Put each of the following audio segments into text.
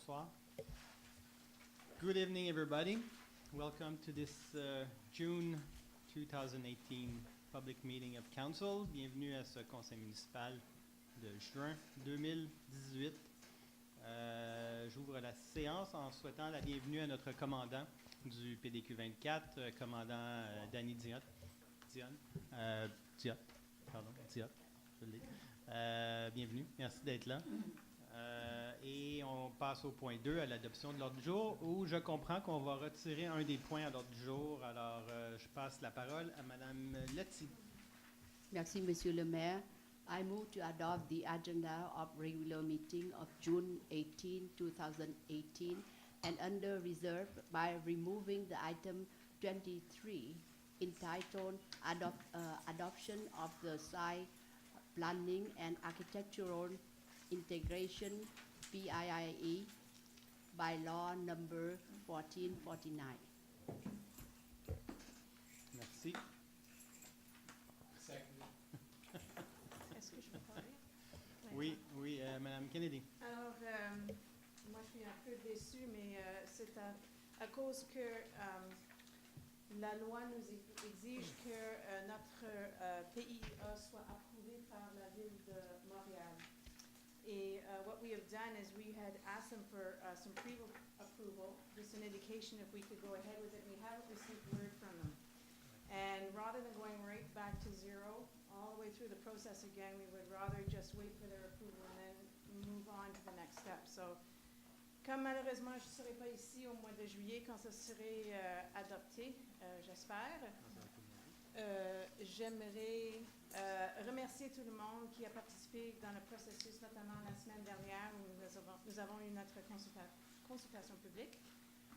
Bonsoir. Good evening, everybody. Welcome to this June 2018 public meeting of council. Bienvenue à ce conseil municipal de juin 2018. J'ouvre la séance en souhaitant la bienvenue à notre commandant du PDQ 24, commandant Danny Diot. Diot, je l'ai. Bienvenue, merci d'être là. Et on passe au point 2, à l'adoption de l'ordre du jour, où je comprends qu'on va retirer un des points à l'ordre du jour. Alors, je passe la parole à Mme Letty. Merci, Monsieur le Maire. I move to adopt the agenda of regular meeting of June 18, 2018, and under reserve by removing the item 23 entitled Adoption of the Site Planning and Architectural Integration PIIE by law number 1449. Merci. Est-ce que je peux parler? Oui, Mme Kennedy. Alors, moi, je suis un peu déçue, mais c'est à cause que la loi nous exige que notre PIA soit approuvé par la Ville de Montréal. Et what we have done is we had asked them for some pre-approval, just an indication if we could go ahead with it. We haven't received word from them. And rather than going right back to zero, all the way through the process again, we would rather just wait for their approval and then move on to the next step. So, comme malheureusement, je ne serai pas ici au mois de juillet quand ce serait adopté, j'espère, j'aimerais remercier tout le monde qui a participé dans le processus, notamment la semaine dernière où nous avons eu notre consultation publique.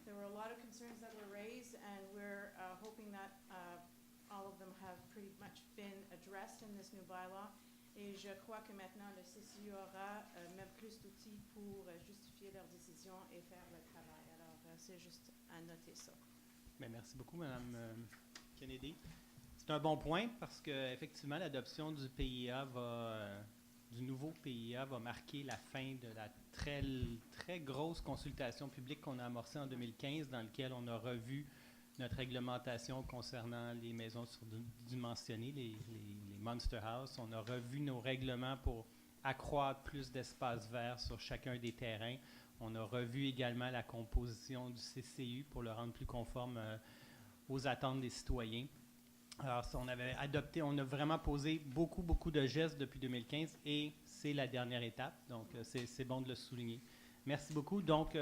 There were a lot of concerns that were raised, and we're hoping that all of them have pretty much been addressed in this new bylaw. Et je crois que maintenant, le CCU aura même plus d'outils pour justifier leurs décisions et faire le travail. Alors, c'est juste à noter ça. Bien, merci beaucoup, Mme Kennedy. C'est un bon point parce qu'effectivement, l'adoption du PIA du nouveau PIA va marquer la fin de la très grosse consultation publique qu'on a amorcée en 2015, dans laquelle on a revu notre réglementation concernant les maisons surdimensionnées, les Monster House. On a revu nos règlements pour accroître plus d'espace vert sur chacun des terrains. On a revu également la composition du CCU pour le rendre plus conforme aux attentes des citoyens. Alors, on a vraiment posé beaucoup de gestes depuis 2015 et c'est la dernière étape. Donc, c'est bon de le souligner. Merci beaucoup. Donc,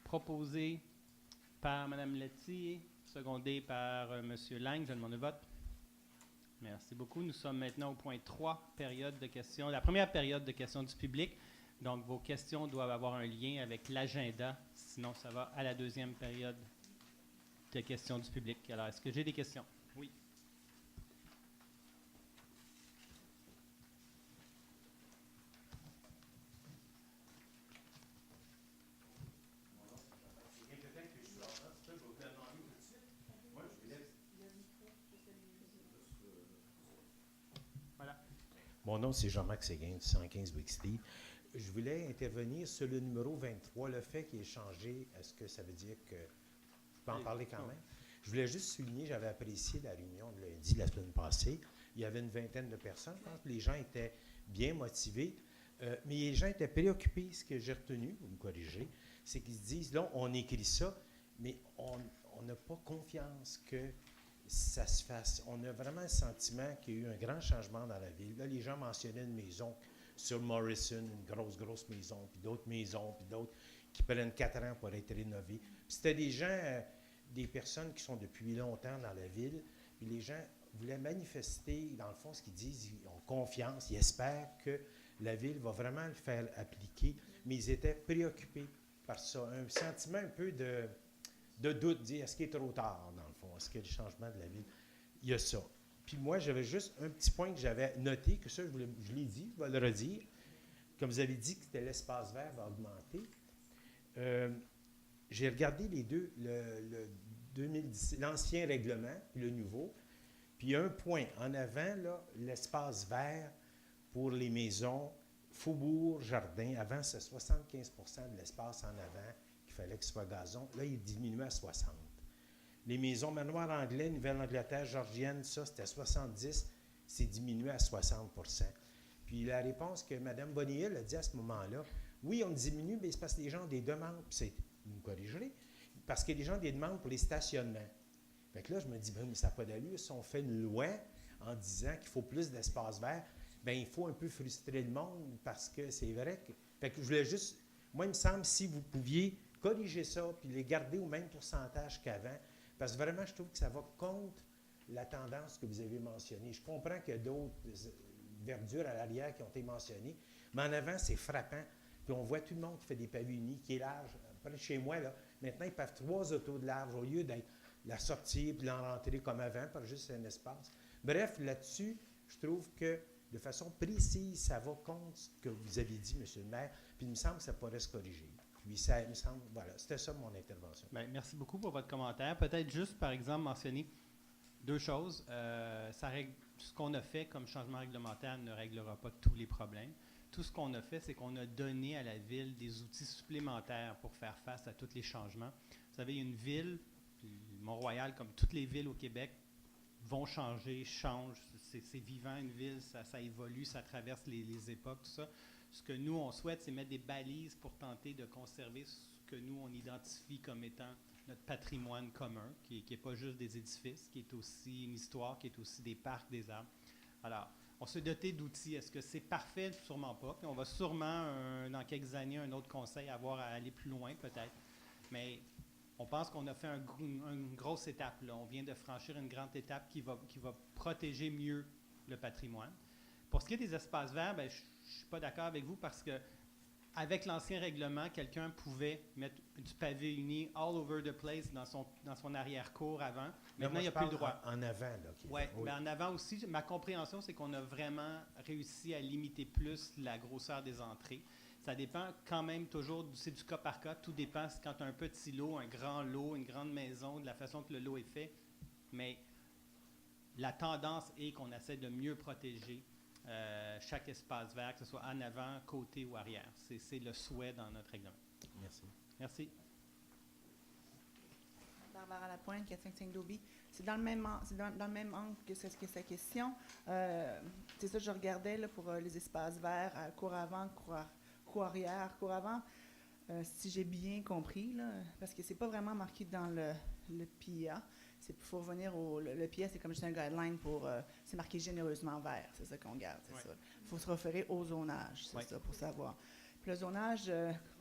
proposé par Mme Letty, secondé par M. Lang. Je demande le vote. Merci beaucoup. Nous sommes maintenant au point 3, période de questions. La première période de questions du public. Donc, vos questions doivent avoir un lien avec l'agenda. Sinon, ça va à la deuxième période de questions du public. Alors, est-ce que j'ai des questions? Oui. Mon nom, c'est Jean-Marc Séguin, du 115 Wixty. Je voulais intervenir sur le numéro 23, le fait qu'il ait changé. Est-ce que ça veut dire que... Je peux en parler quand même? Je voulais juste souligner, j'avais apprécié la réunion de lundi, la semaine passée. Il y avait une vingtaine de personnes. Je pense que les gens étaient bien motivés. Mais les gens étaient préoccupés. Ce que j'ai retenu, vous me corrigez, c'est qu'ils se disent, là, on écrit ça, mais on n'a pas confiance que ça se fasse. On a vraiment le sentiment qu'il y a eu un grand changement dans la ville. Là, les gens mentionnaient une maison sur Morrison, une grosse maison, puis d'autres maisons, puis d'autres qui prennent 4 ans pour être rénovées. Puis c'était des gens, des personnes qui sont depuis longtemps dans la ville, puis les gens voulaient manifester, dans le fond, ce qu'ils disent, ils ont confiance, ils espèrent que la ville va vraiment le faire appliquer, mais ils étaient préoccupés par ça. Un sentiment un peu de doute, dire est-ce qu'il est trop tard, dans le fond? Est-ce qu'il y a le changement de la ville? Il y a ça. Puis moi, j'avais juste un petit point que j'avais noté, que ça, je l'ai dit, je vais le redire. Comme vous avez dit que l'espace vert va augmenter, j'ai regardé les deux, l'ancien règlement et le nouveau, puis il y a un point en avant, là, l'espace vert pour les maisons Faubourg Jardin, avant, c'est 75 de l'espace en avant qu'il fallait que ce soit gazon. Là, il diminuait à 60. Les maisons manoirs anglais, Nouvelle-Angleterre, georgienne, ça, c'était 70, c'est diminué à 60 Puis la réponse que Mme Bonnier a dit à ce moment-là, oui, on diminue, mais c'est parce que les gens ont des demandes, puis vous me corrigerez, parce que les gens ont des demandes pour les stationnements. Fait que là, je me dis, ben, mais ça n'a pas d'allure. Si on fait une loi en disant qu'il faut plus d'espace vert, bien, il faut un peu frustrer le monde parce que c'est vrai que. Fait que je voulais juste. Moi, il me semble, si vous pouviez corriger ça puis les garder au même pourcentage qu'avant, parce que vraiment, je trouve que ça va contre la tendance que vous avez mentionnée. Je comprends qu'il y a d'autres verdures à l'arrière qui ont été mentionnées, mais en avant, c'est frappant. Puis on voit tout le monde qui fait des pavés unis, qui est large. Près de chez moi, là, maintenant, ils peuvent 3 autos de large au lieu d'être la sortie puis l'en rentrer comme avant, par juste un espace. Bref, là-dessus, je trouve que de façon précise, ça va contre ce que vous avez dit, M. le maire, puis il me semble que ça pourrait se corriger. Puis ça me semble, voilà, c'était ça mon intervention. Bien, merci beaucoup pour votre commentaire. Peut-être juste, par exemple, mentionner 2 choses. Ce qu'on a fait comme changement réglementaire ne réglera pas tous les problèmes. Tout ce qu'on a fait, c'est qu'on a donné à la Ville des outils supplémentaires pour faire face à tous les changements. Vous savez, une ville, puis Mont-Royal, comme toutes les villes au Québec, vont changer, changent. C'est vivant, une ville, ça évolue, ça traverse les époques, tout ça. Ce que nous, on souhaite, c'est mettre des balises pour tenter de conserver ce que nous, on identifie comme étant notre patrimoine commun, qui n'est pas juste des édifices, qui est aussi une histoire, qui est aussi des parcs, des arbres. Alors, on s'est doté d'outils. Est-ce que c'est parfait? Sûrement pas. Puis on va sûrement, dans quelques années, un autre conseil, avoir à aller plus loin, peut-être. Mais on pense qu'on a fait une grosse étape, là. On vient de franchir une grande étape qui va protéger mieux le patrimoine. Pour ce qui est des espaces verts, bien, je ne suis pas d'accord avec vous parce que avec l'ancien règlement, quelqu'un pouvait mettre du pavé uni all over the place dans son arrière-cour avant. Maintenant, il n'y a plus le droit. En avant, là. Oui, mais en avant aussi, ma compréhension, c'est qu'on a vraiment réussi à limiter plus la grosseur des entrées. Ça dépend quand même toujours, c'est du cas par cas. Tout dépend quand tu as un petit lot, un grand lot, une grande maison, de la façon que le lot est fait. Mais la tendance est qu'on essaie de mieux protéger chaque espace vert, que ce soit en avant, côté ou arrière. C'est le souhait dans notre règlement. Merci. Merci. Barbara Lapointe, 455 Dobie. C'est dans le même angle que sa question. C'est ça que je regardais là, pour les espaces verts, cour avant, cour arrière. Cour avant, si j'ai bien compris, là, parce que c'est pas vraiment marqué dans le PIA. Il faut revenir le PIA, c'est comme juste un guideline pour... c'est marqué généreusement vert, c'est ça qu'on garde, c'est ça. Il faut se référer au zonage, c'est ça, pour savoir. Puis le zonage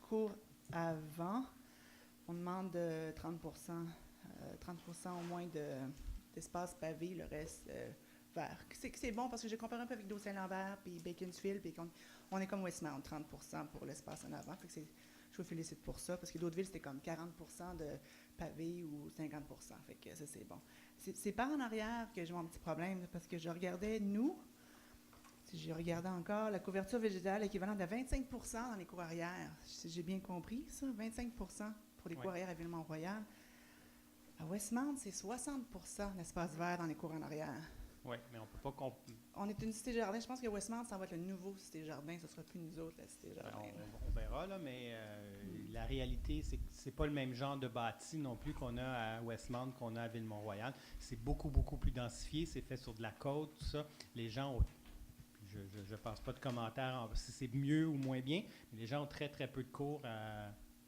court avant, on demande 30 au moins d'espace pavé, le reste vert. C'est bon parce que j'ai comparé un peu avec Saint-Lambert puis Beaconsfield, puis on est comme Westmount, 30 pour l'espace en avant. Fait que je vous félicite pour ça, parce que d'autres villes, c'était comme 40 de pavé ou 50 Fait que ça, c'est bon. C'est par en arrière que j'ai mon petit problème, parce que je regardais, si je regardais encore, la couverture végétale équivalente à 25 dans les cours arrière. Si j'ai bien compris, ça, 25 pour les cours arrière à Ville-Mont-Royal. À Westmount, c'est 60 d'espace vert dans les cours en arrière. Oui, mais on ne peut pas... On est une cité-jardin. Je pense que Westmount, ça va être le nouveau cité-jardin. Ce ne sera plus nous autres, la cité-jardin. On verra, là, mais la réalité, c'est que ce n'est pas le même genre de bâti non plus qu'on a à Westmount, qu'on a à Ville-Mont-Royal. C'est beaucoup, beaucoup plus densifié. C'est fait sur de la côte, tout ça. Les gens ont... Je ne passe pas de commentaires si c'est mieux ou moins bien, mais les gens ont très, très peu de cours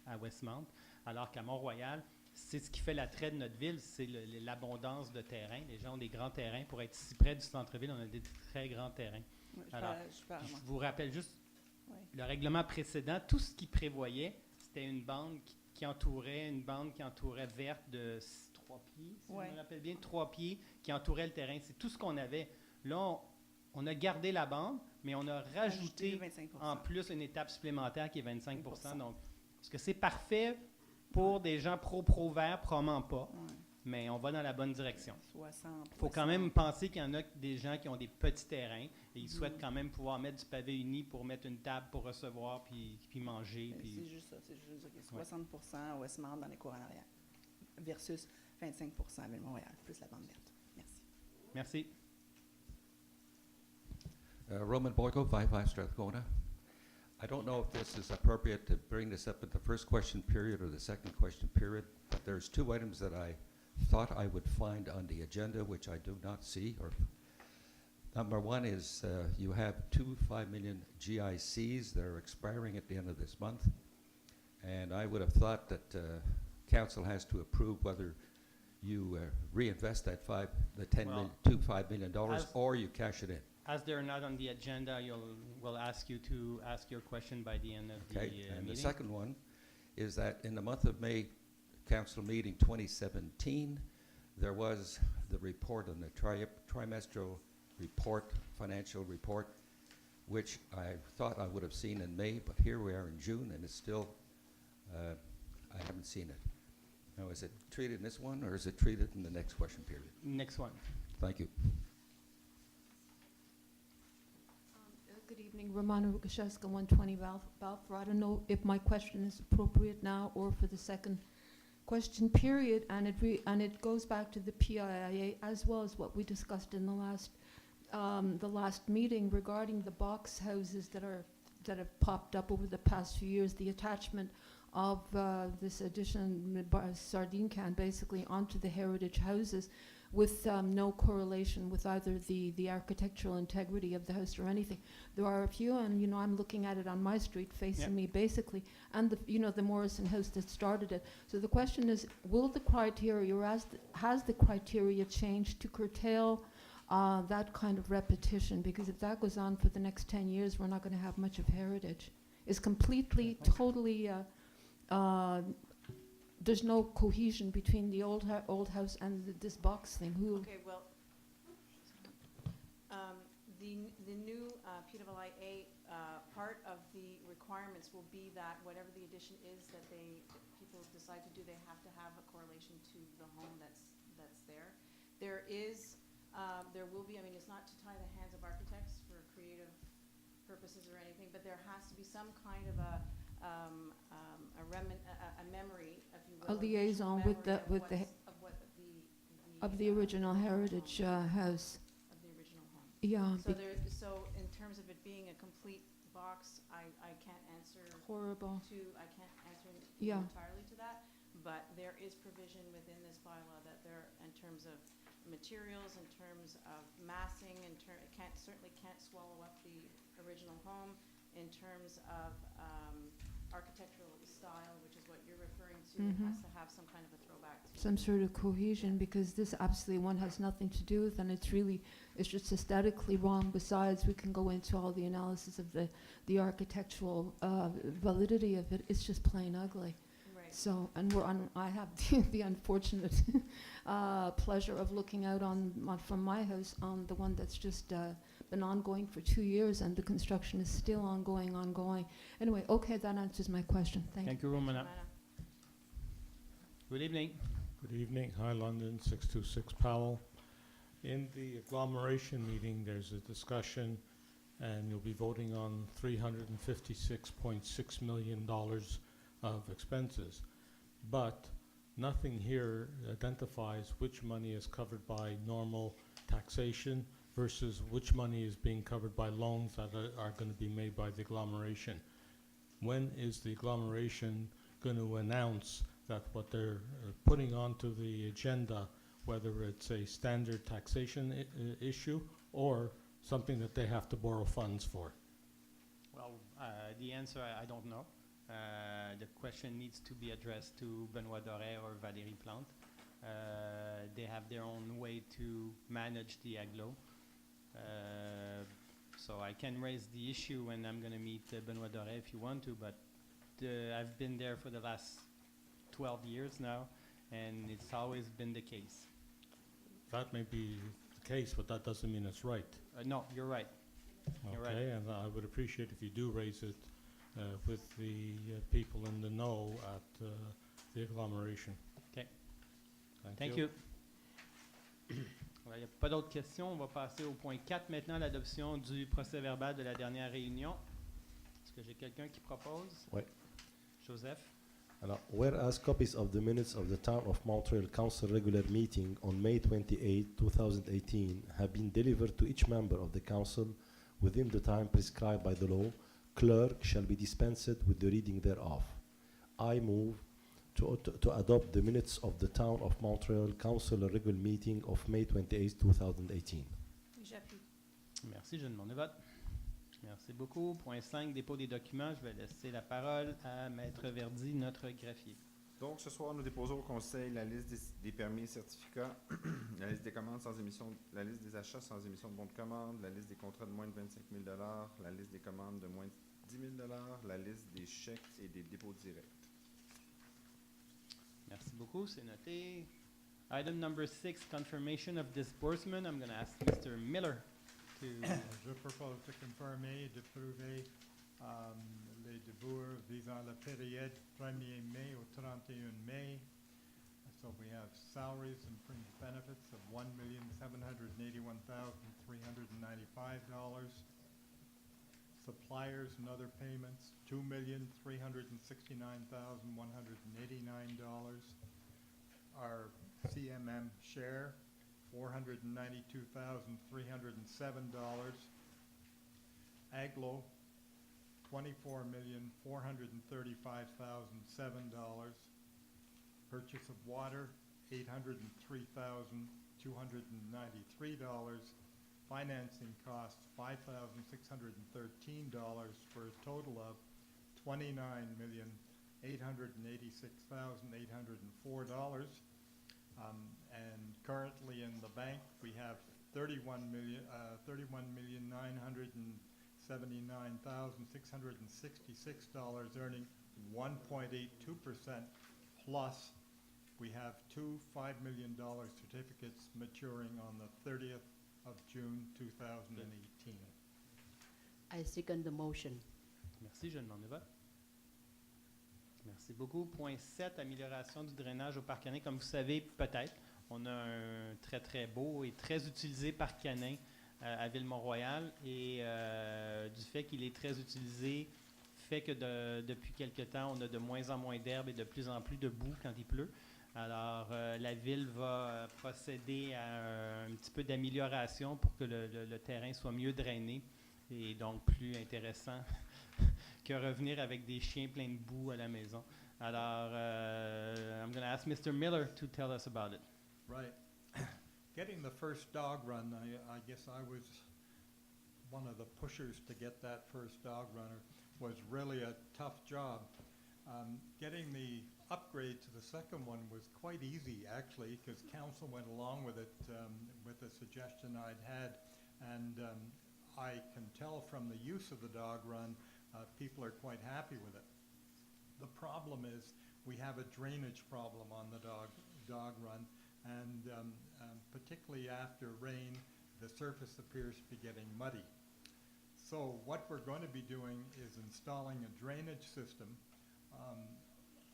à Westmount, alors qu'à Mont-Royal, c'est ce qui fait l'attrait de notre ville, c'est l'abondance de terrain. Les gens ont des grands terrains. Pour être si près du centre-ville, on a des très grands terrains. Oui, je vous rappelle juste, le règlement précédent, tout ce qu'il prévoyait, c'était une bande qui entourait verte de 3 pieds, si je me rappelle bien, 3 pieds, qui entourait le terrain. C'est tout ce qu'on avait. Là, on a gardé la bande, mais on a rajouté en plus une étape supplémentaire qui est 25 Donc, est-ce que c'est parfait? Pour des gens pro-vert, probablement pas, mais on va dans la bonne direction. Il faut quand même penser qu'il y en a des gens qui ont des petits terrains et ils souhaitent quand même pouvoir mettre du pavé uni pour mettre une table pour recevoir puis manger. C'est juste ça, c'est juste dire que 60 à Westmount dans les cours en arrière versus 25 à Ville-Montréal, plus la bande verte. Merci. Merci. Roman Boyko, 55 Strathcona. I don't know if this is appropriate to bring this up at the first question period or the second question period, but there's two items that I thought I would find on the agenda, which I do not see. Number one is you have 5 million GICs that are expiring at the end of this month, and I would have thought that council has to approve whether you reinvest that $5 million as- or you cash it in. As they're not on the agenda, we'll ask you to ask your question by the end of the Okay, and the meeting. second one is that in the month of May, council meeting 2017, there was the report on the trimestral report, financial report, which I thought I would have seen in May, but here we are in June, and it's still, I haven't seen it. Now, is it treated in this one, or is it treated in the next question period? Next one. Thank you. Good evening, Romana Rukashevska, 120 Balfour. I don't know if my question is appropriate now or for the second question period, and it goes back to the PIIA as well as what we discussed in the last meeting regarding the box houses that have popped up over the past few years, the attachment of this addition sardine can basically onto the heritage houses with no correlation with either the architectural integrity of the house or anything. There are a few, and I'm looking at it on my street facing me basically, and the Morrison house that started it. So the question is, will the criteria, or has the criteria changed to curtail that kind of repetition? Because if that goes on for the next 10 years, we're not going to have much of heritage. It's completely, totally, there's no cohesion between the old house and this box thing. Okay, well, the new PIIA part of the requirements will be that whatever the addition is that people decide to do, they have to have a correlation to the home that's there. There will be, it's not to tie the hands of architects for creative purposes or anything, but there has to be some kind of a memory, if you will, A liaison with the original heritage house. of the original home. Yeah, So in terms of it being a complete box, I can't answer horrible. I can't answer Yeah. entirely to that, but there is provision within this bylaw that there, in terms of materials, in terms of massing, it certainly can't swallow up the original home, in terms of architectural style, which is what you're referring to. It has to have some kind of a throwback to. Some sort of cohesion, because this absolutely one has nothing to do with, and it's just aesthetically wrong. Besides, we can go into all the analysis of the architectural validity of it. It's just plain ugly. Right. So, and I have the unfortunate pleasure of looking out from my house on the one that's just been ongoing for 2 years, and the construction is still ongoing. Anyway, okay, that answers my question. Thank you. Thank you, Romana. Good evening. Good evening. Hi, London, 626 Powell. In the agglomeration meeting, there's a discussion, and you'll be voting on $356.6 million of expenses. But nothing here identifies which money is covered by normal taxation versus which money is being covered by loans that are going to be made by the agglomeration. When is the agglomeration going to announce that what they're putting onto the agenda, whether it's a standard taxation issue or something that they have to borrow funds for? Well, the answer, I don't know. The question needs to be addressed to Benoit Doré or Valérie Plante. They have their own way to manage the agglo. So I can raise the issue when I'm going to meet Benoit Doré if you want to, but I've been there for the last 12 years now, and it's always been the case. That may be the case, but that doesn't mean it's right. No, you're right. You're right. Okay, and I would appreciate if you do raise it with the people in the know at the agglomeration. Okay. Thank Thank you. Il n'y a pas d'autres questions. On va passer au point 4 maintenant, l'adoption du procès-verbal de la dernière réunion. Est-ce que j'ai quelqu'un qui propose? Oui. Joseph? Alors, whereas copies of the minutes of the Town of Montreal Council regular meeting on May 28, 2018 have been delivered to each member of the council within the time prescribed by the law, clerk shall be dispensed with the reading thereof. I move to adopt the minutes of the Town of Montreal Council regular meeting of May 28, 2018. J'appuie. Merci, je demande le vote. Merci beaucoup. Point 5, dépôt des documents. Je vais laisser la parole à Maître Verdi, notre greffier. Donc, ce soir, nous déposons au Conseil la liste des permis et certificats, la liste des commandes sans émission, la liste des achats sans émission de bon de commande, la liste des contrats de moins de 25 000 la liste des commandes de moins de 10 000 la liste des chèques et des dépôts directs. Merci beaucoup, c'est noté. Item number 6, confirmation of disbursement. I'm going to ask Mr. Miller to... Je propose de confirmer et d'approuver les débours visant la période 1er mai au 31 mai. So we have salaries and fringe benefits of $1,781,395. Suppliers and other payments, $2,369,189. Our CMM share, $492,307. AGLO, $24,435,007. Purchase of water, $803,293. Financing costs, $5,613 for a total of $29,886,804. And currently in the bank, we have $31,979,666 earning 1.82%, plus we have two $5 million certificates maturing on the 30th of June 2018. I second the motion. Merci, je demande le vote. Merci beaucoup. Point 7, amélioration du drainage au parc canin. Comme vous savez, peut-être, on a un très, très beau et très utilisé parc canin à Ville-Mont-Royal. Et du fait qu'il est très utilisé, fait que depuis quelque temps, on a de moins en moins d'herbe et de plus en plus de boue quand il pleut. Alors, la Ville va procéder à un petit peu d'amélioration pour que le terrain soit mieux drainé et donc plus intéressant que revenir avec des chiens pleins de boue à la maison. Alors, I'm going to ask Mr. Miller to tell us about it. Right. Getting the first dog run, I guess I was one of the pushers to get that first dog runner, was really a tough job. Getting the upgrade to the second one was quite easy, actually, because council went along with it, with a suggestion I'd had, and I can tell from the use of the dog run, people are quite happy with it. The problem is we have a drainage problem on the dog run, and particularly after rain, the surface appears to be getting muddy. So what we're going to be doing is installing a drainage system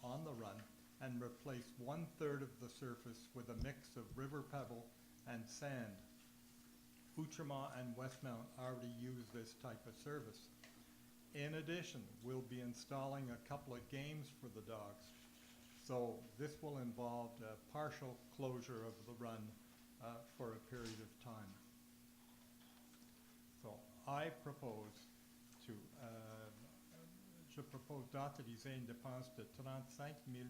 on the run and replace 1/3 of the surface with a mix of river pebble and sand. Outremont and Westmount already use this type of service. In addition, we'll be installing a couple of games for the dogs. So this will involve a partial closure of the run for a period of time. So I propose to, je propose d'autoriser une dépense de $35 000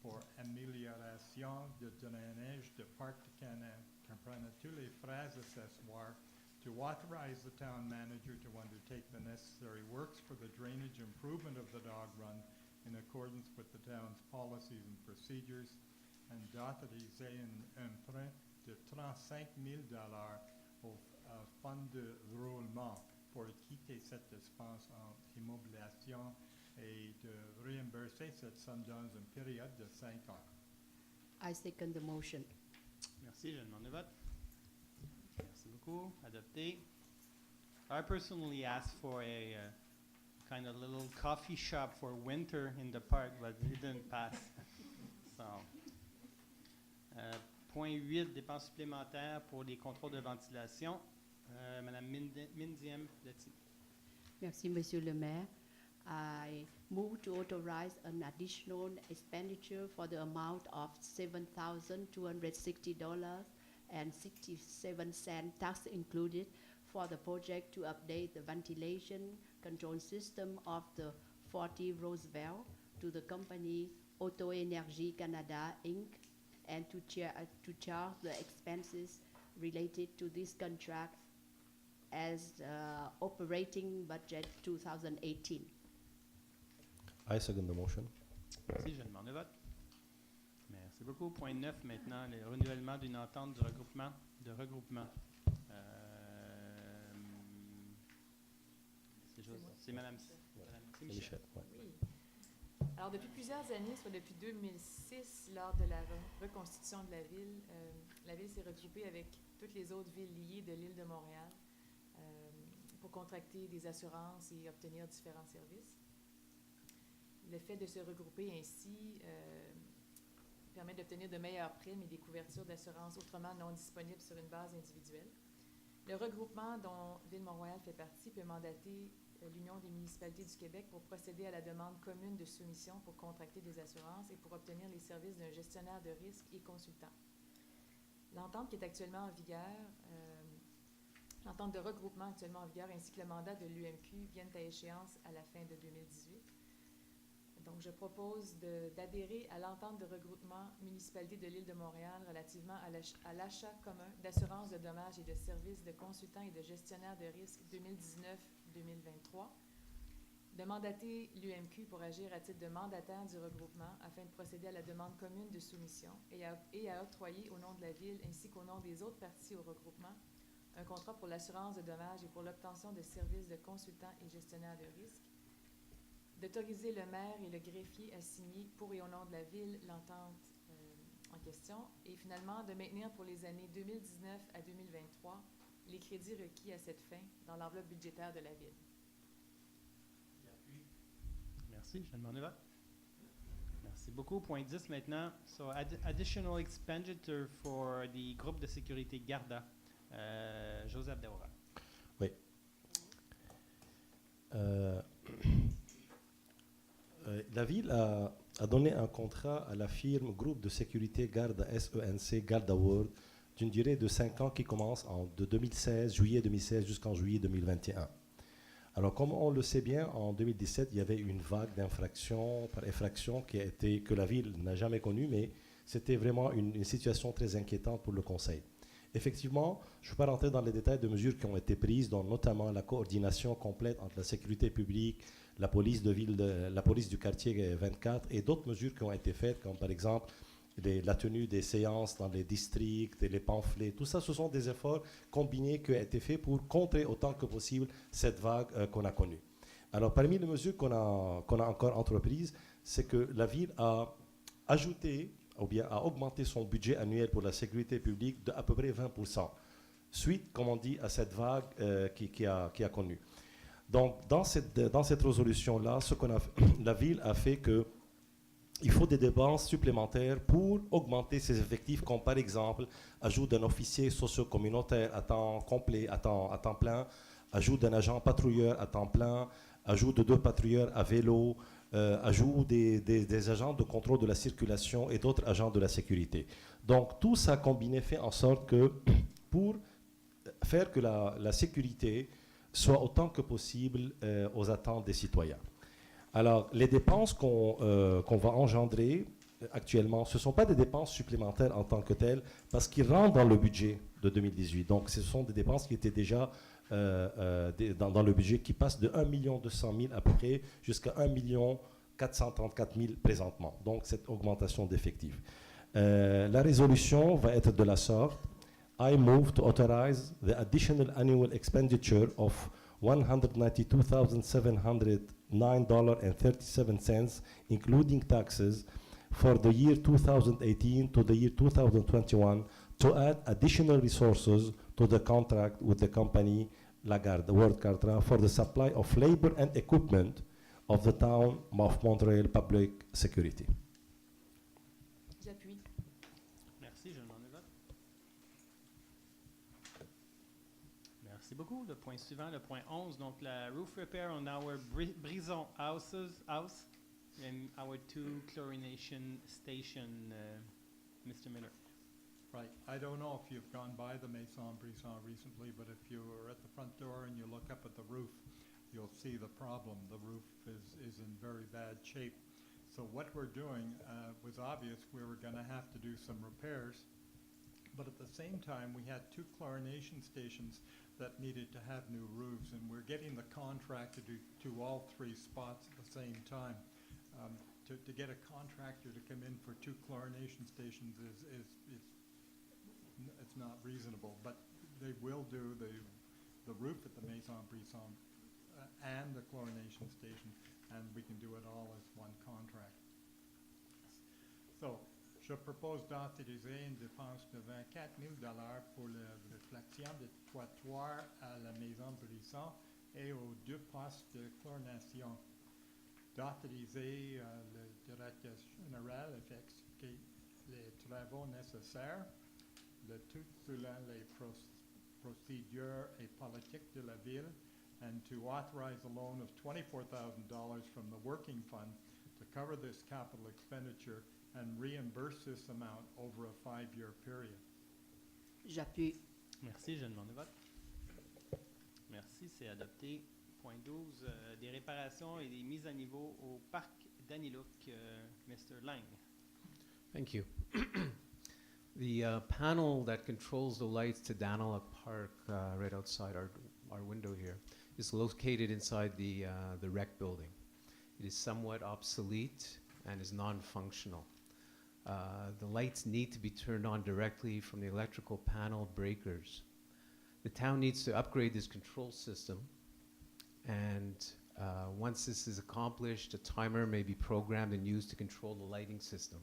pour amélioration de drainage de Parc de Canin, comprenant tous les frais accessoires, to authorize the town manager to undertake the necessary works for the drainage improvement of the dog run in accordance with the town's policies and procedures, and d'autoriser un emprunt de $35 000 au fonds de roulement pour quitter cette dépense en immobilisation et de reimburser cette somme dans une période de 5 ans. I second the motion. Merci, je demande le vote. Merci beaucoup. Adopté. I personally asked for a kind of little coffee shop for winter in the park, but it didn't pass. So, point 8, dépenses supplémentaires pour les contrôles de ventilation. Madame Mindiem Letty. Merci, Monsieur le Maire. I move to authorize an additional expenditure for the amount of $7,260.67, tax included, for the project to update the ventilation control system of the 40 Roosevelt to the company Auto Energy Canada Inc. and to charge the expenses related to this contract as operating budget 2018. I second the motion. Merci, je demande le vote. Merci beaucoup. Point 9 maintenant, le renouvellement d'une entente de regroupement. C'est Madame c'est Michel. Michel, ouais. Oui. Alors, depuis plusieurs années, soit depuis 2006, lors de la reconstitution de la ville s'est regroupée avec toutes les autres villes liées de l'île de Montréal pour contracter des assurances et obtenir différents services. Le fait de se regrouper ainsi permet d'obtenir de meilleures primes et des couvertures d'assurance autrement non disponibles sur une base individuelle. Le regroupement dont Ville-Mont-Royal fait partie peut mandater l'Union des municipalités du Québec pour procéder à la demande commune de soumission pour contracter des assurances et pour obtenir les services d'un gestionnaire de risque et consultant. L'entente qui est actuellement en vigueur, l'entente de regroupement actuellement en vigueur ainsi que le mandat de l'UMQ viennent à échéance à la fin de 2018. Donc, je propose d'adhérer à l'entente de regroupement municipalité de l'île de Montréal relativement à l'achat commun d'assurance de dommages et de services de consultants et de gestionnaires de risques 2019-2023, de mandater l'UMQ pour agir à titre de mandataire du regroupement afin de procéder à la demande commune de soumission et à octroyer au nom de la Ville ainsi qu'au nom des autres parties au regroupement un contrat pour l'assurance de dommages et pour l'obtention de services de consultants et gestionnaires de risques, d'autoriser le maire et le greffier à signer pour et au nom de la Ville l'entente en question et finalement de maintenir pour les années 2019 à 2023 les crédits requis à cette fin dans l'enveloppe budgétaire de la Ville. Merci, je demande le vote. Merci beaucoup. Point 10 maintenant. So, additional expenditure for the groupe de sécurité Garda. Joseph Deora. Oui. La ville a donné un contrat à la firme groupe de sécurité Garda SENC Garda World d'une durée de 5 ans qui commence de 2016, juillet 2016 jusqu'en juillet 2021. Alors, comme on le sait bien, en 2017, il y avait une vague d'infractions par effraction que la ville n'a jamais connue, mais c'était vraiment une situation très inquiétante pour le conseil. Effectivement, je ne vais pas rentrer dans les détails de mesures qui ont été prises, dont notamment la coordination complète entre la sécurité publique, la police de ville, la police du quartier 24 et d'autres mesures qui ont été faites, comme par exemple la tenue des séances dans les districts, et les pamphlets. Tout ça, ce sont des efforts combinés qui ont été faits pour contrer autant que possible cette vague qu'on a connue. Alors, parmi les mesures qu'on a encore entreprises, c'est que la ville a ajouté ou bien a augmenté son budget annuel pour la sécurité publique d'à peu près 20%, suite, comme on dit, à cette vague qui a connu. Donc, dans cette résolution-là, la ville a fait qu'il faut des dépenses supplémentaires pour augmenter ses effectifs, comme par exemple, ajout d'un officier socio-communautaire à temps complet, à temps plein, ajout d'un agent patrouilleur à temps plein, ajout de 2 patrouilleurs à vélo, ajout des agents de contrôle de la circulation et d'autres agents de la sécurité. Donc tout ça combiné fait en sorte que pour faire que la sécurité soit autant que possible aux attentes des citoyens. Alors les dépenses qu'on va engendrer actuellement, ce ne sont pas des dépenses supplémentaires en tant que telles parce qu'ils rentrent dans le budget de 2018. Donc ce sont des dépenses qui étaient déjà dans le budget qui passe de 1 200 000 à peu près jusqu'à 1 434 000 présentement. Donc cette augmentation d'effectifs. La résolution va être de la sorte. I move to authorize the additional annual expenditure of $192,709.37, including taxes, for the year 2018 to the year 2021 to add additional resources to the contract with the company World Garda for the supply of labor and equipment of the town of Montreal Public Security. J'appuie. Merci, je demande le vote. Merci beaucoup. Le point suivant, le point 11, donc la roof repair on our Brison house and our 2 chlorination station, Mr. Miller. Right. I don't know if you've gone by the Maison Brisson recently, but if you were at the front door and you look up at the roof, you'll see the problem. The roof is in very bad shape. So what we're doing was obvious. We were going to have to do some repairs. But at the same time, we had 2 chlorination stations that needed to have new roofs, and we're getting the contractor to all 3 spots at the same time. To get a contractor to come in for 2 chlorination stations it's not reasonable, but they will do the roof at the Maison Brisson and the chlorination station, and we can do it all as one contract. So, je propose d'autoriser une dépense de 24 000 $ pour la réflexion de toiture à la Maison Brisson et aux 2 postes de chlorination. D'autoriser le directeur général à exécuter les travaux nécessaires, le tout selon les procédures et politiques de la ville, and to authorize a loan of $24,000 from the working fund to cover this capital expenditure and reimburse this amount over a 5-year period. J'appuie. Merci, je demande le vote. Merci, c'est adopté. Point 12, des réparations et des mises à niveau au parc Daniluk. Mr. Lang. Thank you. The panel that controls the lights to Daniluk Park, right outside our window here, is located inside the rec building. It is somewhat obsolete and is non-functional. The lights need to be turned on directly from the electrical panel breakers. The town needs to upgrade this control system, and once this is accomplished, a timer may be programmed and used to control the lighting system.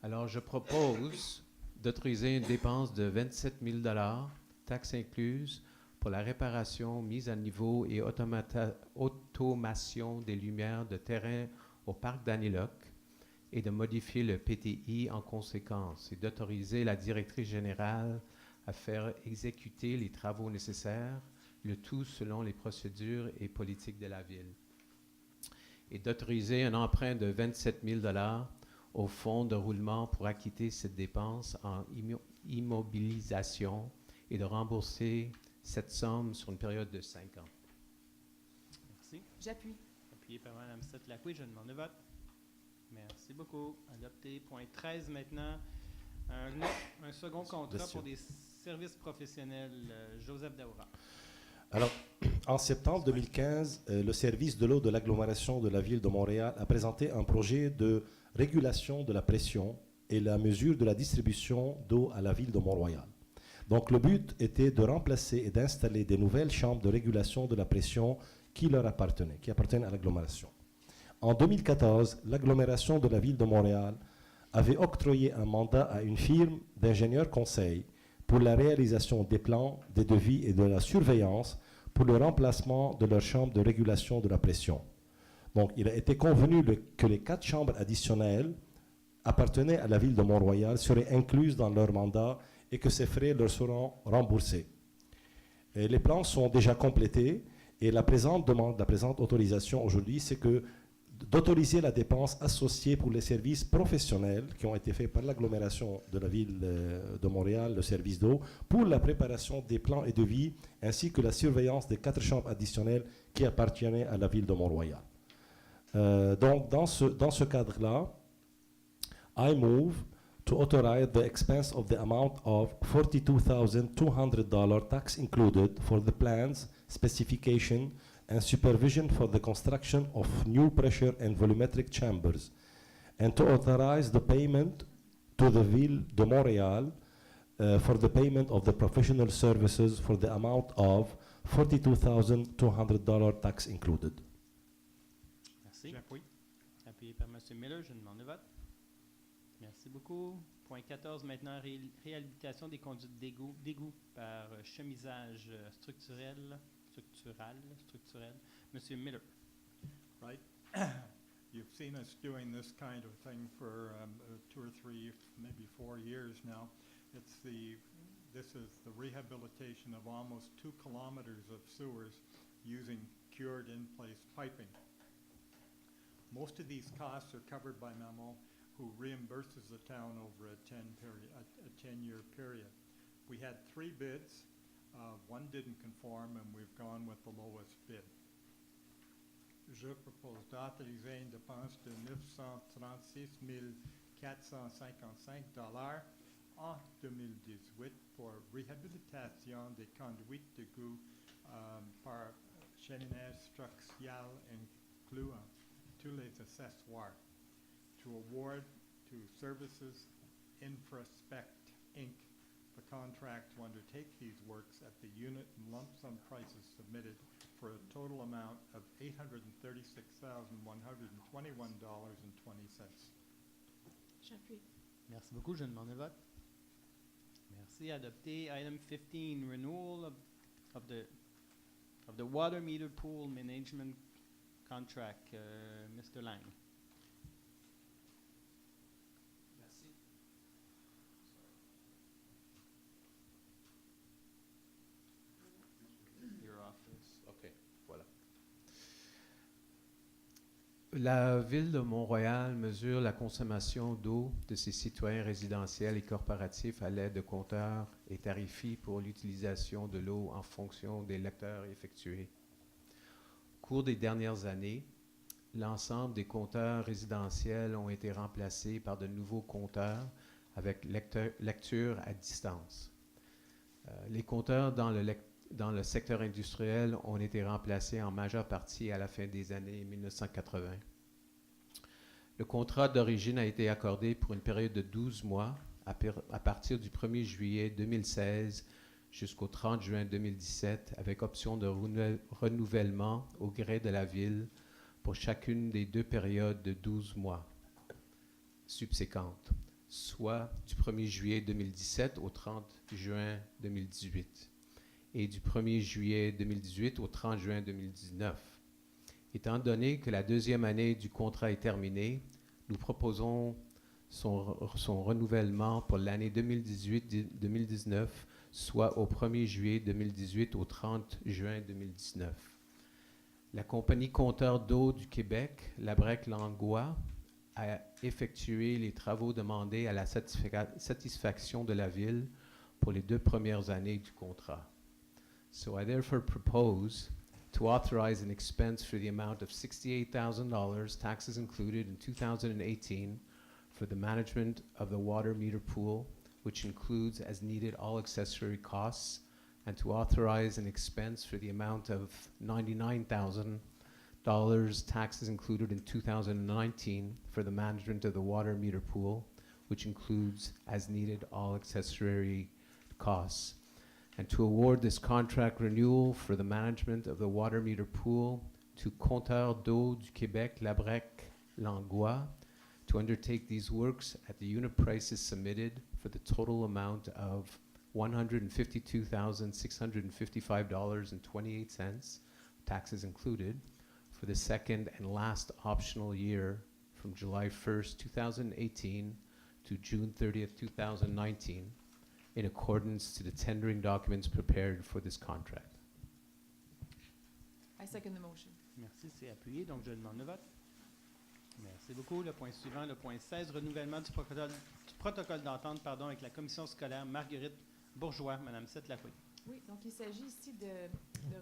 Alors, je propose d'autoriser une dépense de 27 000 $, taxes incluses, pour la réparation, mise à niveau et automation des lumières de terrain au parc Daniluk et de modifier le PTI en conséquence, et d'autoriser la directrice générale à faire exécuter les travaux nécessaires, le tout selon les procédures et politiques de la ville. Et d'autoriser un emprunt de 27 000 $ au fonds de roulement pour acquitter cette dépense en immobilisation et de rembourser cette somme sur une période de 5 ans. Merci. J'appuie. Appuyé par Mme Setlacoué, je demande le vote. Merci beaucoup. Adopté. Point 13 maintenant. Un second contrat pour des services professionnels. Joseph Daoura. Alors, en septembre 2015, le service de l'eau de l'agglomération de la ville de Montréal a présenté un projet de régulation de la pression et la mesure de la distribution d'eau à la ville de Mont-Royal. Donc, le but était de remplacer et d'installer des nouvelles chambres de régulation de la pression qui leur appartenaient, qui appartiennent à l'agglomération. En 2014, l'agglomération de la ville de Montréal avait octroyé un mandat à une firme d'ingénieurs conseils pour la réalisation des plans, des devis et de la surveillance pour le remplacement de leur chambre de régulation de la pression. Donc, il a été convenu que les 4 chambres additionnelles appartenaient à la ville de Mont-Royal seraient incluses dans leur mandat et que ces frais leur seront remboursés. Et les plans sont déjà complétés et la présente demande, la présente autorisation aujourd'hui, c'est que d'autoriser la dépense associée pour les services professionnels qui ont été faits par l'agglomération de la ville de Montréal, le service d'eau, pour la préparation des plans et devis, ainsi que la surveillance des 4 chambres additionnelles qui appartenaient à la ville de Mont-Royal. Donc, dans ce cadre-là, I move to authorize the expense of the amount of $42,200 tax included for the plans, specification, and supervision for the construction of new pressure and volumetric chambers, and to authorize the payment to the Ville de Montréal for the payment of the professional services for the amount of $42,200 tax included. Merci. Appuyé par M. Miller, je demande le vote. Merci beaucoup. Point 14 maintenant, réhabilitation des conduites d'égout par chemisage structurel. Monsieur Miller. Right. You've seen us doing this kind of thing for 2 or 3, maybe 4 years now. This is the rehabilitation of almost 2 kilometers of sewers using cured in-place piping. Most of these costs are covered by MEMO, who reimburses the town over a 10-year period. We had 3 bids. One didn't conform, and we've gone with the lowest bid. je propose d'autoriser une dépense de 936 455 $ en 2018 pour réhabilitation des conduites d'égout par cheminées structurales incluant tous les accessoires. To award to Services Infraspect, Inc., the contract to undertake these works at the unit and lump sum prices submitted for a total amount of $836,121.20. J'appuie. Merci beaucoup. Je demande le vote. Merci. Adopté. Item 15, renewal of the water meter pool management contract. Mr. Lang. Merci. Your office. OK, voilà. La ville de Mont-Royal mesure la consommation d'eau de ses citoyens résidentiels et corporatifs à l'aide de compteurs et tarifie pour l'utilisation de l'eau en fonction des lecteurs effectués. Au cours des dernières années, l'ensemble des compteurs résidentiels ont été remplacés par de nouveaux compteurs avec lecture à distance. Les compteurs dans le secteur industriel ont été remplacés en majeure partie à la fin des années 1980. Le contrat d'origine a été accordé pour une période de 12 mois à partir du 1er juillet 2016 jusqu'au 30 juin 2017 avec option de renouvellement au gré de la ville pour chacune des 2 périodes de 12 mois subséquentes, soit du 1er juillet 2017 au 30 juin 2018 et du 1er juillet 2018 au 30 juin 2019. Étant donné que la 2e année du contrat est terminée, nous proposons son renouvellement pour l'année 2018-2019, soit au 1er juillet 2018 au 30 juin 2019. La compagnie compteur d'eau du Québec, Labrec-Langlois, a effectué les travaux demandés à la satisfaction de la ville pour les 2 premières années du contrat. So I therefore propose to authorize an expense for the amount of $68,000, taxes included, in 2018 for the management of the water meter pool, which includes as needed all accessory costs, and to authorize an expense for the amount of $99,000, taxes included, in 2019 for the management of the water meter pool, which includes as needed all accessory costs, and to award this contract renewal for the management of the water meter pool to Compteur d'eau du Québec, Labrec-Langlois, to undertake these works at the unit prices submitted for the total amount of $152,655.28, taxes included, for the second and last optional year from July 1st, 2018 to June 30th, 2019, in accordance to the tendering documents prepared for this contract. I second the motion. Merci, c'est appuyé, donc je demande le vote. Merci beaucoup. Le point suivant, le point 16, renouvellement du protocole d'entente avec la commission scolaire Marguerite Bourgeois. Madame Sette-Lafouille. Oui, donc il s'agit ici de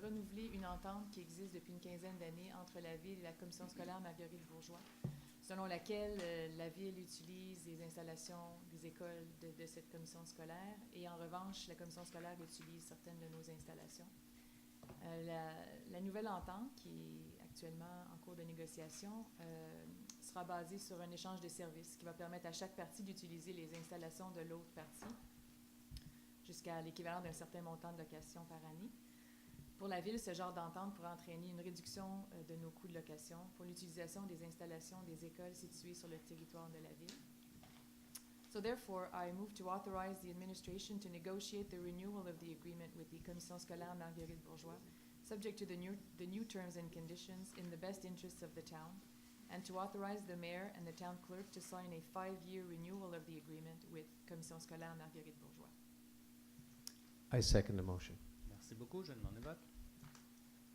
renouveler une entente qui existe depuis une quinzaine d'années entre la Ville et la commission scolaire Marguerite Bourgeois, selon laquelle la Ville utilise les installations des écoles de cette commission scolaire et en revanche, la commission scolaire utilise certaines de nos installations. La nouvelle entente, qui est actuellement en cours de négociation, sera basée sur un échange de services qui va permettre à chaque partie d'utiliser les installations de l'autre partie jusqu'à l'équivalent d'un certain montant de location par année. Pour la Ville, ce genre d'entente pourrait entraîner une réduction de nos coûts de location pour l'utilisation des installations des écoles situées sur le territoire de la Ville. So therefore, I move to authorize the administration to negotiate the renewal of the agreement with the Commission scolaire Marguerite Bourgeois, subject to the new terms and conditions in the best interests of the town, and to authorize the mayor and the town clerk to sign a 5-year renewal of the agreement with Commission scolaire Marguerite Bourgeois. I second the motion. Merci beaucoup. Je demande le vote.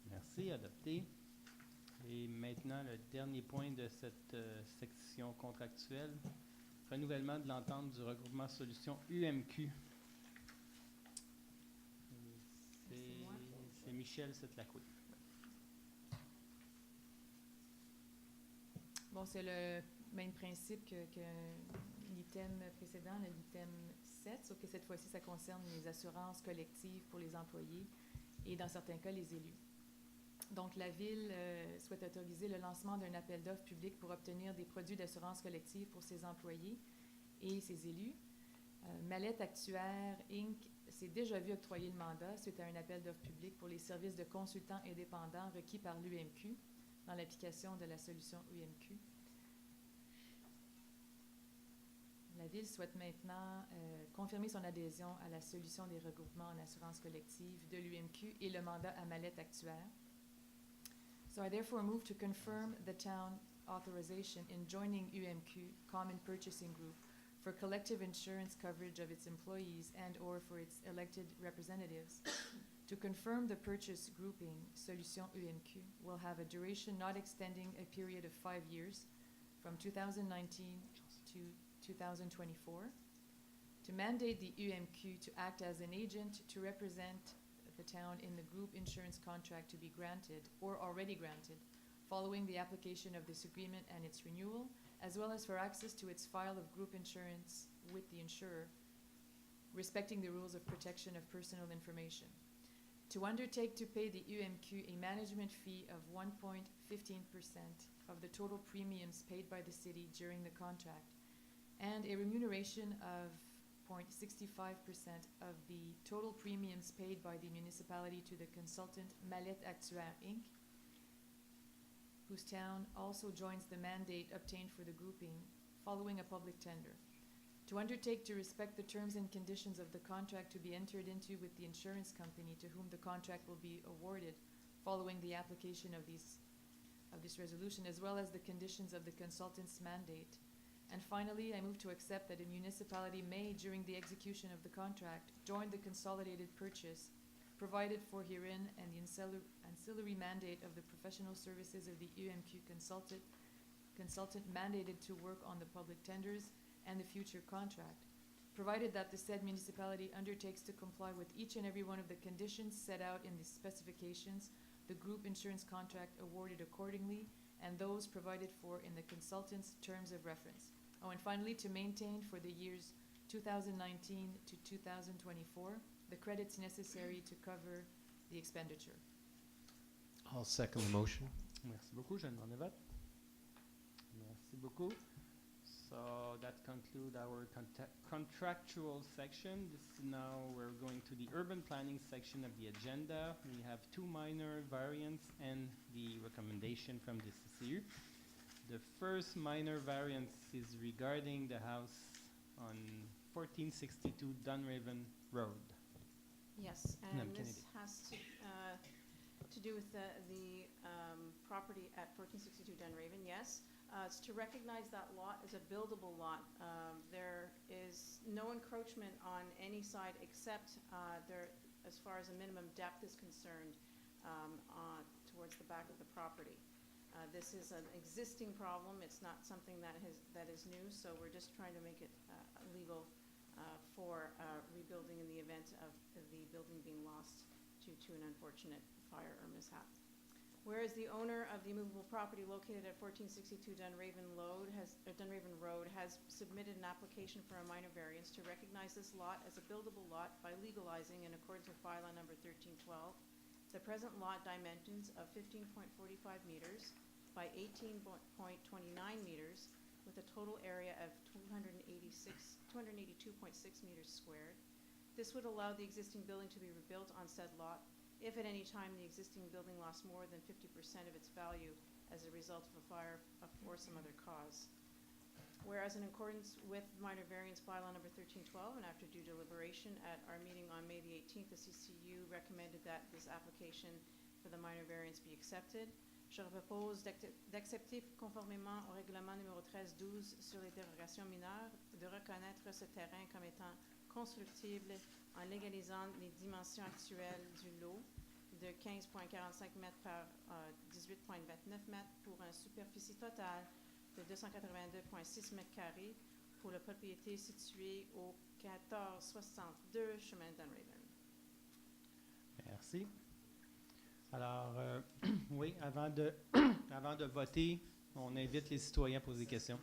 Merci. Adopté. Et maintenant, le dernier point de cette section contractuelle. Renouvellement de l'entente du regroupement solutions UMQ. C'est Michel Sette-Lafouille. Bon, c'est le même principe que l'item précédent, l'item 7, sauf que cette fois-ci, ça concerne les assurances collectives pour les employés et, dans certains cas, les élus. Donc, la Ville souhaite autoriser le lancement d'un appel d'offres public pour obtenir des produits d'assurance collective pour ses employés et ses élus. Mallette Actuaire, Inc. s'est déjà vu octroyer le mandat suite à un appel d'offres public pour les services de consultants indépendants requis par l'UMQ dans l'application de la solution UMQ. La Ville souhaite maintenant confirmer son adhésion à la solution des regroupements en assurance collective de l'UMQ et le mandat à Mallette Actuaire. So I therefore move to confirm the town authorization in joining UMQ Common Purchasing Group for collective insurance coverage of its employees and or for its elected representatives. To confirm the purchase grouping, Solution UMQ will have a duration not extending a period of 5 years from 2019 to 2024. To mandate the UMQ to act as an agent to represent the town in the group insurance contract to be granted or already granted following the application of this agreement and its renewal, as well as for access to its file of group insurance with the insurer, respecting the rules of protection of personal information. To undertake to pay the UMQ a management fee of 1.15% of the total premiums paid by the city during the contract, and a remuneration of 0.65% of the total premiums paid by the municipality to the consultant Mallette Actuaire, Inc., whose town also joins the mandate obtained for the grouping following a public tender. To undertake to respect the terms and conditions of the contract to be entered into with the insurance company to whom the contract will be awarded following the application of this resolution, as well as the conditions of the consultant's mandate. And finally, I move to accept that a municipality may, during the execution of the contract, join the consolidated purchase provided for herein and the ancillary mandate of the professional services of the UMQ consultant mandated to work on the public tenders and the future contract, provided that the said municipality undertakes to comply with each and every one of the conditions set out in the specifications, the group insurance contract awarded accordingly, and those provided for in the consultant's terms of reference. Oh, and finally, to maintain for the years 2019 to 2024 the credits necessary to cover the expenditure. I'll second the motion. Merci beaucoup. Je demande le vote. Merci beaucoup. So that concludes our contractual section. Now we're going to the urban planning section of the agenda. We have 2 minor variants and the recommendation from the CCU. The first minor variance is regarding the house on 1462 Dunraven Road. Yes, Madam and this Kennedy. has to do with the property at 1462 Dunraven, yes. It's to recognize that lot as a buildable lot. There is no encroachment on any side except as far as a minimum depth is concerned, towards the back of the property. This is an existing problem. It's not something that is new, so we're just trying to make it legal for rebuilding in the event of the building being lost due to an unfortunate fire or mishap. Whereas the owner of the immovable property located at 1462 Dunraven Road has submitted an application for a minor variance to recognize this lot as a buildable lot by legalizing, in accordance with bylaw number 1312, the present lot dimensions of 15.45 meters by 18.29 meters with a total area of 282.6 meters squared. This would allow the existing building to be rebuilt on said lot if at any time the existing building lost more than 50% of its value as a result of a fire or some other cause. Whereas in accordance with minor variance bylaw number 1312 and after due deliberation at our meeting on May the 18th, the CCU recommended that this application for the minor variance be accepted. Je propose d'accepter conformément au règlement numéro 1312 sur les dérogations mineures de reconnaître ce terrain comme étant constructible en légalisant les dimensions actuelles du lot de 15,45 mètres par 18,29 mètres pour une superficie totale de 282,6 mètres carrés pour la propriété située au 1462 chemin Dunraven. Merci. Alors, oui, avant de voter, On invite les citoyens à poser des questions.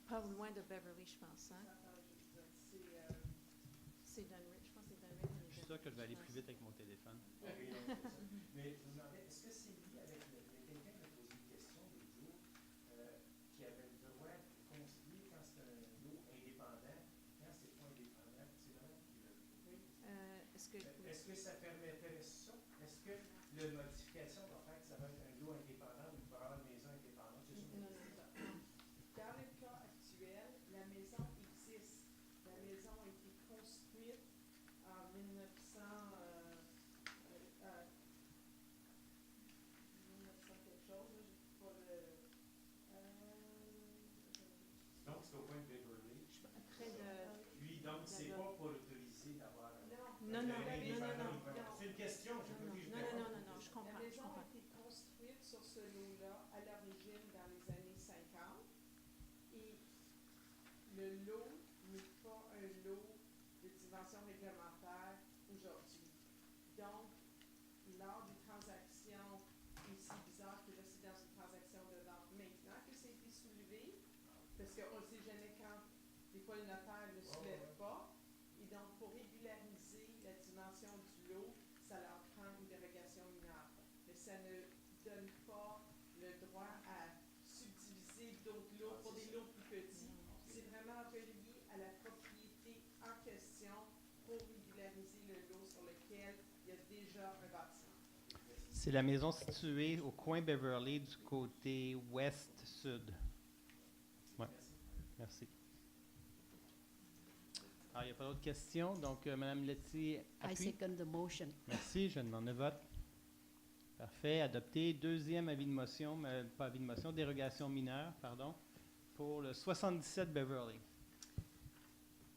Pas loin de Beverly, je pense. Hein? C'est Dunridge, je pense que c'est Dunridge. Je suis sûr que je vais aller plus vite avec mon téléphone. Mais je me demandais, est-ce que c'est lié avec il y a quelqu'un qui a posé une question l'autre jour qui avait le droit de construire quand c'est un lot indépendant, quand c'est pas indépendant, c'est vraiment Est-ce que ça permettrait ça? Est-ce que la modification va faire que ça va être un lot indépendant ou il va y avoir une maison indépendante? C'est ça? Non. Dans le cas actuel, la maison existe. La maison a été construite en 1900 quelque chose. Là, j'ai pas Donc, c'est au coin de Beverly. Près de... Puis, donc, c'est pas pour autoriser d'avoir Non. C'est une question, j'ai pas dit que je Non, je comprends. La maison a été construite sur ce lot-là à l'origine dans les années 50 et le lot n'est pas un lot de dimension réglementaire aujourd'hui. Donc, lors des transactions, aussi bizarre que là, c'est dans une transaction de vente maintenant que ça a été soulevé, parce qu'on ne sait jamais quand, des fois, le notaire ne le soulève pas. Et donc, pour régulariser la dimension du lot, ça leur prend une dérogation mineure. Mais ça ne donne pas le droit à subdiviser d'autres lots pour des lots plus petits. C'est vraiment relié à la propriété en question pour régulariser le lot sur lequel il y a déjà un bâtiment. C'est la maison située au coin Beverly du côté ouest-sud. Ouais. Merci. Alors, il n'y a pas d'autres questions. Donc, Mme Letty I appuie. second the motion. Merci, je demande le vote. Parfait. Adopté. Deuxième avis de motion, mais pas avis de motion, dérogation mineure, pardon, pour le 77 Beverly.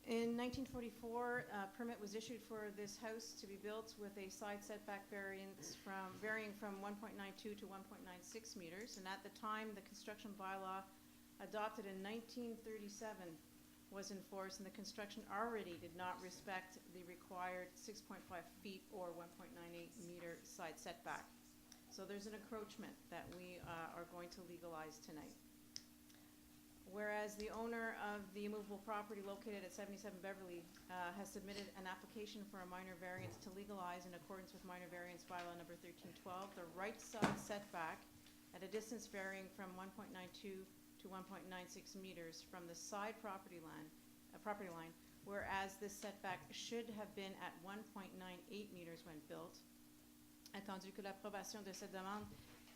In 1944, a permit was issued for this house to be built with a side setback varying from 1.92 to 1.96 meters. And at the time, the construction bylaw adopted in 1937 was enforced, and the construction already did not respect the required 6.5 feet or 1.98 meter side setback. So there's an encroachment that we are going to legalize tonight. Whereas the owner of the immovable property located at 77 Beverly has submitted an application for a minor variance to legalize in accordance with minor variance bylaw number 1312, the right side setback at a distance varying from 1.92 to 1.96 meters from the side property line, whereas this setback should have been at 1.98 meters when built. Attendu que l'approbation de cette demande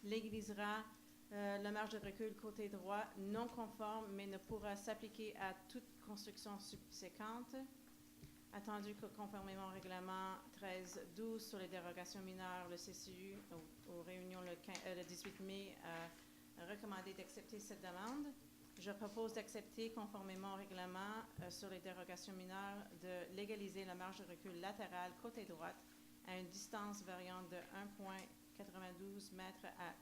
légalisera la marge de recul côté droit non conforme, mais ne pourra s'appliquer à toute construction subséquente. Attendu que conformément au règlement 1312 sur les dérogations mineures, le CCU, aux réunions le 18 mai, recommandé d'accepter cette demande. Je propose d'accepter conformément au règlement sur les dérogations mineures de légaliser la marge de recul latérale côté droite à une distance variant de 1,92 mètres à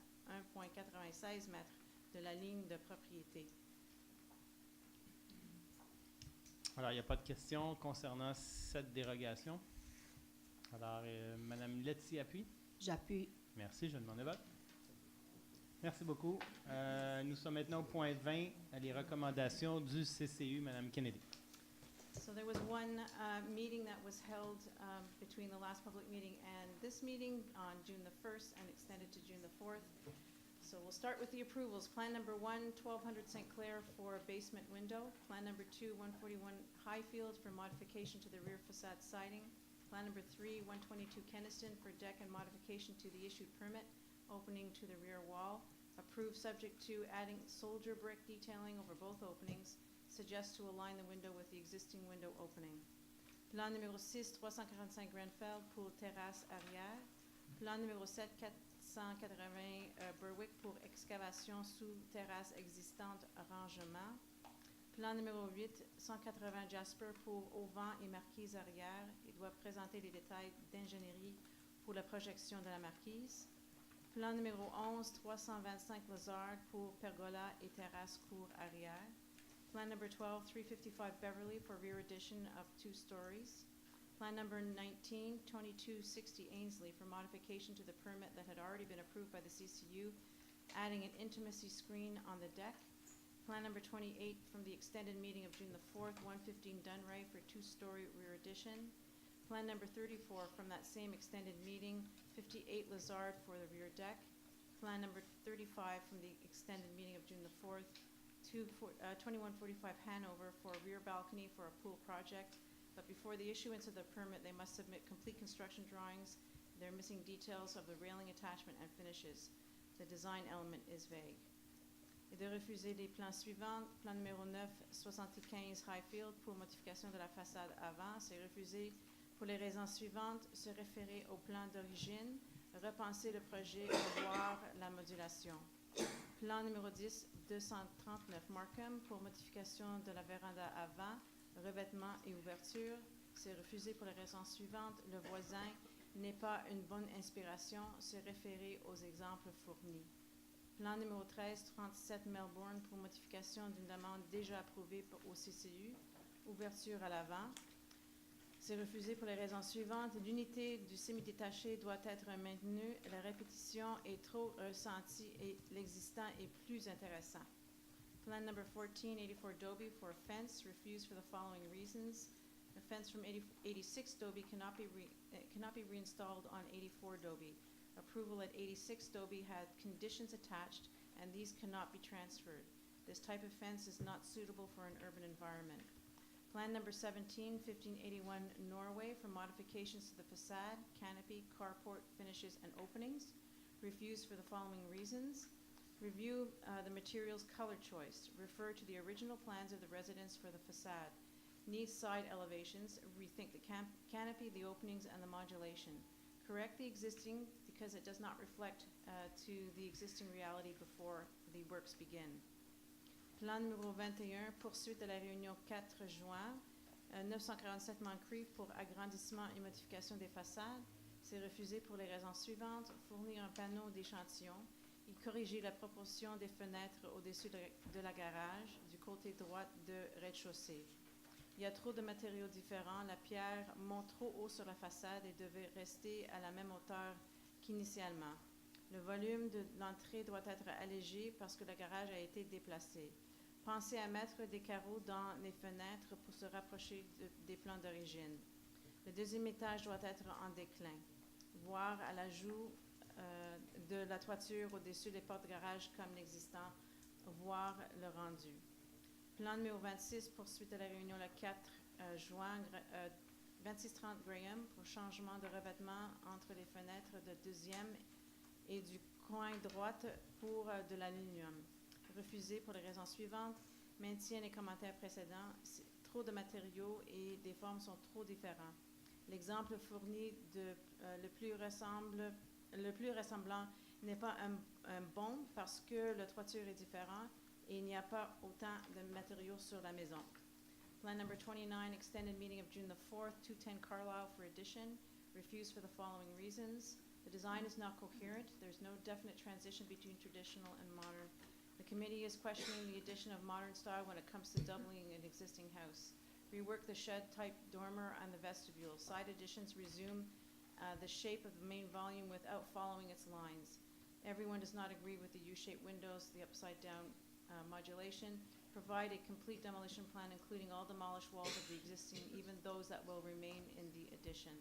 1,96 mètres de la ligne de propriété. Alors, il n'y a pas de questions concernant cette dérogation. Alors, Mme Letty appuie. J'appuie. Merci, je demande le vote. Merci beaucoup. Nous sommes maintenant au point 20, les recommandations du CCU, Mme Kennedy. So there was one meeting that was held between the last public meeting and this meeting on June the 1st and extended to June the 4th. So we'll start with the approvals. Plan number 1, 1200 St. Clair for a basement window. Plan number 2, 141 Highfield for modification to the rear facade siding. Plan number 3, 122 Keniston for deck and modification to the issued permit, opening to the rear wall. Approved subject to adding soldier brick detailing over both openings. Suggest to align the window with the existing window opening. Plan numéro 6, 345 Grenfell pour terrasse arrière. Plan numéro 7, 480 Berwick pour excavation sous terrasse existante rangement. Plan numéro 8, 180 Jasper pour auvent et marquise arrière. Il doit présenter les détails d'ingénierie pour la projection de la marquise. Plan numéro 11, 325 Lazard pour pergola et terrasse cour arrière. Plan number 12, 355 Beverly for rear addition of 2 stories. Plan number 19, 2260 Ainsley for modification to the permit that had already been approved by the CCU, adding an intimacy screen on the deck. Plan number 28 from the extended meeting of June the 4th, 115 Dunray for two-story rear addition. Plan number 34 from that same extended meeting, 58 Lazard for the rear deck. Plan number 35 from the extended meeting of June the 4th, 2145 Hanover for a rear balcony for a pool project. But before the issuance of the permit, they must submit complete construction drawings. They're missing details of the railing attachment and finishes. The design element is vague. Et de refuser les plans suivants. Plan numéro 9, 75 Highfield pour modification de la façade avant. C'est refusé pour les raisons suivantes. Se référer au plan d'origine. Repenser le projet, revoir la modulation. Plan numéro 10, 239 Markham pour modification de la véranda avant. Revêtement et ouverture, c'est refusé pour les raisons suivantes. Le voisin n'est pas une bonne inspiration, se référer aux exemples fournis. Plan numéro 13, 37 Melbourne pour modification d'une demande déjà approuvée au CCU. Ouverture à l'avant. C'est refusé pour les raisons suivantes. L'unité du semi-détaché doit être maintenue. La répétition est trop ressentie et l'existant est plus intéressant. Plan number 14, 84 Dobie for a fence, refused for the following reasons. The fence from 86 Dobie cannot be reinstalled on 84 Dobie. Approval at 86 Dobie had conditions attached, and these cannot be transferred. This type of fence is not suitable for an urban environment. Plan number 17, 1581 Norway for modifications to the facade, canopy, carport, finishes, and openings, refused for the following reasons. Review the materials color choice. Refer to the original plans of the residence for the facade. Needs side elevations. Rethink the canopy, the openings, and the modulation. Correct the existing because it does not reflect to the existing reality before the works begin. Plan numéro 21, poursuite de la réunion 4 juin. 947 Moncrief pour agrandissement et modification des façades. C'est refusé pour les raisons suivantes. Fournir un panneau d'échantillon. Il corriger la proportion des fenêtres au-dessus de la garage, du côté droit de rez-de-chaussée. Il y a trop de matériaux différents. La pierre monte trop haut sur la façade et devait rester à la même hauteur qu'initialement. Le volume de l'entrée doit être allégé parce que le garage a été déplacé. Pensez à mettre des carreaux dans les fenêtres pour se rapprocher des plans d'origine. Le deuxième étage doit être en déclin. Voir à l'ajout de la toiture au-dessus des portes de garage comme l'existant, voir le rendu. Plan numéro 26, poursuite de la réunion le 4 juin, 2630 Graham pour changement de revêtement entre les fenêtres de deuxième et du coin droite pour de l'aluminium. Refusé pour les raisons suivantes. Maintient les commentaires précédents. Trop de matériaux et des formes sont trop différents. L'exemple fourni le plus ressemblant n'est pas un bon parce que la toiture est différente et il n'y a pas autant de matériaux sur la maison. Plan number 29, extended meeting of June the 4th, 210 Carlisle for addition, refused for the following reasons. The design is not coherent. There's no definite transition between traditional and modern. The committee is questioning the addition of modern style when it comes to doubling an existing house. Rework the shed-type dormer and the vestibule. Side additions resume the shape of the main volume without following its lines. Everyone does not agree with the U-shaped windows, the upside-down modulation. Provide a complete demolition plan, including all demolished walls of the existing, even those that will remain in the addition.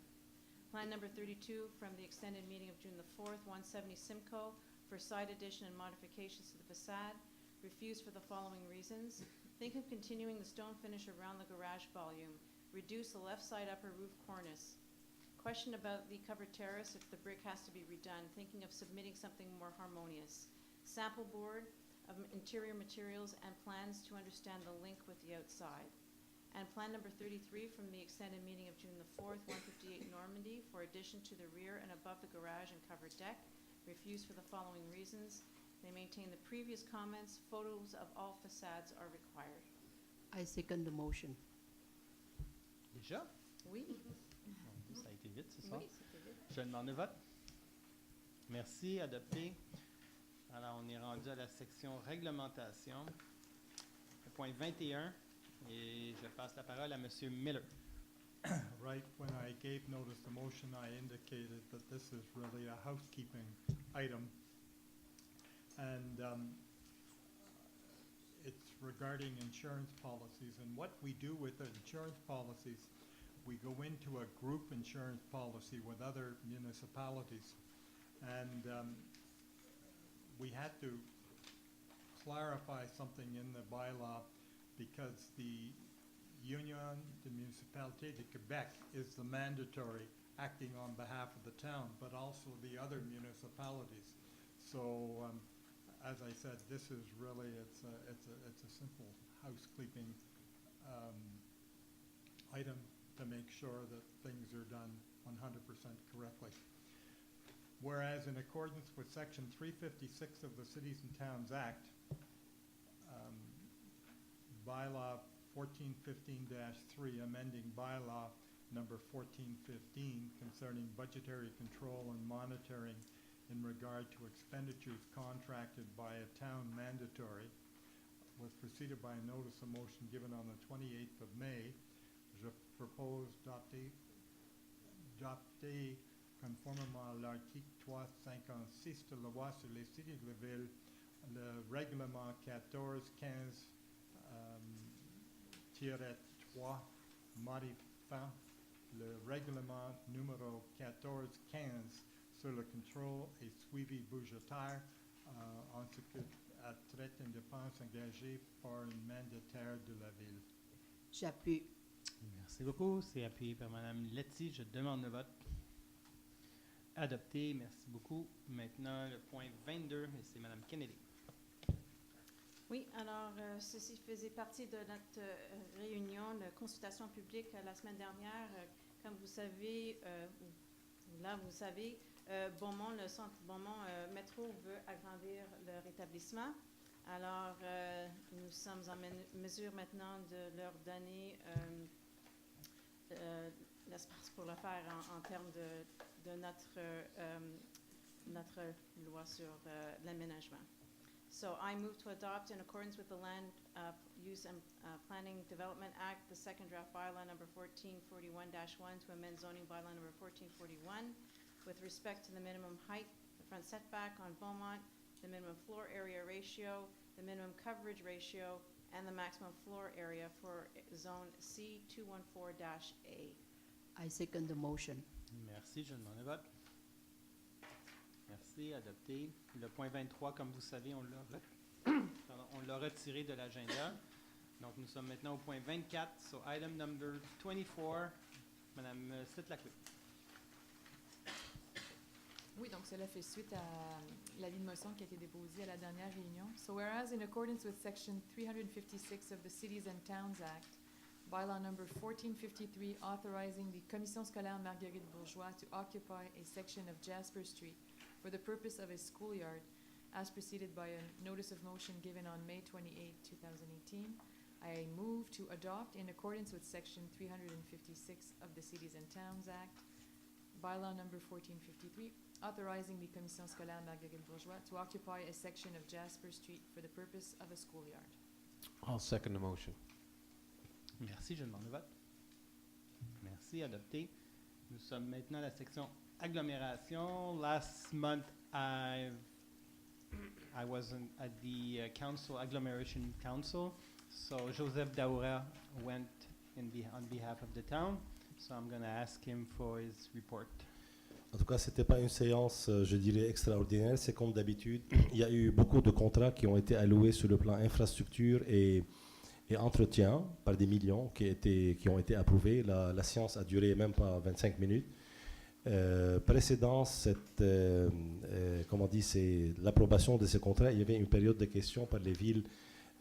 Plan number 32 from the extended meeting of June the 4th, 170 Simcoe for side addition and modifications to the facade. Refused for the following reasons. Think of continuing the stone finish around the garage volume. Reduce the left side upper roof cornice. Question about the covered terrace if the brick has to be redone. Thinking of submitting something more harmonious. Sample board of interior materials and plans to understand the link with the outside. And plan number 33 from the extended meeting of June the 4th, 158 Normandy for addition to the rear and above the garage and covered deck. Refused for the following reasons. They maintain the previous comments. Photos of all facades are required. I second the motion. Déjà? Oui. Ça a été vite, c'est ça? Oui, c'était vite. Je demande le vote. Merci, adopté. Alors, on est rendu à la section réglementation. Le point 21. Et je passe la parole à M. Miller. right when I gave notice of motion, I indicated that this is really a housekeeping item. And it's regarding insurance policies. And what we do with the insurance policies, we go into a group insurance policy with other municipalities. And we had to clarify something in the bylaw because the Union de Municipalité de Québec is the mandatory acting on behalf of the town, but also the other municipalities. So, as I said, this is really, it's a simple housekeeping item to make sure that things are done 100% correctly. Whereas in accordance with Section 356 of the Cities and Towns Act, Bylaw 1415-3, amending Bylaw number 1415 concerning budgetary control and monitoring in regard to expenditures contracted by a town mandatory, was preceded by a notice of motion given on the 28th of May. Je propose d'adopter conformément à l'article 356 de la loi sur les cités de la ville, le règlement 1415-3 modifiant le règlement numéro 1415 sur le contrôle et suivi budgétaire en ce qui a trait une dépense engagée par un mandataire de la ville. J'appuie. Merci beaucoup. C'est appuyé par Mme Letty. Je demande le vote. Adopté. Merci beaucoup. Maintenant, le point 22, et c'est Mme Kennedy. Oui, alors ceci faisait partie de notre réunion de consultation publique la semaine dernière. Comme vous savez, là vous savez, Beaumont, le centre Beaumont Métro veut agrandir leur établissement. Alors, nous sommes en mesure maintenant de leur donner l'espace pour le faire en termes de notre loi sur l'aménagement. So I move to adopt in accordance with the Land Use and Planning Development Act, the second draft bylaw number 1441-1 to amend zoning bylaw number 1441 with respect to the minimum height, the front setback on Beaumont, the minimum floor area ratio, the minimum coverage ratio, and the maximum floor area for zone C214-A. I second the motion. Merci. Je demande le vote. Merci. Adopté. Le point 23, comme vous savez, on l'a retiré de l'agenda. Donc, nous sommes maintenant au point 24. So, item number 24, Mme Slitlacoue. Oui, donc cela fait suite à l'avis de motion qui a été déposé à la dernière réunion. So whereas in accordance with Section 356 of the Cities and Towns Act, Bylaw number 1453 authorizing the Commission scolaire Marguerite Bourgeois to occupy a section of Jasper Street for the purpose of a schoolyard, as preceded by a notice of motion given on May 28, 2018, I move to adopt in accordance with Section 356 of the Cities and Towns Act, Bylaw number 1453, authorizing the Commission scolaire Marguerite Bourgeois to occupy a section of Jasper Street for the purpose of a schoolyard. I'll second the motion. Merci. Je demande le vote. Merci. Adopté. Nous sommes maintenant à la section agglomération. Last month, I was at the council, agglomeration council. So Joseph Daoura went on behalf of the town. So I'm going to ask him for his report. En tout cas, ce n'était pas une séance, je dirais, extraordinaire. C'est comme d'habitude. Il y a eu beaucoup de contrats qui ont été alloués sur le plan infrastructure et entretien par des millions qui ont été approuvés. La séance a duré même pas 25 minutes. Précédant l'approbation de ces contrats, il y avait une période de questions par les villes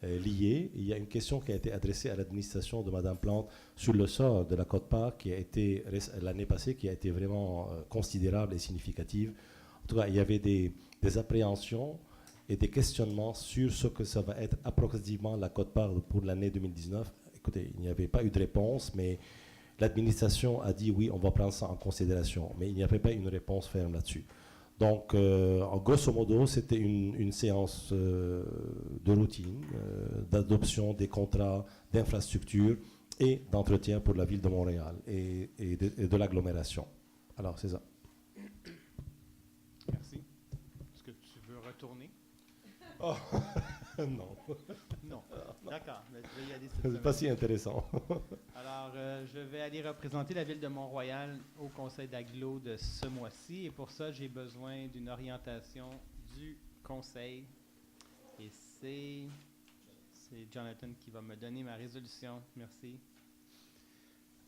liées. Il y a une question qui a été adressée à l'administration de Mme Plante sur le sort de la Côte-Part qui a été l'année passée, qui a été vraiment considérable et significative. En tout cas, il y avait des appréhensions et des questionnements sur ce que ça va être approximativement la Côte-Part pour l'année 2019. Écoutez, il n'y avait pas eu de réponse, mais l'administration a dit oui, on va prendre ça en considération, mais il n'y avait pas une réponse ferme là-dessus. Donc, en grosso modo, c'était une séance de routine, d'adoption des contrats d'infrastructure et d'entretien pour la ville de Montréal et de l'agglomération. Alors, c'est ça. Merci. Est-ce que tu veux retourner? Oh, non. Non. D'accord. Mais je vais y aller cette C'est semaine. pas si intéressant. Alors, je vais aller représenter la ville de Mont-Royal au conseil d'agglo de ce mois-ci. Et pour ça, j'ai besoin d'une orientation du conseil. Et c'est Jonathan qui va me donner ma résolution. Merci.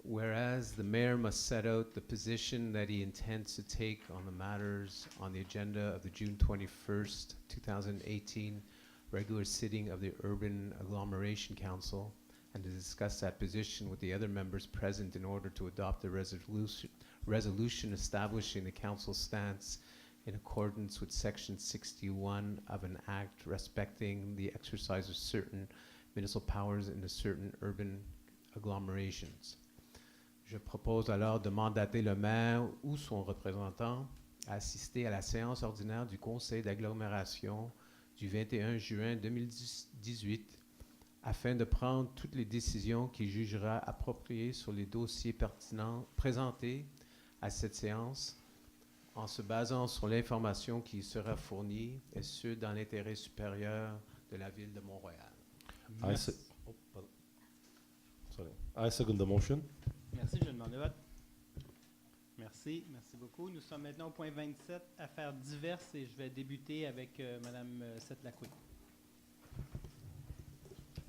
Whereas the mayor must set out the position that he intends to take on the matters on the agenda of the June 21st, 2018 regular sitting of the Urban Agglomeration Council, and to discuss that position with the other members present in order to adopt a resolution establishing the council's stance in accordance with Section 61 of an act respecting the exercise of certain municipal powers in the certain urban agglomerations. Je propose alors de mandater le maire ou son représentant à assister à la séance ordinaire du conseil d'agglomération du 21 juin 2018 afin de prendre toutes les décisions qu'il jugera appropriées sur les dossiers pertinents présentés à cette séance en se basant sur l'information qui sera fournie et ce dans l'intérêt supérieur de la ville de Mont-Royal. I second the motion. Merci, je demande le vote. Merci beaucoup. Nous sommes maintenant au point 27, affaires diverses, et je vais débuter avec Mme Setlacoué.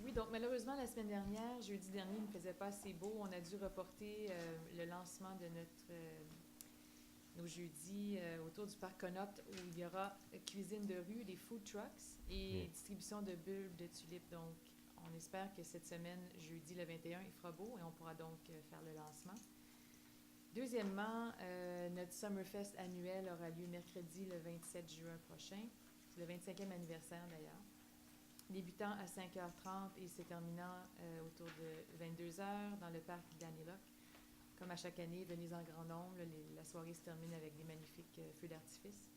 Oui, donc malheureusement, la semaine dernière, jeudi dernier, il ne faisait pas assez beau. On a dû reporter le lancement de nos jeudis autour du parc Connaught, où il y aura cuisine de rue, des food trucks et distribution de bulbes de tulipes. Donc, on espère que cette semaine, jeudi le 21, il fera beau et on pourra donc faire le lancement. Deuxièmement, notre Summerfest annuel aura lieu mercredi le 27 juin prochain. C'est le 25e anniversaire d'ailleurs. Débutant à 5h30 et se terminant autour de 22h dans le parc Daniloc. Comme à chaque année, venez en grand nombre. La soirée se termine avec des magnifiques feux d'artifice.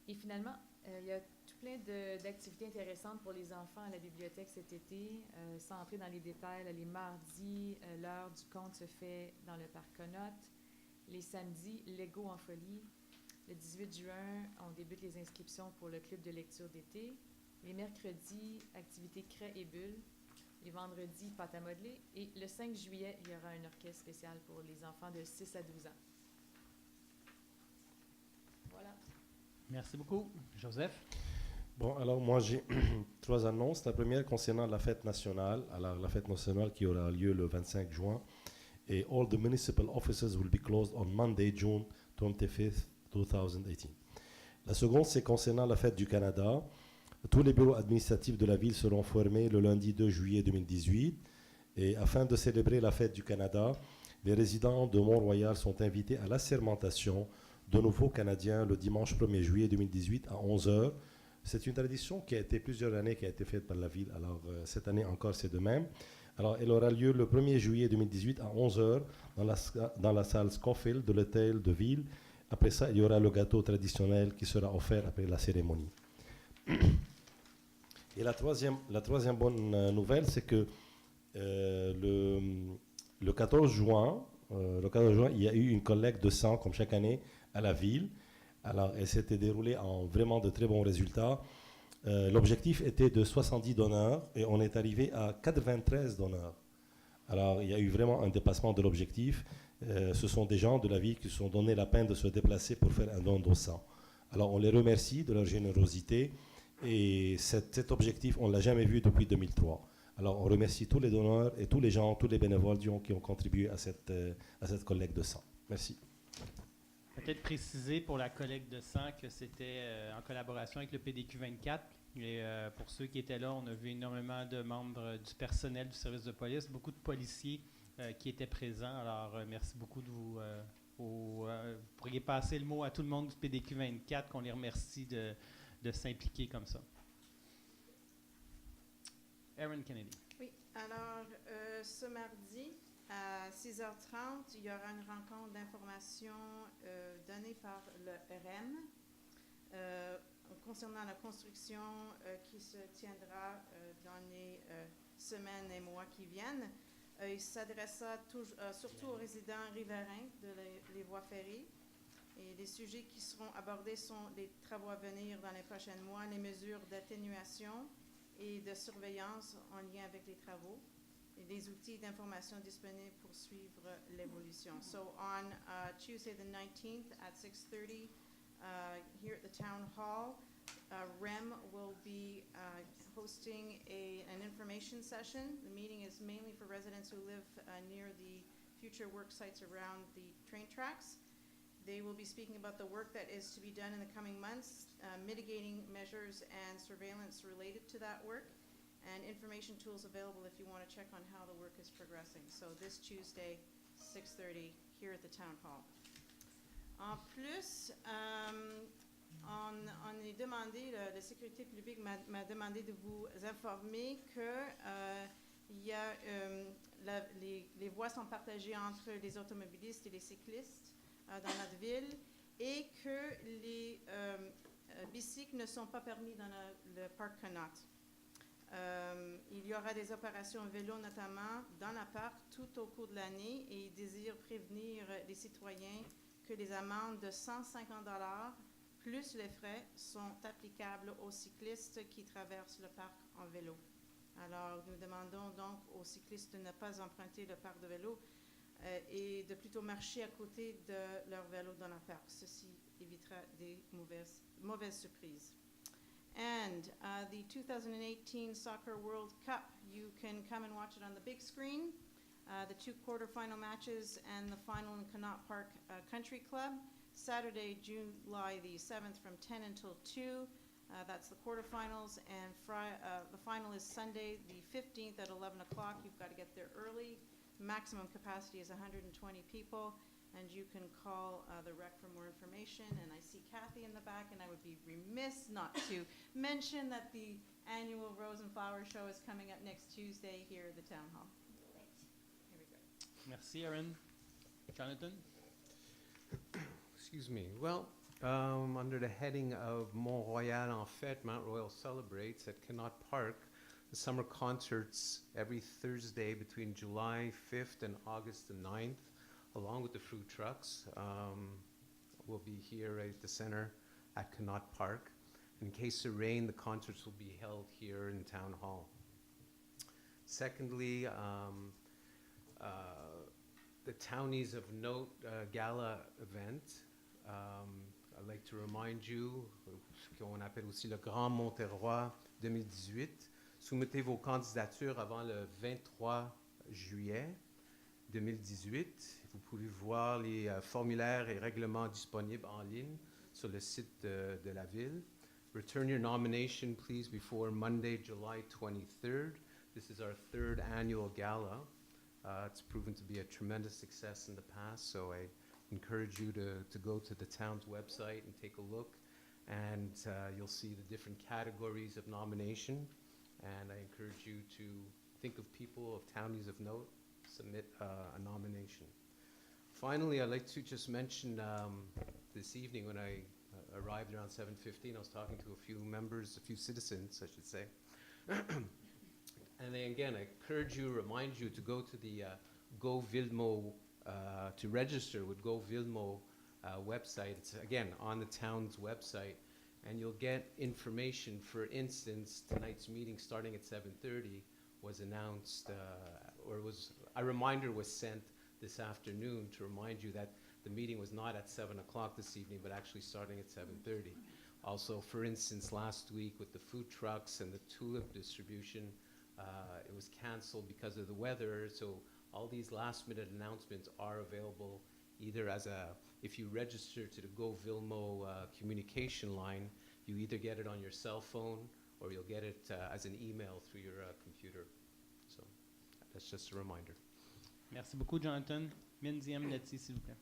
Et finalement, il y a tout plein d'activités intéressantes pour les enfants à la bibliothèque cet été. Sans entrer dans les détails, les mardis, l'heure du conte se fait dans le parc Connaught. Les samedis, Lego en folie. Le 18 juin, on débute les inscriptions pour le club de lecture d'été. Les mercredis, activités craie et bulles. Les vendredis, pâte à modeler. Et le 5 juillet, il y aura un orchestre spécial pour les enfants de 6 à 12 ans. Voilà. Merci beaucoup. Joseph? Bon, alors moi j'ai 3 annonces. La première concernant la fête nationale. Alors la fête nationale qui aura lieu le 25 juin. Et all the municipal offices will be closed on Monday, June 25th, 2018. La seconde, c'est concernant la fête du Canada. Tous les bureaux administratifs de la ville seront fermés le lundi 2 juillet 2018. Et afin de célébrer la fête du Canada, les résidents de Mont-Royal sont invités à l'assermentation de nouveaux Canadiens le dimanche 1er juillet 2018 à 11h. C'est une tradition qui a été plusieurs années qui a été faite par la ville. Alors cette année encore, c'est de même. Alors elle aura lieu le 1er juillet 2018 à 11h dans la salle Scofield de l'hôtel de ville. Après ça, il y aura le gâteau traditionnel qui sera offert après la cérémonie. Et la troisième bonne nouvelle, c'est que le 14 juin, il y a eu une collecte de sang, comme chaque année, à la ville. Alors, elle s'était déroulée en vraiment de très bons résultats. L'objectif était de 70 donneurs et on est arrivé à 93 donneurs. Alors, il y a eu vraiment un dépassement de l'objectif. Ce sont des gens de la ville qui se sont donné la peine de se déplacer pour faire un don de sang. Alors, on les remercie de leur générosité. Et cet objectif, on ne l'a jamais vu depuis 2003. Alors, on remercie tous les donneurs et tous les gens, tous les bénévoles qui ont contribué à cette collecte de sang. Merci. Peut-être préciser pour la collecte de sang que c'était en collaboration avec le PDQ 24. Et pour ceux qui étaient là, on a vu énormément de membres du personnel du service de police, beaucoup de policiers qui étaient présents. Alors, merci beaucoup de vous... vous pourriez passer le mot à tout le monde du PDQ 24, qu'on les remercie de s'impliquer comme ça. Erin Kennedy. Oui, alors ce mardi à 6h30, il y aura une rencontre d'information donnée par le REM concernant la construction qui se tiendra dans les semaines et mois qui viennent. Il s'adressa surtout aux résidents riverains les voies ferrées. Et les sujets qui seront abordés sont les travaux à venir dans les prochains mois, les mesures d'atténuation et de surveillance en lien avec les travaux, et les outils d'information disponibles pour suivre l'évolution. So on Tuesday the 19th at 6:30 here at the Town Hall, REM will be hosting an information session. The meeting is mainly for residents who live near the future work sites around the train tracks. They will be speaking about the work that is to be done in the coming months, mitigating measures and surveillance related to that work, and information tools available if you want to check on how the work is progressing. So this Tuesday, 6:30, here at the Town Hall. En plus, on est demandé, la sécurité publique m'a demandé de vous informer que il y a, les voies sont partagées entre les automobilistes et les cyclistes dans notre ville, et que les bicycles ne sont pas permis dans le parc Connaught. Il y aura des opérations vélo notamment dans la parc tout au cours de l'année, et ils désirent prévenir les citoyens que les amendes de 150 $ plus les frais sont applicables aux cyclistes qui traversent le parc en vélo. Alors, nous demandons donc aux cyclistes de ne pas emprunter le parc de vélo et de plutôt marcher à côté de leur vélo dans la parc. Ceci évitera des mauvaises surprises. And the 2018 Soccer World Cup, you can come and watch it on the big screen. The 2 quarterfinal matches and the final in Connaught Park Country Club. Saturday, July the 7th from 10 until 2. That's the quarterfinals, and the final is Sunday the 15th at 11 o'clock. You've got to get there early. Maximum capacity is 120 people, and you can call the rec for more information. And I see Kathy in the back, and I would be remiss not to mention that the annual Rose and Flower Show is coming up next Tuesday here at the Town Hall. Here we go. Merci, Aaron. Jonathan? Excuse me. Well, under the heading of Mont Royal en Fête, Mount Royal celebrates at Connaught Park the summer concerts every Thursday between July 5th and August the 9th, along with the food trucks. We'll be here right at the center at Connaught Park. In case of rain, the concerts will be held here in Town Hall. Secondly, the Townies of Note Gala event. I'd like to remind you, ce qu'on appelle aussi le Grand Monterroy 2018. Soumettez vos candidatures avant le 23 juillet 2018. Vous pouvez voir les formulaires et règlements disponibles en ligne sur le site de la ville. Return your nomination, please, before Monday, July 23rd. This is our 3rd annual gala. It's proven to be a tremendous success in the past, so I encourage you to go to the town's website and take a look, and you'll see the different categories of nomination, and I encourage you to think of people, of townies of note, submit a nomination. Finally, I'd like to just mention this evening when I arrived around 7:15, I was talking to a few members, a few citizens, I should say. And then again, I encourage you, remind you to go to the Go Vilmo, to register with Go Vilmo website. It's again on the town's website, and you'll get information. For instance, tonight's meeting starting at 7:30 was announced, a reminder was sent this afternoon to remind you that the meeting was not at 7 o'clock this evening, but actually starting at 7:30. Also, for instance, last week with the food trucks and the tulip distribution, it was canceled because of the weather. So all these last-minute announcements are available either if you register to the Go Vilmo communication line, you either get it on your cell phone or you'll get it as an email through your computer. So that's just a reminder. Merci beaucoup, Jonathan. Mindy Amnetti, s'il vous plaît.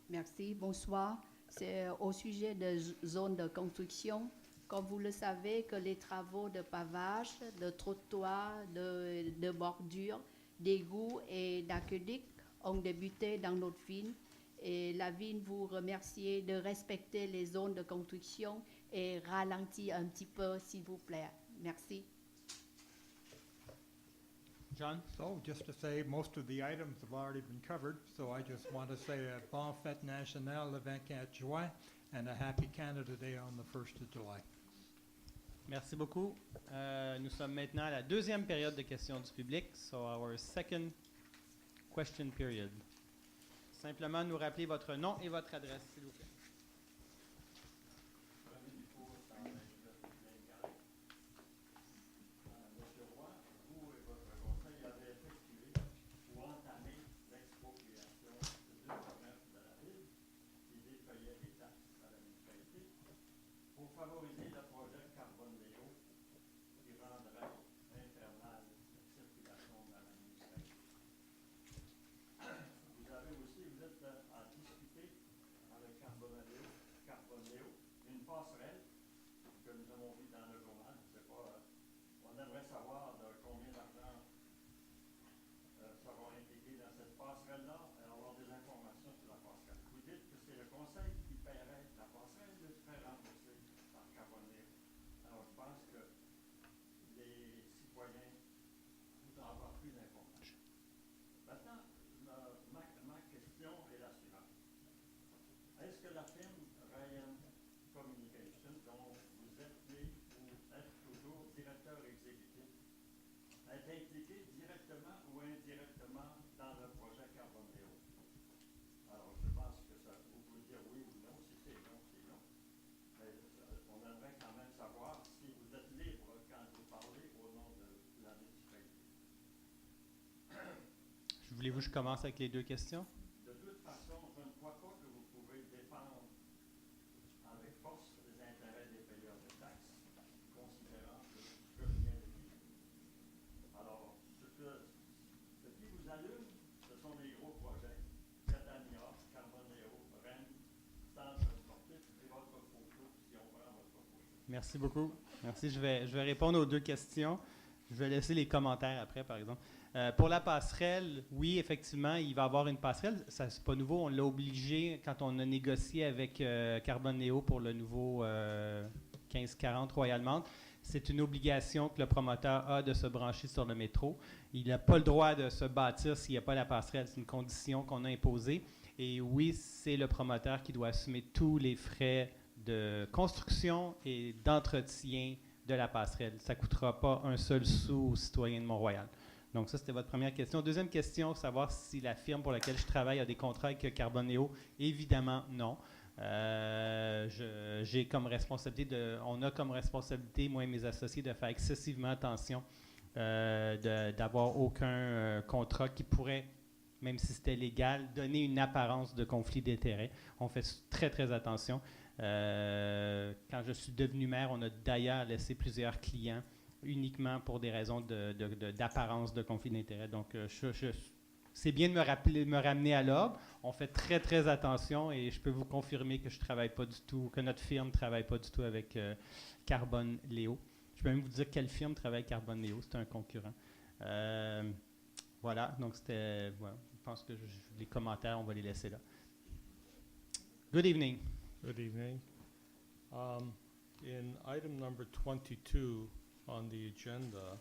Merci, bonsoir. C'est au sujet de zones de construction. Comme vous le savez, que les travaux de pavage, de trottoirs, de bordures, d'égouts et d'aqueducs ont débuté dans notre ville. Et la ville vous remercie de respecter les zones de construction et ralentir un petit peu, s'il vous plaît. Merci. John? So just to say, most of the items have already been covered, so I just want to say a bon fête national le 24 juin and a happy Canada Day on the 1st of July. Merci beaucoup. Nous sommes maintenant à la deuxième période de questions du public, so our second question period. Simplement nous rappeler votre nom et votre adresse, s'il vous plaît. Monsieur Roy, vous et votre conseil avez effectué ou entamé l'expropriation de 2 commerces de la ville qui dépayaient des taxes à la municipalité pour favoriser le projet Carbone Léo qui rendrait infernale la circulation dans la municipalité. Vous avez aussi, vous êtes à discuter avec Carbone Léo, une passerelle que nous avons vue dans le journal. Je sais pas, on aimerait savoir de combien d'argent seront impliqués dans cette passerelle-là et avoir des informations sur la passerelle. Vous dites que c'est le conseil qui paierait la passerelle de se faire rembourser par Carbone Léo. Alors, je pense que les citoyens voudraient avoir plus d'informations. Maintenant, ma question est la suivante. Est-ce que la firme Ryan Communication, dont vous êtes né ou êtes toujours directeur exécutif, est impliquée directement ou indirectement dans le projet Carbone Léo? Alors, je pense que ça, vous pouvez dire oui ou non. Si c'est non, c'est non. Mais on aimerait quand même savoir si vous êtes libre quand vous parlez au nom de la municipalité. Voulez-vous que je commence avec les deux questions? De toute façon, je ne crois pas que vous pouvez défendre avec force les intérêts des payeurs de taxes, considérant ce que je viens de dire. Alors, ce qui vous allume, ce sont les gros projets. Catania, Carbone Léo, Rennes, Centre sportif et votre photo, si on prend votre photo. Merci beaucoup. Merci. Je vais répondre aux deux questions. Je vais laisser les commentaires après, par exemple. Pour la passerelle, oui, effectivement, il va y avoir une passerelle. Ça, c'est pas nouveau. On l'a obligé quand on a négocié avec Carbone Léo pour le nouveau 1540 Royal-Mount. C'est une obligation que le promoteur a de se brancher sur le métro. Il n'a pas le droit de se bâtir s'il n'y a pas la passerelle. C'est une condition qu'on a imposée. Et oui, c'est le promoteur qui doit assumer tous les frais de construction et d'entretien de la passerelle. Ça ne coûtera pas un seul sou aux citoyens de Mont-Royal. Donc ça, c'était votre première question. Deuxième question, savoir si la firme pour laquelle je travaille a des contrats avec Carbone Léo. Évidemment, non. J'ai comme responsabilité on a comme responsabilité, moi et mes associés, de faire excessivement attention d'avoir aucun contrat qui pourrait, même si c'était légal, donner une apparence de conflit d'intérêts. On fait très, très attention. Quand je suis devenu maire, on a d'ailleurs laissé plusieurs clients uniquement pour des raisons d'apparence de conflit d'intérêt. Donc, c'est bien de me ramener à l'ordre. On fait très, très attention et je peux vous confirmer que je travaille pas du tout, que notre firme ne travaille pas du tout avec Carbone Léo. Je peux même vous dire quelle firme travaille avec Carbone Léo. C'est un concurrent. Voilà, donc c'était... Voilà, je pense que les commentaires, on va les laisser là. Good evening. Good evening. In item number 22 on the agenda,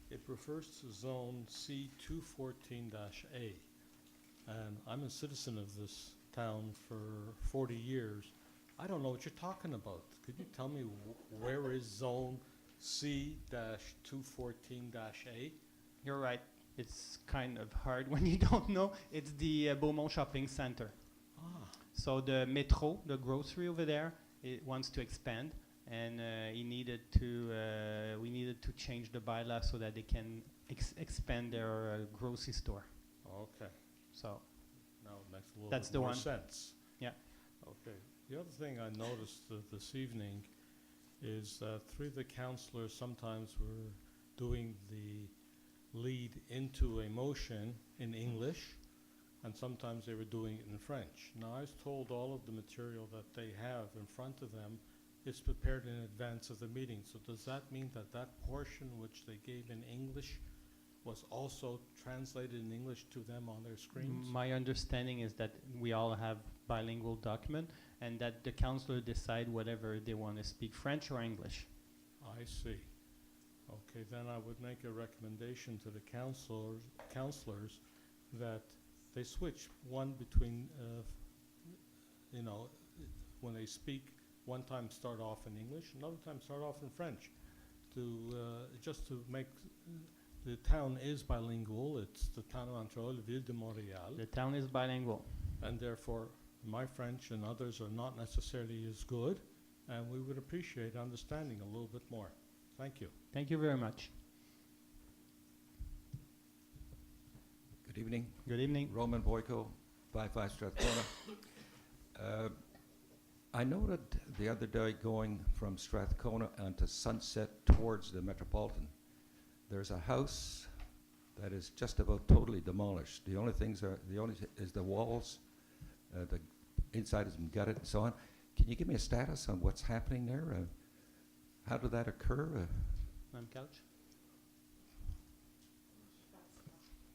it refers to zone C214-A. And I'm a citizen of this town for 40 years. I don't know what you're talking about. Could you tell me where is zone C-214-A? You're right. It's kind of hard when you don't know. It's the Beaumont Shopping Center. Ah. So the Metro, the grocery over there, it wants to expand, and we needed to change the bylaw so that they can expand their grocery store. Okay. So Now it makes a little That's bit the more one. sense. Yeah. Okay. The other thing I noticed this evening is that three of the councillors sometimes were doing the lead into a motion in English, and sometimes they were doing it in French. Now, I was told all of the material that they have in front of them is prepared in advance of the meeting. So does that mean that that portion which they gave in English was also translated in English to them on their screens? my understanding is that we all have bilingual document, and that the councillor decide whatever they want to speak, French or English. I see. Okay, then I would make a recommendation to the counselors that they switch one between, you know, when they speak, one time start off in English, another time start off in French, to just to make the town is bilingual. It's the town of Montreal, Ville de Montréal, The town is bilingual. and therefore my French and others are not necessarily as good, and we would appreciate understanding a little bit more. Thank you. Thank you very much. Good evening. Good evening. Roman Boyko, 55 Strathcona. I noted the other day going from Strathcona onto Sunset towards the Metropolitan. There's a house that is just about totally demolished. The only is the walls, the inside has been gutted and so on. Can you give me a status on what's happening there? How did that occur? Madam Couch?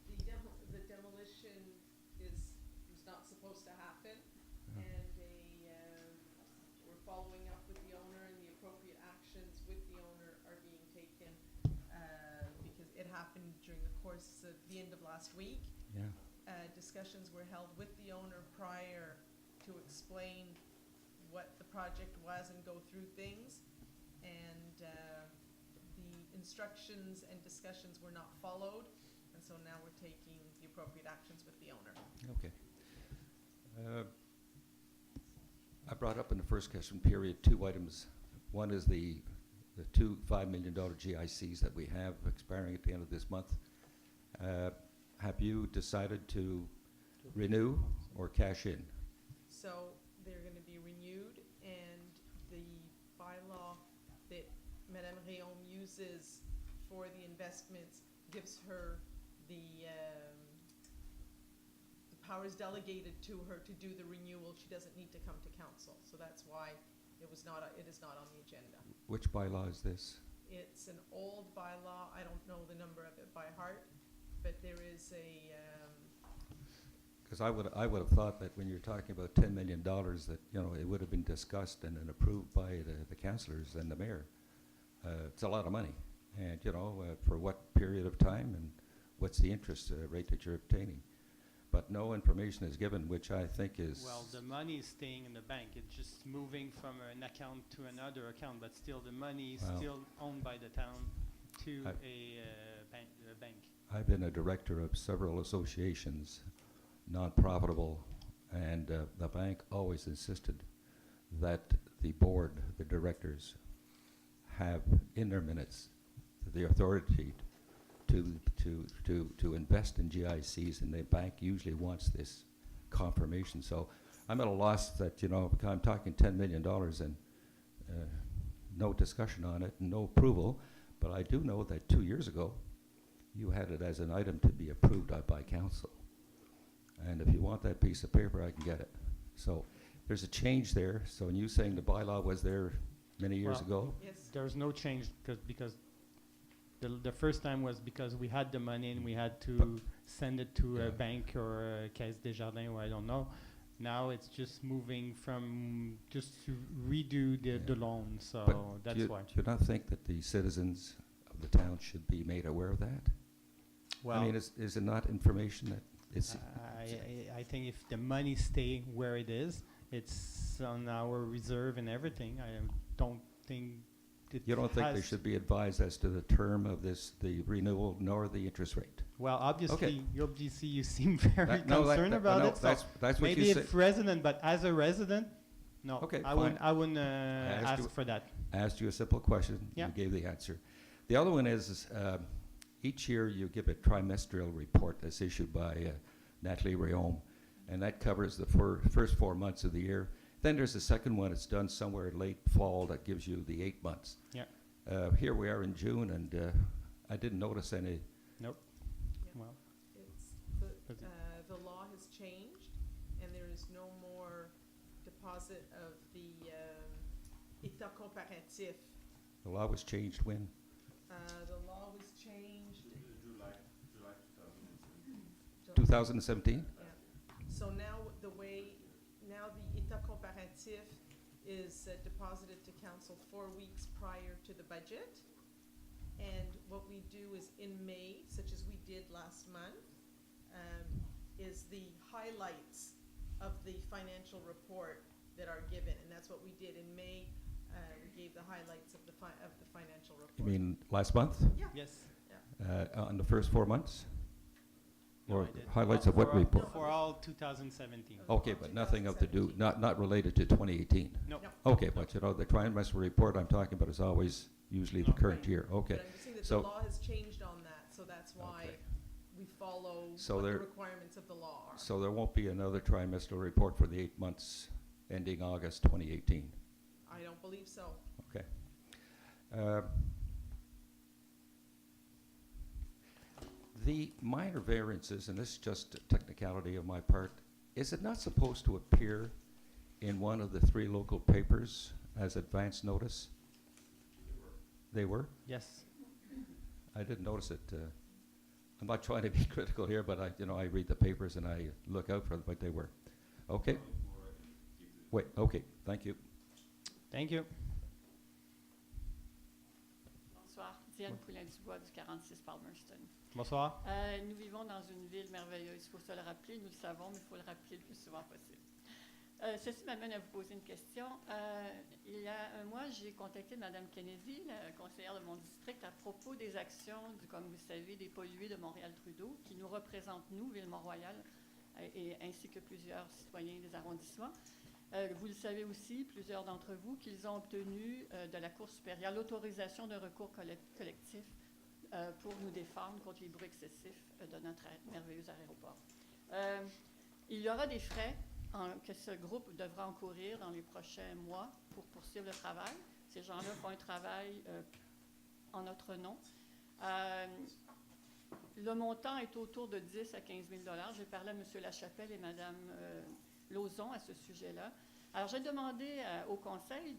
The demolition was not supposed to happen, and we're following up with the owner, and the appropriate actions with the owner are being taken, because it happened during the course of the end of last week. Yeah. Discussions were held with the owner prior to explain what the project was and go through things. And the instructions and discussions were not followed, and so now we're taking the appropriate actions with the owner. Okay. I brought up in the first question period 2 items. One is the two $5 million GICs that we have expiring at the end of this month. Have you decided to renew or cash in? So they're going to be renewed, and the bylaw that Madame Réaume uses for the investments gives her the powers delegated to her to do the renewal. She doesn't need to come to council, so that's why it is not on the agenda. Which bylaw is this? It's an old bylaw. I don't know the number of it by heart, but there is a Because I would have thought that when you're talking about $10 million, that it would have been discussed and then approved by the councillors and the mayor. It's a lot of money, and for what period of time, and what's the interest rate that you're obtaining. But no information is given, which I think is... Well, the money is staying in the bank. It's just moving from an account to another account, but still the money is still owned by the town to a bank. I've been a director of several associations, non-profitable, and the bank always insisted that the board, the directors, have in their minutes the authority to invest in GICs, and the bank usually wants this confirmation. So I'm at a loss that, I'm talking $10 million and no discussion on it, and no approval, but I do know that 2 years ago, you had it as an item to be approved by council. And if you want that piece of paper, I can get it. So there's a change there. So when you saying the bylaw was there many years ago? Yes. There's no change because the first time was because we had the money and we had to send it to a bank or a Caisse Desjardins, or I don't know. Now it's just moving from just to redo the loan. So But that's why. Do you not think that the citizens of the town should be made aware of that? Well, I mean, is it not information that it's... I think if the money stay where it is, it's on our reserve and everything. I don't think You don't think they should be advised as to the term of the renewal, nor the interest rate? Well, obviously, Okay. you seem very concerned about it. That's what maybe you if said. resident, but as a resident, no. Okay, I fine. wouldn't ask for that. I asked you a simple question. Yeah. You gave the answer. The other one is each year you give a trimestral report that's issued by Nathalie Réaume, and that covers the first 4 months of the year. Then there's a second one. It's done somewhere late fall that gives you the 8 months. Yeah. Here we are in June, and I didn't notice any. Nope. Yeah. Well, It's the law has changed, and there is no more deposit of the état comparatif. The law was changed when? The law was changed. July 2017? Yeah. So now the état comparatif is deposited to council 4 weeks prior to the budget, And what we do is in May, such as we did last month, is the highlights of the financial report that are given, and that's what we did in May. We gave the highlights of the financial report. You mean last month? Yeah. Yes. On the first 4 months? No, Or I did. highlights of what report? For all 2017. Okay, but nothing of the do, not related to 2018? No. Okay, but you know, the trimestral report I'm talking about is always usually the current year, okay. But I'm just saying that So- the law has changed on that, so that's why Okay. we follow So what the there- requirements of the law are. So there won't be another trimestral report for the 8 months ending August 2018? I don't believe so. Okay. The minor variances, and this is just a technicality of my part, is it not supposed to appear in one of the 3 local papers as advance notice? They were? Yes. I didn't notice it. I'm not trying to be critical here, but I read the papers and I look out for them, but they were. Okay. Wait, okay, thank you. Thank you. Bonsoir, Diane Poulin-Dubois du 46 Palmerston. Bonsoir. Nous vivons dans une ville merveilleuse, il faut se le rappeler, nous le savons, mais il faut le rappeler le plus souvent possible. Ceci m'amène à vous poser une question. Il y a un mois, j'ai contacté Mme Kennedy, la conseillère de mon district, à propos des actions, comme vous le savez, des pollués de Montréal-Trudeau, qui nous représentent, nous, Ville-Mont-Royal, ainsi que plusieurs citoyens des arrondissements. Vous le savez aussi, plusieurs d'entre vous, qu'ils ont obtenu de la Cour supérieure l'autorisation d'un recours collectif pour nous défendre contre les bruits excessifs de notre merveilleux aéroport. Il y aura des frais que ce groupe devra encourir dans les prochains mois pour poursuivre le travail. Ces gens-là font un travail en notre nom. Le montant est autour de 10 à 15 000 $. J'ai parlé à M. Lachapelle et Mme Lauzon à ce sujet-là. Alors, j'ai demandé au Conseil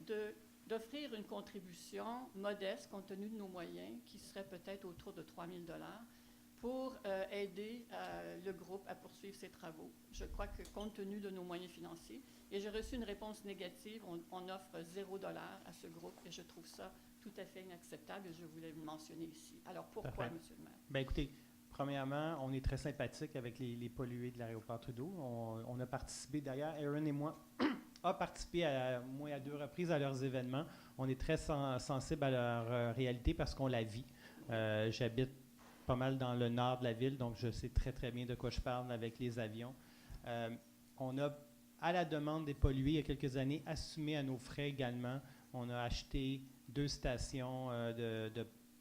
d'offrir une contribution modeste, compte tenu de nos moyens, qui serait peut-être autour de 3 000 $, pour aider le groupe à poursuivre ses travaux. Je crois que compte tenu de nos moyens financiers, et j'ai reçu une réponse négative, on offre 0 $ à ce groupe, et je trouve ça tout à fait inacceptable, et je voulais le mentionner ici. Alors, pourquoi, Parfait. Monsieur le maire? Bien, écoutez, premièrement, on est très sympathique avec les pollués de l'aéroport Trudeau. On a participé, d'ailleurs, Aaron et moi, a participé à 2 reprises à leurs événements. On est très sensible à leur réalité parce qu'on la vit. J'habite pas mal dans le nord de la ville, donc je sais très, très bien de quoi je parle avec les avions. On a, à la demande des pollués, il y a quelques années, assumé à nos frais également. On a acheté 2 stations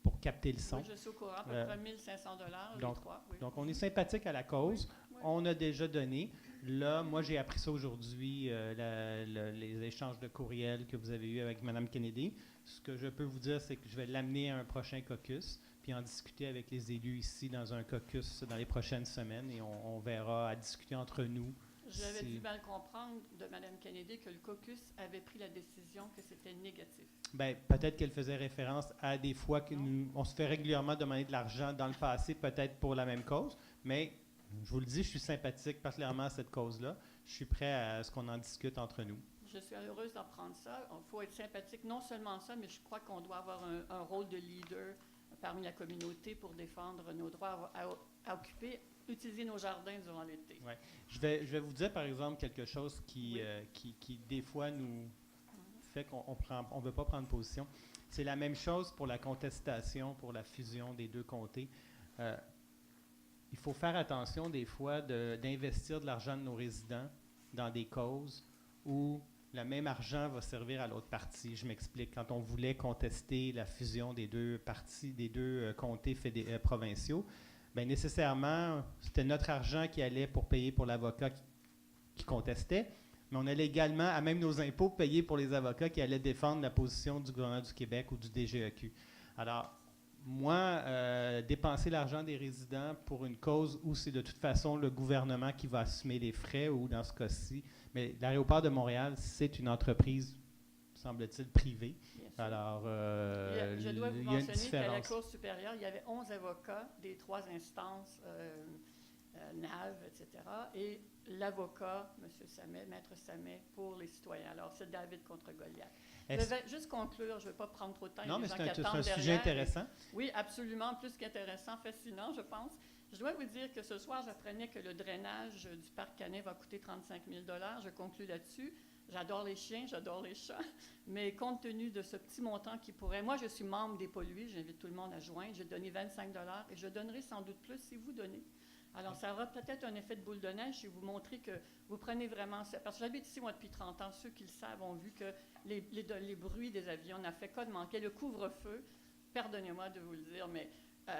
pour capter le son. Oui, je suis au courant, à peu près 1 500 $, les 3. Oui. Donc, on est sympathique à la cause. Oui. On a déjà donné. Là, moi, j'ai appris ça aujourd'hui, les échanges de courriels que vous avez eus avec Mme Kennedy. Ce que je peux vous dire, c'est que je vais l'amener à un prochain caucus, puis en discuter avec les élus ici dans un caucus dans les prochaines semaines, et on verra à discuter entre nous. J'avais dû mal comprendre de Mme Kennedy que le caucus avait pris la décision que c'était négatif. Bien, peut-être qu'elle faisait référence à des fois que on se fait régulièrement demander de l'argent dans le passé, peut-être pour la même cause, mais je vous le dis, je suis sympathique particulièrement à cette cause-là. Je suis prêt à ce qu'on en discute entre nous. Je suis heureuse d'apprendre ça. Il faut être sympathique, non seulement ça, mais je crois qu'on doit avoir un rôle de leader parmi la communauté pour défendre nos droits à utiliser nos jardins durant l'été. Ouais. Je vais vous dire, par exemple, quelque chose qui des fois, nous fait qu'on ne veut pas prendre position. C'est la même chose pour la contestation, pour la fusion des 2 comtés. Il faut faire attention, des fois, d'investir de l'argent de nos résidents dans des causes où le même argent va servir à l'autre partie. Je m'explique. Quand on voulait contester la fusion des 2 parties, des 2 comtés provinciaux, bien, nécessairement, c'était notre argent qui allait pour payer pour l'avocat qui contestait, mais on allait également, à même nos impôts, payer pour les avocats qui allaient défendre la position du gouvernement du Québec ou du DGEQ. Alors, moi, dépenser l'argent des résidents pour une cause où c'est de toute façon le gouvernement qui va assumer les frais, ou dans ce cas-ci, mais l'aéroport de Montréal, c'est une entreprise, semble-t-il, privée. Alors, je dois vous il y a une mentionner qu'à la différence. Cour supérieure, il y avait 11 avocats des 3 instances, NAV, etc., et l'avocat, M. Samet, Maître Samet, pour les citoyens. Alors, c'est David contre Goliath. Je Est-ce- vais juste conclure, je ne vais pas prendre trop de temps. il y a Non, des mais gens c'est qui un attendent sujet derrière. intéressant. Oui, absolument, plus qu'intéressant, fascinant, je pense. Je dois vous dire que ce soir, j'apprenais que le drainage du parc Canet va coûter 35 000 $. Je conclus là-dessus. J'adore les chiens, j'adore les chats, mais compte tenu de ce petit montant qui pourrait... Moi, je suis membre des pollués, j'invite tout le monde à joindre. J'ai donné 25 $ et je donnerai sans doute plus si vous donnez. Alors, ça aura peut-être un effet de boule de neige si vous montrez que vous prenez vraiment... Parce que j'habite ici, moi, depuis 30 ans. Ceux qui le savent ont vu que les bruits des avions n'a fait qu'à manquer. Le couvre-feu, pardonnez-moi de vous le dire, mais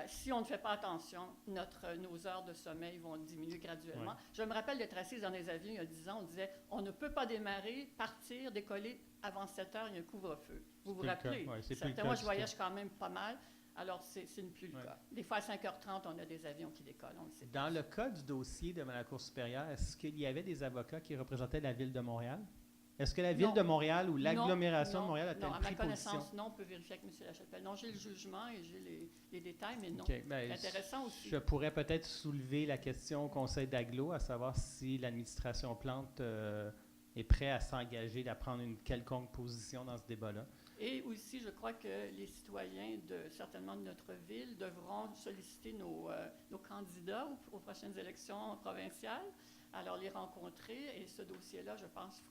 si on ne fait pas attention, nos heures de sommeil vont diminuer graduellement. Ouais. Je me rappelle d'être assise dans des avions il y a 10 ans, on disait on ne peut pas démarrer, partir, décoller avant 7 heures, il y a un couvre-feu. Vous vous plus le cas. rappelez? Ouais, c'est plus le cas Moi, du je tout. voyage quand même pas mal, alors c'est plus le Ouais. cas. Des fois, à 5h30, on a des avions qui décollent, on le sait. Dans le cas du dossier devant la Cour supérieure, est-ce qu'il y avait des avocats qui représentaient la Ville de Montréal? Est-ce que la Ville Non. de Montréal ou l'agglomération Non, de Montréal a-t-elle non, à pris ma connaissance, position? non, on peut vérifier avec M. Lachapelle. Non, j'ai le jugement et j'ai les détails, mais non. OK, ben, C'est intéressant aussi. Je pourrais peut-être soulever la question au Conseil d'agglo, à savoir si l'administration Plante est prêt à s'engager, à prendre une quelconque position dans ce débat-là. Et aussi, je crois que les citoyens, certainement de notre ville, devront solliciter nos candidats aux prochaines élections provinciales, alors les rencontrer, et ce dossier-là, je pense,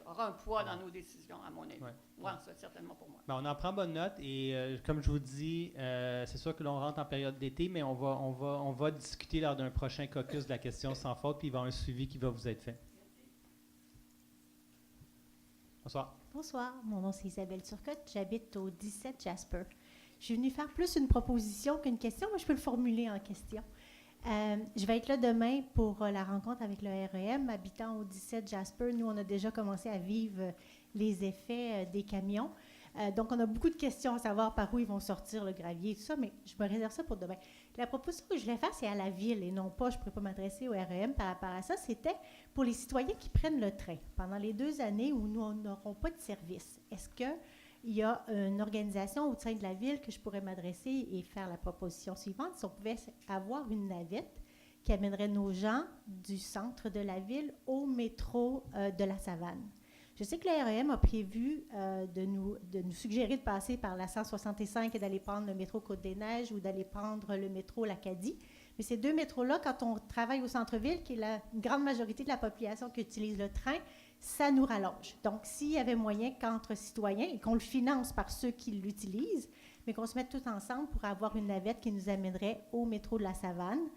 aura un poids dans nos décisions, à mon avis. Ouais. Ouais, ça, certainement pour moi. Ben, on en prend bonne note et comme je vous dis, c'est sûr que l'on rentre en période d'été, mais on va discuter lors d'un prochain caucus de la question sans faute, puis il va y avoir un suivi qui va vous être fait. Bonsoir. Bonsoir, mon nom c'est Isabelle Turcotte, j'habite au 17 Jasper. Je suis venue faire plus une proposition qu'une question, mais je peux le formuler en question. Je vais être là demain pour la rencontre avec le REM. Habitant au 17 Jasper, nous, on a déjà commencé à vivre les effets des camions. Donc, on a beaucoup de questions à savoir par où ils vont sortir le gravier et tout ça, mais je me réserve ça pour demain. La proposition que je voulais faire, c'est à la ville et non pas, je ne pourrais pas m'adresser au REM par rapport à ça, c'était pour les citoyens qui prennent le train pendant les 2 années où nous n'aurons pas de service. Est-ce qu'il y a une organisation au sein de la ville que je pourrais m'adresser et faire la proposition suivante, si on pouvait avoir une navette qui amènerait nos gens du centre de la ville au métro de la Savane? Je sais que le REM a prévu de nous suggérer de passer par la 165 et d'aller prendre le métro Côte-des-Neiges ou d'aller prendre le métro l'Acadie. Mais ces 2 métros-là, quand on travaille au centre-ville, qui est la grande majorité de la population qui utilise le train, ça nous rallonge. Donc, s'il y avait moyen qu'entre citoyens, et qu'on le finance par ceux qui l'utilisent, mais qu'on se mette tous ensemble pour avoir une navette qui nous amènerait au métro de la Savane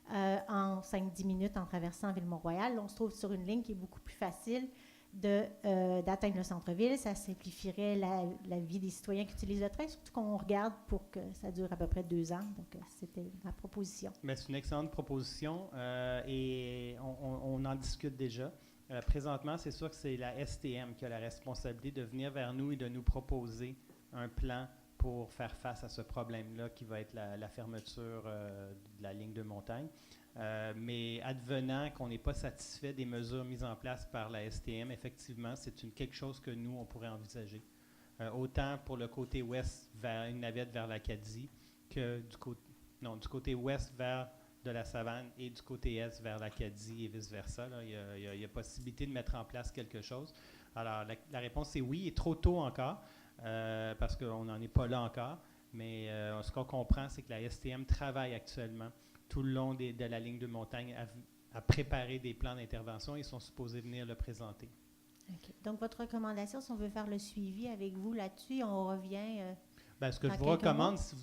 en 5-10 minutes en traversant Ville-Mont-Royal, on se trouve sur une ligne qui est beaucoup plus facile d'atteindre le centre-ville. Ça simplifierait la vie des citoyens qui utilisent le train, surtout qu'on regarde pour que ça dure à peu près 2 ans. Donc, c'était ma proposition. Mais c'est une excellente proposition et on en discute déjà. Présentement, c'est sûr que c'est la STM qui a la responsabilité de venir vers nous et de nous proposer un plan pour faire face à ce problème-là qui va être la fermeture de la ligne de montagne. Mais advenant qu'on n'est pas satisfait des mesures mises en place par la STM, effectivement, c'est quelque chose que nous, on pourrait envisager. Autant pour le côté ouest vers une navette vers l'Acadie que du côté ouest vers de la Savane et du côté est vers l'Acadie et vice-versa. Il y a possibilité de mettre en place quelque chose. Alors, la réponse est oui, et trop tôt encore, parce qu'on n'en est pas là encore. Mais ce qu'on comprend, c'est que la STM travaille actuellement tout le long de la ligne de montagne à préparer des plans d'intervention. Ils sont supposés venir le présenter. Okay. Donc, votre recommandation, si on veut faire le suivi avec vous là-dessus, on revient... Ce que je vous recommande, si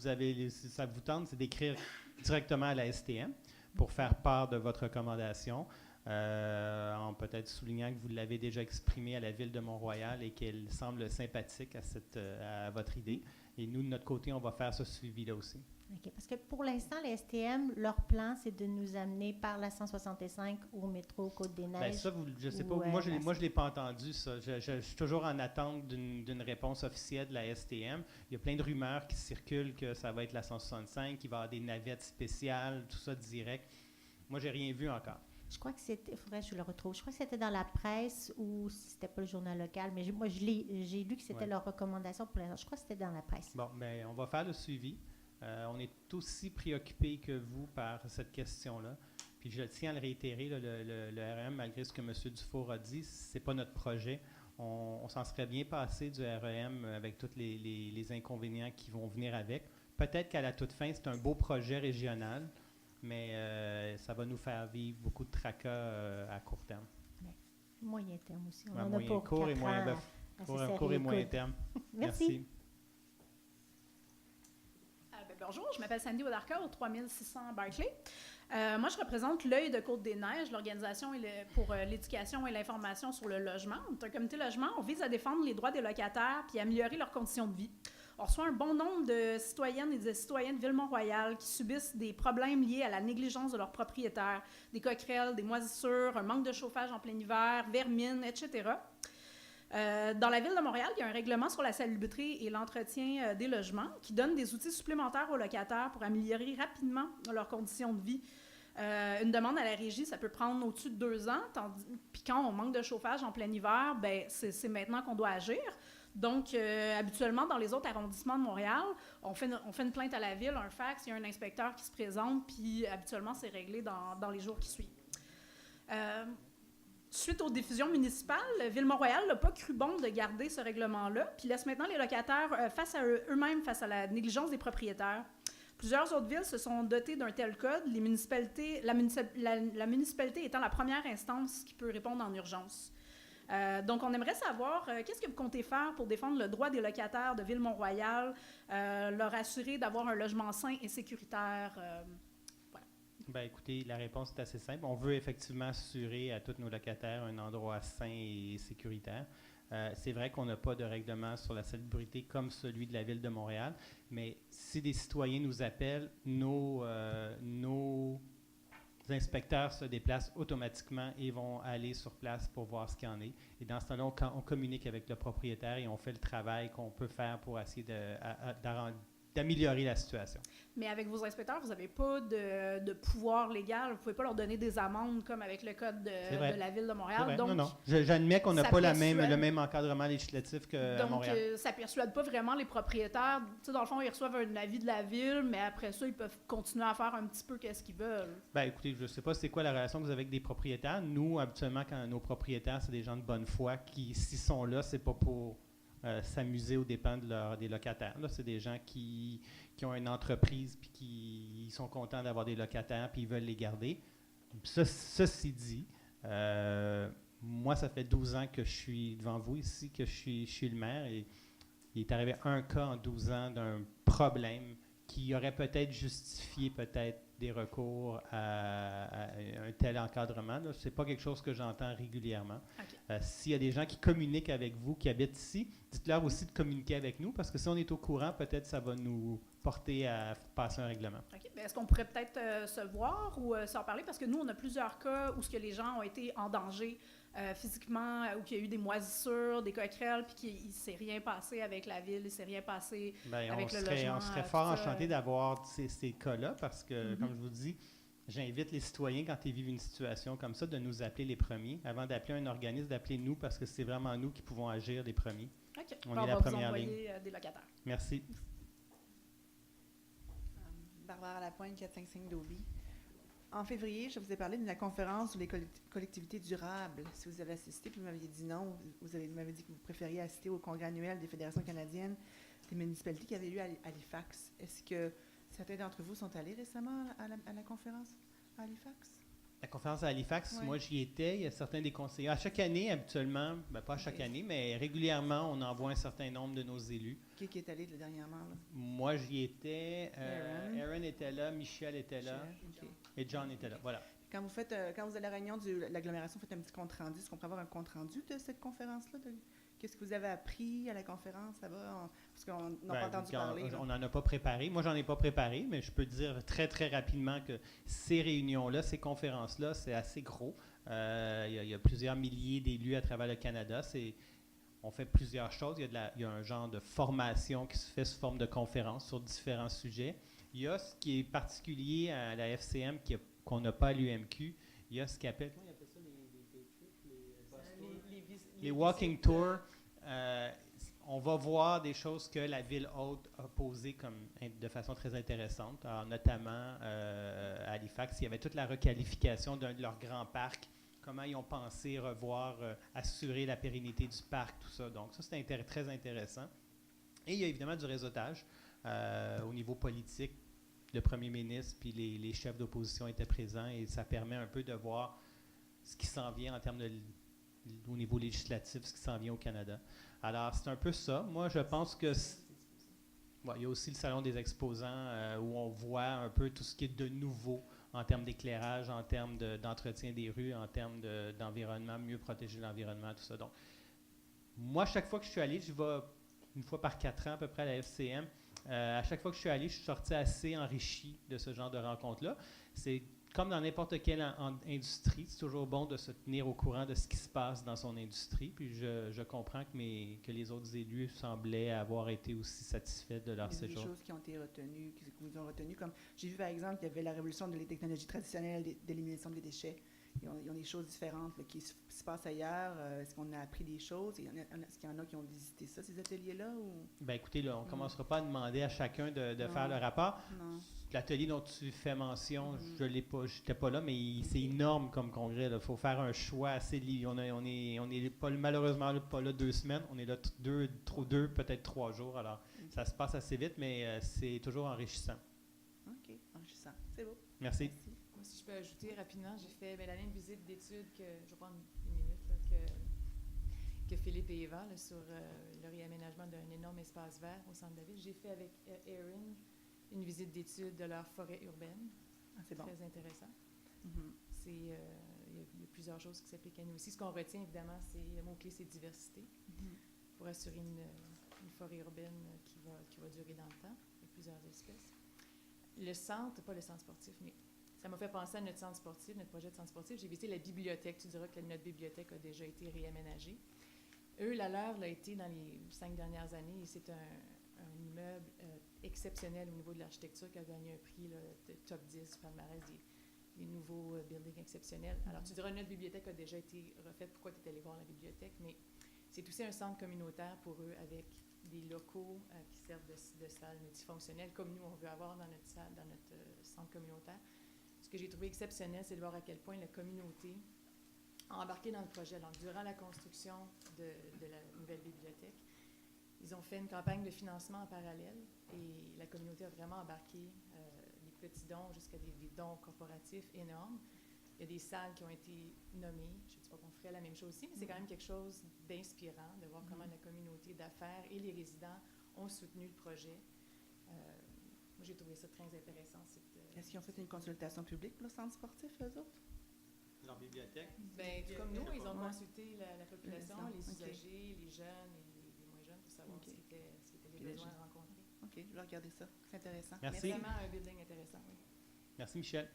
ça vous tente, c'est d'écrire directement à la STM pour faire part de votre recommandation, en peut-être soulignant que vous l'avez déjà exprimé à la Ville de Mont-Royal et qu'elle semble sympathique à votre idée. Et nous, de notre côté, on va faire ce suivi-là aussi. OK. Parce que pour l'instant, les STM, leur plan, c'est de nous amener par la 165 au métro Côte-des-Neiges. Bien, ça, je ne sais pas. Moi, je ne l'ai pas entendu, ça. Je suis toujours en attente d'une réponse officielle de la STM. Il y a plein de rumeurs qui circulent que ça va être la 165, qu'il va y avoir des navettes spéciales, tout ça direct. Moi, j'ai rien vu encore. Je crois que c'était, il faudrait que je le retrouve. Je crois que c'était dans la presse ou c'était pas le journal local, mais j'ai lu que c'était leur recommandation pour l'instant. Je crois que c'était dans la presse. Bon, bien, on va faire le suivi. On est aussi préoccupés que vous par cette question-là. Puis je tiens à le réitérer, le RM, malgré ce que M. Dufour a dit, ce n'est pas notre projet. on s'en serait bien passé du REM avec tous les inconvénients qui vont venir avec. Peut-être qu'à la toute fin, c'est un beau projet régional, mais ça va nous faire vivre beaucoup de tracas à court terme. Moyen terme aussi. On À en a moyen, pour court et 4 moyen, ans à se serrer court et les moyen coudes. terme. Merci. Bonjour, je m'appelle Sandy Wadarka, au 3600 Barclay. Moi, je représente l'Œil de Côte-des-Neiges, l'organisation pour l'éducation et l'information sur le logement. On est un comité logement. On vise à défendre les droits des locataires puis améliorer leurs conditions de vie. On reçoit un bon nombre de citoyennes et de citoyens de Ville-Mont-Royal qui subissent des problèmes liés à la négligence de leurs propriétaires, des coquerelles, des moisissures, un manque de chauffage en plein hiver, vermine, etc. Dans la Ville de Montréal, il y a un règlement sur la salubrité et l'entretien des logements qui donne des outils supplémentaires aux locataires pour améliorer rapidement leurs conditions de vie. Une demande à la régie, ça peut prendre au-dessus de 2 ans, puis quand on manque de chauffage en plein hiver, ben c'est maintenant qu'on doit agir. Donc, habituellement, dans les autres arrondissements de Montréal, on fait une plainte à la Ville, un fax, il y a un inspecteur qui se présente, puis habituellement, c'est réglé dans les jours qui suivent. Suite aux diffusions municipales, Ville-Mont-Royal n'a pas cru bon de garder ce règlement-là, puis laisse maintenant les locataires face à eux-mêmes, face à la négligence des propriétaires. Plusieurs autres villes se sont dotées d'un tel code, la municipalité étant la première instance qui peut répondre en urgence. Donc, on aimerait savoir qu'est-ce que vous comptez faire pour défendre le droit des locataires de Ville-Mont-Royal, leur assurer d'avoir un logement sain et sécuritaire. Voilà. Ben, écoutez, la réponse est assez simple. On veut effectivement assurer à tous nos locataires un endroit sain et sécuritaire. C'est vrai qu'on n'a pas de règlement sur la salubrité comme celui de la Ville de Montréal, mais si des citoyens nous appellent, nos inspecteurs se déplacent automatiquement et vont aller sur place pour voir ce qu'il y en est. Et dans ce temps-là, on communique avec le propriétaire et on fait le travail qu'on peut faire pour essayer d'améliorer la situation. Mais avec vos inspecteurs, vous n'avez pas de pouvoir légal. Vous ne pouvez pas leur donner des amendes comme avec le code de la Ville de Montréal. Donc, non. J'admets qu'on n'a pas le même encadrement législatif qu'à Montréal. Donc, ça ne persuade pas vraiment les propriétaires. Tu sais, dans le fond, ils reçoivent un avis de la Ville, mais après ça, ils peuvent continuer à faire un petit peu ce qu'ils veulent. Ben, écoutez, je ne sais pas c'est quoi la relation que vous avez avec des propriétaires. Nous, habituellement, quand nos propriétaires, c'est des gens de bonne foi qui, s'ils sont là, c'est pas pour s'amuser aux dépens des locataires. Là, c'est des gens qui ont une entreprise puis qui sont contents d'avoir des locataires puis ils veulent les garder. Ceci dit, moi, ça fait 12 ans que je suis devant vous ici, que je suis le maire et il est arrivé un cas en 12 ans d'un problème qui aurait peut-être justifié des recours à un tel encadrement. Ce n'est pas quelque chose que j'entends régulièrement. Okay. S'il y a des gens qui communiquent avec vous, qui habitent ici, dites-leur aussi de communiquer avec nous, parce que si on est au courant, peut-être ça va nous porter à passer un règlement. OK. Est-ce qu'on pourrait peut-être se voir ou s'en parler? Parce que nous, on a plusieurs cas où les gens ont été en danger physiquement, où il y a eu des moisissures, des coquerelles, puis qu'il ne s'est rien passé avec la Ville, il ne s'est rien passé avec le logement. On serait fort enchanté d'avoir ces cas-là, parce que, comme je vous dis, j'invite les citoyens, quand ils vivent une situation comme ça, de nous appeler les premiers. Avant d'appeler un organisme, d'appeler nous, parce que c'est vraiment nous qui pouvons agir les premiers. OK. On est la première ligne. Des locataires. Merci. Barbara Lapointe, 455 Dobie. En février, je vous ai parlé de la conférence sur les collectivités durables. Si vous avez assisté, puis vous m'aviez dit non, vous m'avez dit que vous préfériez assister au congrès annuel des fédérations canadiennes des municipalités qui avait lieu à Halifax. Est-ce que certains d'entre vous sont allés récemment à la conférence à Halifax? La conférence à Halifax, ouais. Moi j'y étais, il y a certains des conseillers. À chaque année, habituellement, pas à chaque année, mais régulièrement, on envoie un certain nombre de nos élus. Qui est allé dernièrement? Là? Moi j'y étais, Aaron était là, Michel était là, et John était là. Voilà. Quand vous êtes à la réunion de l'agglomération, vous faites un petit compte-rendu. Est-ce qu'on peut avoir un compte-rendu de cette conférence-là? Qu'est-ce que vous avez appris à la conférence là-bas? Parce qu'on n'a pas entendu parler. On n'en a pas préparé. Moi, j'en ai pas préparé, mais je peux dire très, très rapidement que ces réunions-là, ces conférences-là, c'est assez gros. Il y a plusieurs milliers d'élus à travers le Canada. On fait plusieurs choses. Il y a un genre de formation qui se fait sous forme de conférences sur différents sujets. Il y a ce qui est particulier à la FCM qu'on n'a pas à l'UMQ. Il y a ce qu'on appelle... Comment ils appellent ça? Les walking tours. On va voir des choses que la ville haute a posées de façon très intéressante. Alors, notamment à Halifax, il y avait toute la requalification d'un de leurs grands parcs comment ils ont pensé revoir, assurer la pérennité du parc, tout ça. Donc ça, c'est très intéressant. Et il y a évidemment du réseautage au niveau politique. Le premier ministre puis les chefs d'opposition étaient présents et ça permet un peu de voir ce qui s'en vient en termes au niveau législatif, ce qui s'en vient au Canada. Alors, c'est un peu ça. Moi, je pense que... il y a aussi le Salon des exposants où on voit un peu tout ce qui est de nouveau en termes d'éclairage, en termes d'entretien des rues, en termes d'environnement, mieux protéger l'environnement, tout ça. Donc, moi, chaque fois que je suis allé, je vais une fois par 4 ans à peu près à la FCM. À chaque fois que je suis allé, je suis sorti assez enrichi de ce genre de rencontres-là. C'est comme dans n'importe quelle industrie, c'est toujours bon de se tenir au courant de ce qui se passe dans son industrie. Puis je comprends que les autres élus semblaient avoir été aussi satisfaits de leur séjour. Il y a des choses qui ont été retenues, qui vous ont retenu, comme j'ai vu par exemple qu'il y avait la révolution des technologies traditionnelles d'élimination des déchets. Ils ont des choses différentes là, qui se passent ailleurs. Est-ce qu'on a appris des choses? Est-ce qu'il y en a qui ont visité ça, ces ateliers-là? Bien, écoutez, là, on ne commencera pas à demander à chacun de faire le rapport. Non. L'atelier dont tu fais mention, je n'étais pas là, mais c'est énorme comme congrès. Il faut faire un choix assez lié. On est pas, malheureusement pas là 2 semaines. On est là 2 peut-être 3 jours. Alors, ça se passe assez vite, mais c'est toujours enrichissant. OK, enrichissant. C'est beau. Merci. Moi, si je peux ajouter rapidement, j'ai fait la même visite d'études que, je vais prendre une minute, là, que Philippe et Eva là, sur le réaménagement d'un énorme espace vert au centre de la ville. J'ai fait avec Erin une visite d'études de leur forêt urbaine. C'est bon. Très intéressant. Mm-hmm. Il y a plusieurs choses qui s'appliquent à nous aussi. Ce qu'on retient, évidemment, c'est le mot-clé, c'est diversité. Pour assurer une forêt urbaine qui va durer dans le temps, avec plusieurs espèces. Le centre, pas le centre sportif, mais ça m'a fait penser à notre centre sportif, notre projet de centre sportif. J'ai visité la bibliothèque. Tu diras que notre bibliothèque a déjà été réaménagée. Eux, la leur l'a été dans les 5 dernières années. C'est un immeuble exceptionnel au niveau de l'architecture qui a gagné un prix là, de top 10 du palmarès des nouveaux buildings exceptionnels. Alors, tu diras, notre bibliothèque a déjà été refaite. Pourquoi tu es allé voir la bibliothèque? Mais c'est aussi un centre communautaire pour eux avec des locaux qui servent de salle multifonctionnelle, comme nous, on veut avoir dans notre salle, dans notre centre communautaire. Ce que j'ai trouvé exceptionnel, c'est de voir à quel point la communauté a embarqué dans le projet. Donc, durant la construction de la nouvelle bibliothèque, ils ont fait une campagne de financement en parallèle et la communauté a vraiment embarqué des petits dons jusqu'à des dons corporatifs énormes. Il y a des salles qui ont été nommées. Je ne dis pas qu'on ferait la même chose ici, mais c'est quand même quelque chose d'inspirant de voir comment la communauté d'affaires et les résidents ont soutenu le projet. Moi, j'ai trouvé ça très intéressant. Est-ce qu'ils ont fait une consultation publique pour le centre sportif, eux autres? Leur bibliothèque? Bien, comme nous, ils ont consulté la population, les usagers, les jeunes et les moins jeunes pour savoir ce qui était les besoins rencontrés. OK, je vais regarder ça. C'est intéressant. Merci. Mais vraiment un building intéressant, oui. Merci, Michel.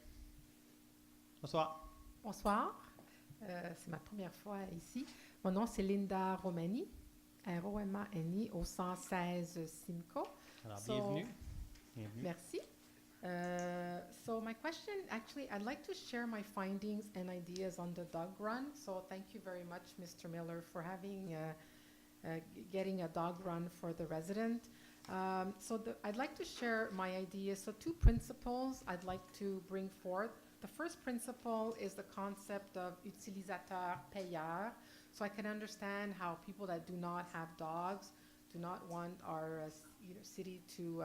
Bonsoir. Bonsoir. C'est ma première fois ici. Mon nom, c'est Linda Romani, R-O-M-A-N-I, au 116 Simcoe. Alors, bienvenue. Merci. So my question, actually, I'd like to share my findings and ideas on the dog run. So thank you very much, Mr. Miller, for having getting a dog run for the resident. I'd like to share my ideas. So 2 principles I'd like to bring forth. The first principle is the concept of utilisateur payeur. So I can understand how people that do not have dogs do not want our city to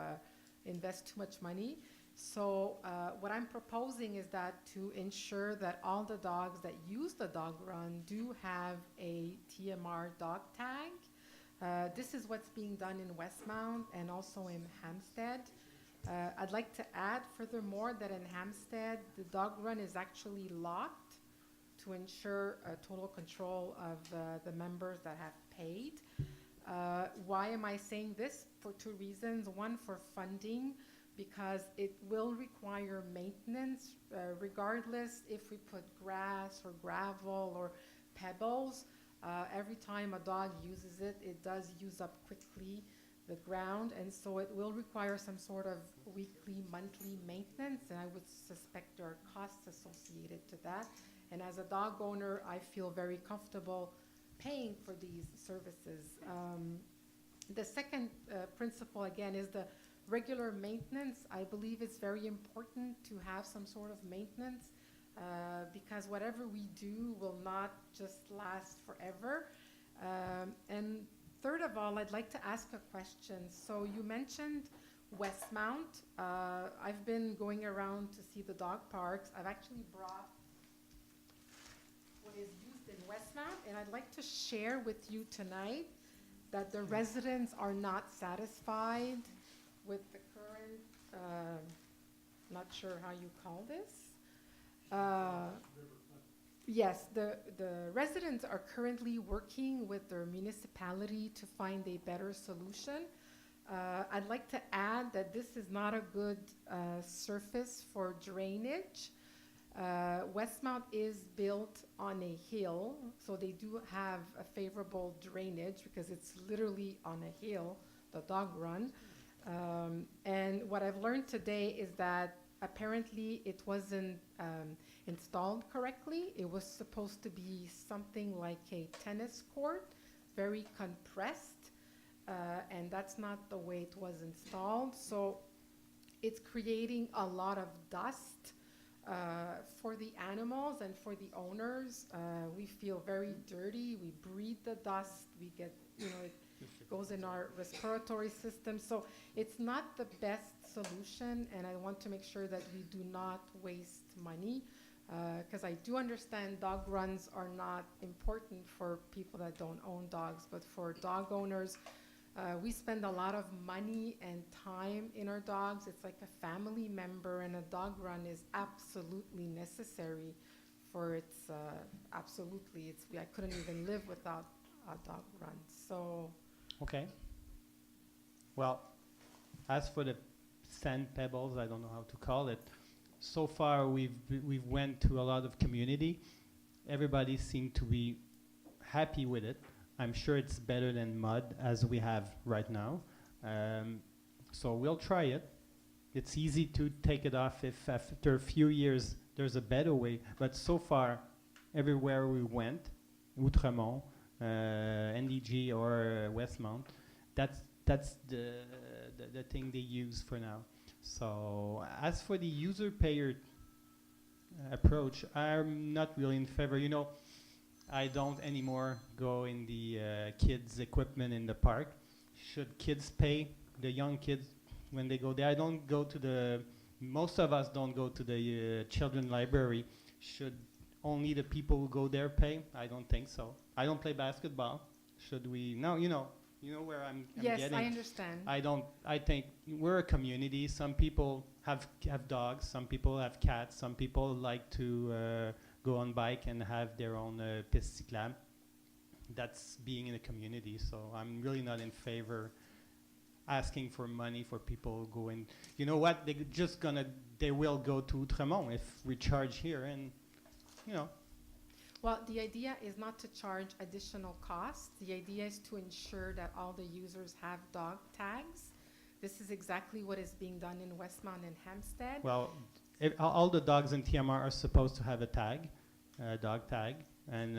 invest too much money. So what I'm proposing is that to ensure that all the dogs that use the dog run do have a TMR dog tag. This is what's being done in Westmount and also in Hampstead. I'd like to add furthermore that in Hampstead, the dog run is actually locked to ensure total control of the members that have paid. Why am I saying this? For 2 reasons. One, for funding, because it will require maintenance regardless if we put grass or gravel or pebbles. Every time a dog uses it, it does use up quickly the ground, and so it will require some sort of weekly, monthly maintenance, and I would suspect there are costs associated to that. And as a dog owner, I feel very comfortable paying for these services. The second principle, again, is the regular maintenance. I believe it's very important to have some sort of maintenance because whatever we do will not just last forever. And third of all, I'd like to ask a question. So you mentioned Westmount. I've been going around to see the dog parks. I've actually brought what is used in Westmount, and I'd like to share with you tonight that the residents are not satisfied with the current, not sure how you call this. Yes, the residents are currently working with their municipality to find a better solution. I'd like to add that this is not a good surface for drainage. Westmount is built on a hill, so they do have a favorable drainage because it's literally on a hill, the dog run. And what I've learned today is that apparently it wasn't installed correctly. It was supposed to be something like a tennis court, very compressed, and that's not the way it was installed. So it's creating a lot of dust for the animals and for the owners. We feel very dirty. We breathe the dust. We get, it goes in our respiratory system. So it's not the best solution, and I want to make sure that we do not waste money, because I do understand dog runs are not important for people that don't own dogs, but for dog owners, we spend a lot of money and time in our dogs. It's like a family member, and a dog run is absolutely necessary for its, absolutely, I couldn't even live without a dog run, so. Okay. Well, as for the sand pebbles, I don't know how to call it. So far, we've went to a lot of community. Everybody seemed to be happy with it. I'm sure it's better than mud as we have right now. So we'll try it. It's easy to take it off if after a few years there's a better way. But so far, everywhere we went, Outremont, NDG or Westmount, that's the thing they use for now. So as for the user-payer approach, I'm not really in favor. I don't anymore go in the kids' equipment in the park. Should kids pay, the young kids, when they go there? I don't go to most of us don't go to the children's library. Should only the people who go there pay? I don't think so. I don't play basketball. Should we? No, you know where I'm yes, getting. I understand. I think we're a community. Some people have dogs. Some people have cats. Some people like to go on bike and have their own piste cyclable. That's being in a community. So I'm really not in favor asking for money for people going. You know what? They will go to Outremont if we charge here, and Well, the idea is not to charge additional costs. The idea is to ensure that all the users have dog tags. This is exactly what is being done in Westmount and Hampstead. Well, all the dogs in TMR are supposed to have a tag, dog tag, and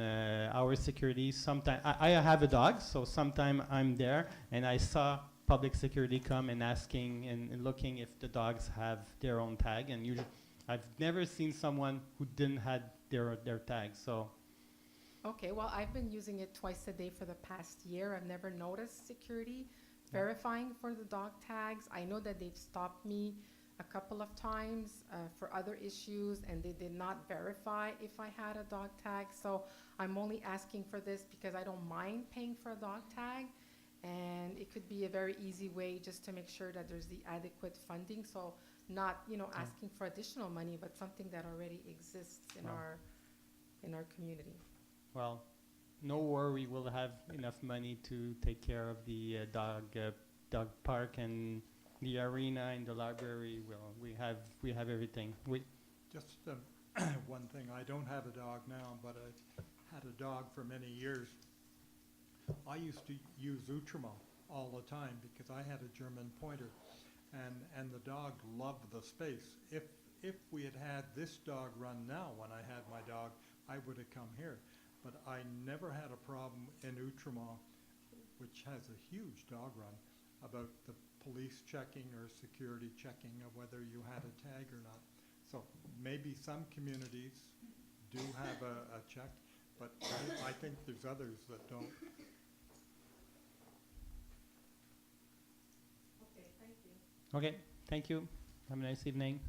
our security. Sometimes I have a dog, so sometimes I'm there, and I saw public security come and asking and looking if the dogs have their own tag, and usually I've never seen someone who didn't have their tag. So. Okay, well, I've been using it twice a day for the past year. I've never noticed security verifying for the dog tags. I know that they've stopped me a couple of times for other issues, and they did not verify if I had a dog tag. So I'm only asking for this because I don't mind paying for a dog tag, and it could be a very easy way just to make sure that there's the adequate funding. So not, asking for additional money, but something that already exists in our community. Well, no worry, we'll have enough money to take care of the dog park and the arena and the library. Well, we have everything. Just one thing, I don't have a dog now, but I had a dog for many years. I used to use Outremont all the time because I had a German pointer, and the dog loved the space. If we had this dog run now when I had my dog, I would have come here. But I never had a problem in Outremont, which has a huge dog run, about the police checking or security checking of whether you had a tag or not. So maybe some communities do have a check, but I think there's others that don't. Okay, thank you. Okay, thank you. Have a nice evening.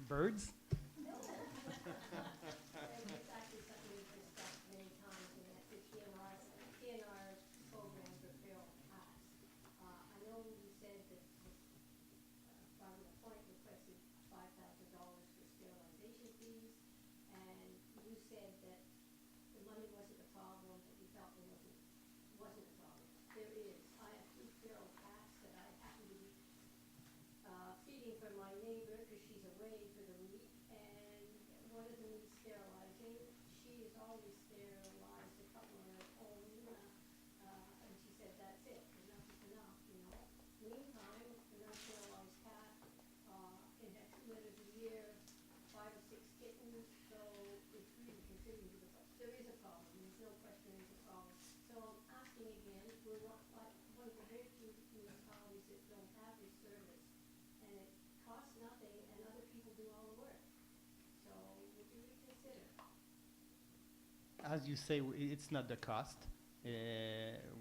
Birds? It's actually something we've discussed many times, and that's the TNR program for feral cats. I know you said that Barbara Point requested $5,000 for sterilization fees, and you said that the money wasn't a problem, but you felt there wasn't a problem. There is. I have 2 feral cats that I happen to be feeding for my neighbor because she's away for the week, and one of them needs sterilizing. She is always sterilized a couple of her own, and she said that's it, enough is enough, you know. Meantime, an unsterilized cat can have 2 litters a year, 5 or 6 kittens, so it's really contributing to the problem. There is a problem, there's no question there's a problem. So I'm asking again, we're not like one of the very few municipalities that don't have this service, and it costs nothing, and other people do all the work. So would you reconsider? As you say, it's not the cost.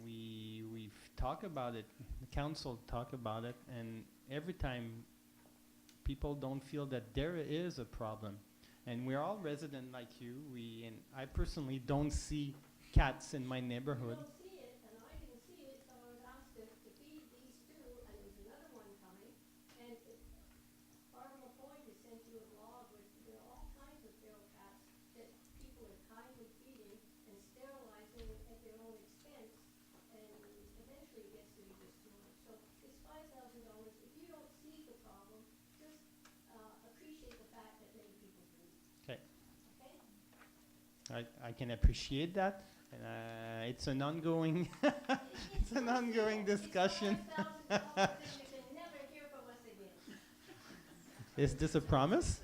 We've talked about it, the council talk about it, and every time people don't feel that there is a problem. And we're all resident like you. And I personally don't see cats in my neighborhood. I don't see it, and I didn't see it, so I was asked to feed these 2, and there's another one coming. And Barbara Point has sent you a blog with there are all kinds of feral cats that people are kindly feeding and sterilizing at their own expense, and eventually it gets to be just too much. So it's $5,000. If you don't see the problem, just appreciate the fact that many people do. Okay. Okay? I can appreciate that. And it's an ongoing it's an ongoing discussion. $5,000, and you can never hear from us again. Is this a promise?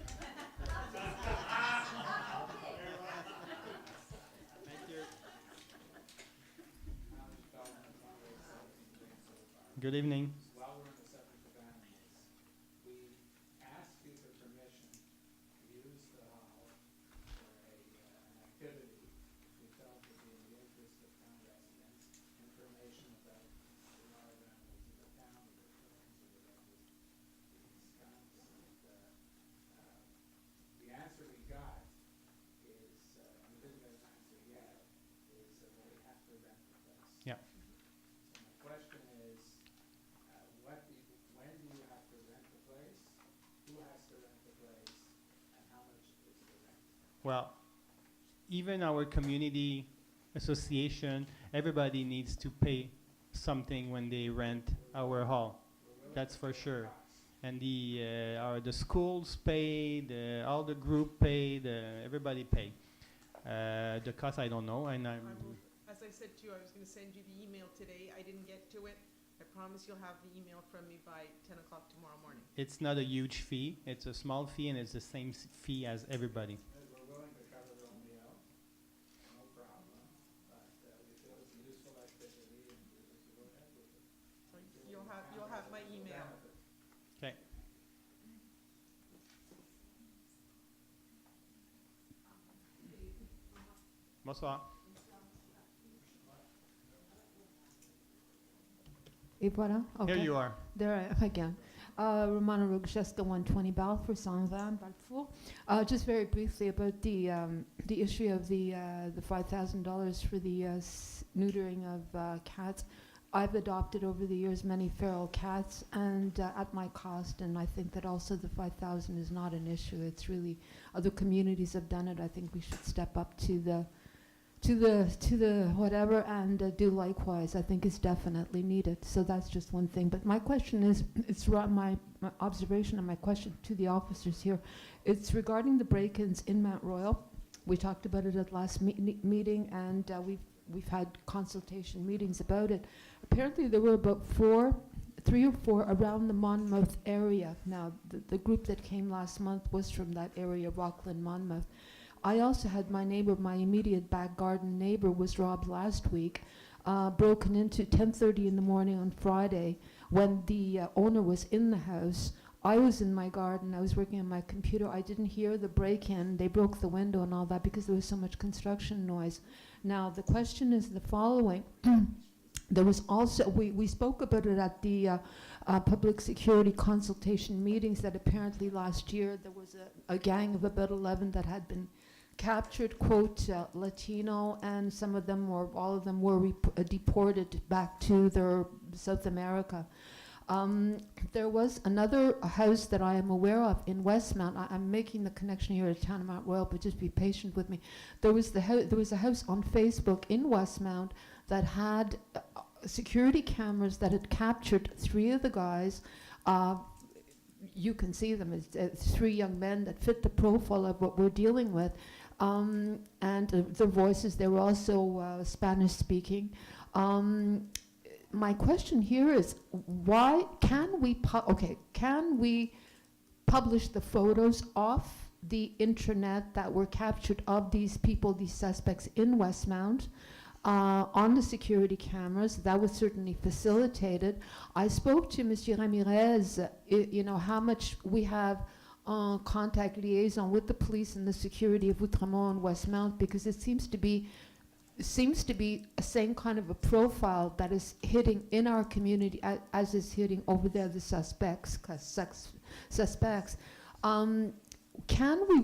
Good evening. While we're on the subject of animals, we asked you for permission to use the hall for an activity we felt would be in the interest of town residents, information about the wild animals of the town, the terms of the records, the skunks, and the answer we got is, and we didn't get an answer yet, is well, we have to rent the place. Yeah. So my question is, when do you have to rent the place? Who has to rent the place? And how much is the rent? Well, even our community association, everybody needs to pay something when they rent our hall. That's for sure. And the schools pay, all the group pay, everybody pay. The cost I don't know, and As I said to you, I was going to send you the email today. I didn't get to it. I promise you'll have the email from me by 10 o'clock tomorrow morning. it's not a huge fee. It's a small fee, and it's the same fee as everybody. We're willing to cover the whole meal, no problem, but we feel it's a useful activity and we would go ahead with it. So you'll have my email. Okay. Bonsoir. Et voilà. Here Okay. you are. There I again. Romana Rogusheska, 120 Balfour, Saint-Van, Balfour. Just very briefly about the issue of the $5,000 for the neutering of cats. I've adopted over the years many feral cats, and at my cost. And I think that also the $5,000 is not an issue. It's really other communities have done it. I think we should step up to the whatever and do likewise. I think is definitely needed. So that's just one thing. But my question is, it's my observation and my question to the officers here. It's regarding the break-ins in Mount Royal. We talked about it at last meeting, and we've had consultation meetings about it. Apparently, there were about 3 or 4 around the Monmouth area. Now, the group that came last month was from that area, Rockland, Monmouth. I also had my immediate back garden neighbor was robbed last week. broken into 10:30 in the morning on Friday when the owner was in the house. I was in my garden. I was working on my computer. I didn't hear the break-in. They broke the window and all that because there was so much construction noise. Now, the question is the following. There was also, we spoke about it at the public security consultation meetings that apparently last year there was a gang of about 11 that had been captured, quote, Latino, and some of them or all of them were deported back to their South America. There was another house that I am aware of in Westmount. I'm making the connection here to Town of Mount Royal, but just be patient with me. There was a house on Facebook in Westmount that had security cameras that had captured 3 of the guys. You can see them as 3 young men that fit the profile of what we're dealing with. And their voices, they were also Spanish speaking. My question here is, why can we publish the photos off the internet that were captured of these people, these suspects in Westmount, on the security cameras? That was certainly facilitated. I spoke to Mr. Ramirez, how much we have contact liaison with the police and the security of Outremont and Westmount, because it seems to be a same kind of a profile that is hitting in our community as is hitting over there the suspects. Can we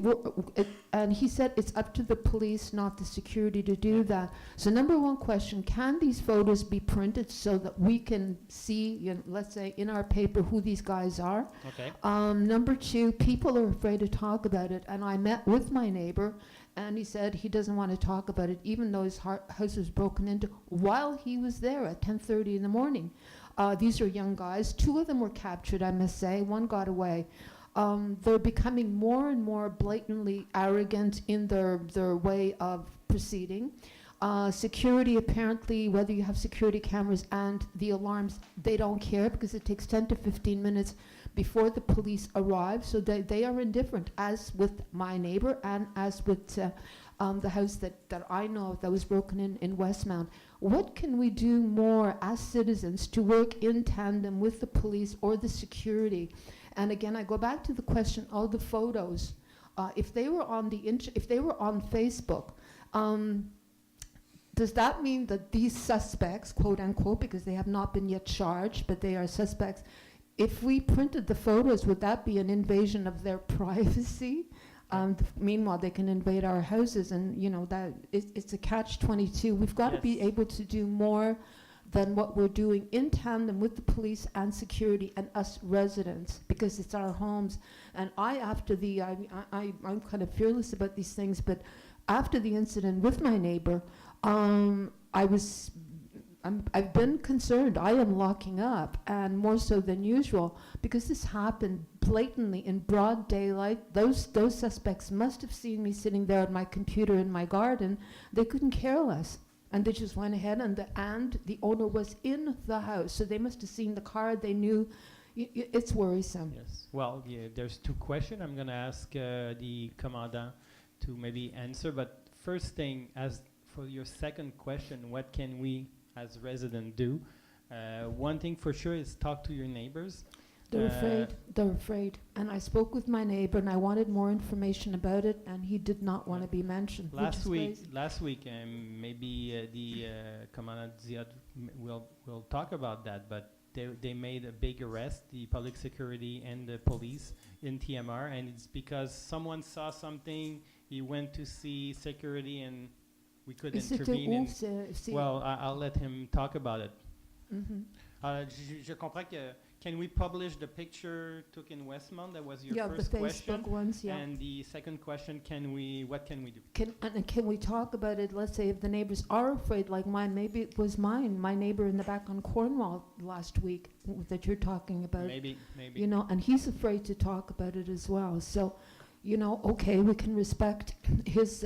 and he said it's up to the police, not the security, to do that. So number one question, can these photos be printed so that we can see, let's say in our paper, who these guys are? Okay. Number two, people are afraid to talk about it, and I met with my neighbor, and he said he doesn't want to talk about it, even though his house was broken into while he was there at 10:30 in the morning. These are young guys. 2 of them were captured, I must say. 1 got away. They're becoming more and more blatantly arrogant in their way of proceeding. Security, apparently, whether you have security cameras and the alarms, they don't care because it takes 10 to 15 minutes before the police arrive. So they are indifferent, as with my neighbor and as with the house that I know of that was broken in Westmount. What can we do more as citizens to work in tandem with the police or the security? And again, I go back to the question of the photos. If they were on if they were on Facebook, does that mean that these suspects, quote unquote, because they have not been yet charged, but they are suspects, if we printed the photos, would that be an invasion of their privacy? Meanwhile, they can invade our houses, and that it's a catch-22. We've got to be able to do more than what we're doing in tandem with the police and security and us residents, because it's our homes. And I'm kind of fearless about these things, but after the incident with my neighbor, I've been concerned. I am locking up, and more so than usual, because this happened blatantly in broad daylight. Those suspects must have seen me sitting there at my computer in my garden. They couldn't care less. And they just went ahead, and the owner was in the house, so they must have seen the car. They knew. It's worrisome. Yes. Well, there's 2 questions. I'm going to ask the commandant to maybe answer. But first thing, as for your second question, what can we as residents do? One thing for sure is talk to your neighbors. They're afraid. And I spoke with my neighbor, and I wanted more information about it, and he did not want to be mentioned. Last week, maybe the Commandant Ziad will talk about that, but they made a big arrest, the public security and the police in TMR, and it's because someone saw something, he went to see security, and we could intervene. Well, I'll let him talk about it. Je comprends que. Can we publish the picture took in Westmount? That was your first question. Ones, yeah. And the second question, what can we do? Can we talk about it? Let's say if the neighbors are afraid, like mine, maybe it was my neighbor in the back on Cornwall last week that you're talking about. Maybe. And he's afraid to talk about it as well. So, okay, we can respect his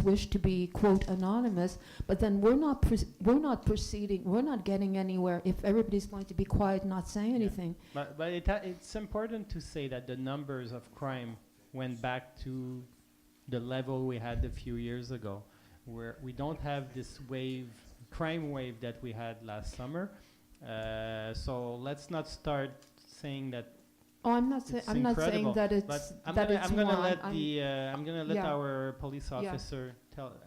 wish to be, quote, anonymous, but then we're not proceeding, we're not getting anywhere if everybody's going to be quiet and not say anything. But it's important to say that the numbers of crime went back to the level we had a few years ago. where we don't have this crime wave that we had last summer. So let's not start saying that. Oh, I'm not saying incredible, that it's but I'm that gonna, it's I'm gonna one. let Yeah. our police Yeah. officer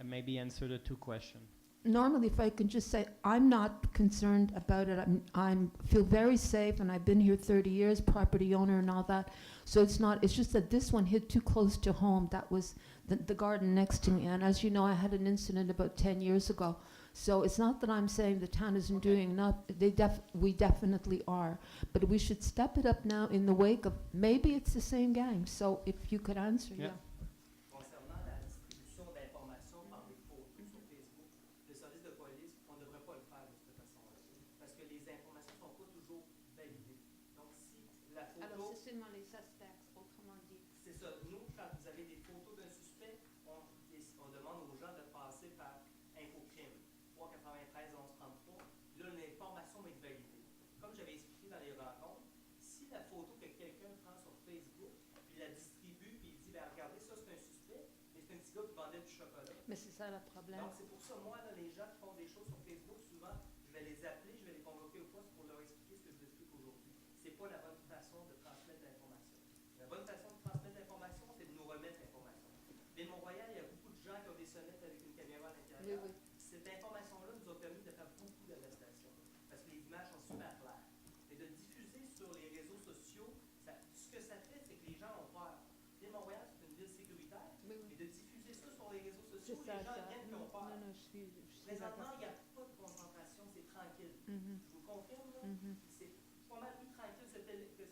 maybe answer the two questions. Normally, if I can just say, I'm not concerned about it. I'm feel very safe, and I've been here 30 years, property owner and all that. So it's not. It's just that this one hit too close to home. That was the garden next to me, and as you know, I had an incident about 10 years ago. So it's not that I'm saying the town isn't doing enough. We definitely are, but we should step it up now in the wake of maybe it's the same gang. So if you could answer, Yeah. Concernant la distribution d'informations par des photos sur Facebook, le service de police, on ne devrait pas le faire de cette façon-là, parce que les informations ne sont pas toujours validées. Donc si la photo... Alors, c'est seulement les suspects, autrement dit. C'est ça. Nous, quand vous avez des photos d'un suspect, on demande aux gens de passer par Infocrime, 393 1133. Là, l'information va être validée. Comme j'avais expliqué dans les rencontres, si la photo que quelqu'un prend sur Facebook, puis la distribue, puis il dit, ben, regardez, ça c'est un suspect, mais c'est un petit gars qui vendait du chocolat. Mais c'est ça le problème. Donc, c'est pour ça, moi, là, les gens qui font des choses sur Facebook, souvent, je vais les appeler, je vais les convoquer au poste pour leur expliquer ce que je vous explique aujourd'hui. C'est pas la bonne façon de transmettre l'information. La bonne façon de transmettre l'information, c'est de nous remettre l'information. Ville-Mont-Royal, il y a beaucoup de gens qui ont des sonnettes avec une caméra à l'intérieur. Oui, oui. Cette information-là nous a permis de faire beaucoup d'arrestations, parce que les images sont super claires. Et de diffuser sur les réseaux sociaux, ce que ça fait, c'est que les gens ont peur. Ville-Mont-Royal, c'est une ville sécuritaire, et de diffuser ça sur les réseaux sociaux, les gens viennent qui ont peur. Non, je suis Présentement, il n'y a pas de concentration, c'est tranquille. Mhm. Je vous confirme, là, Mhm. c'est pas mal plus tranquille que ça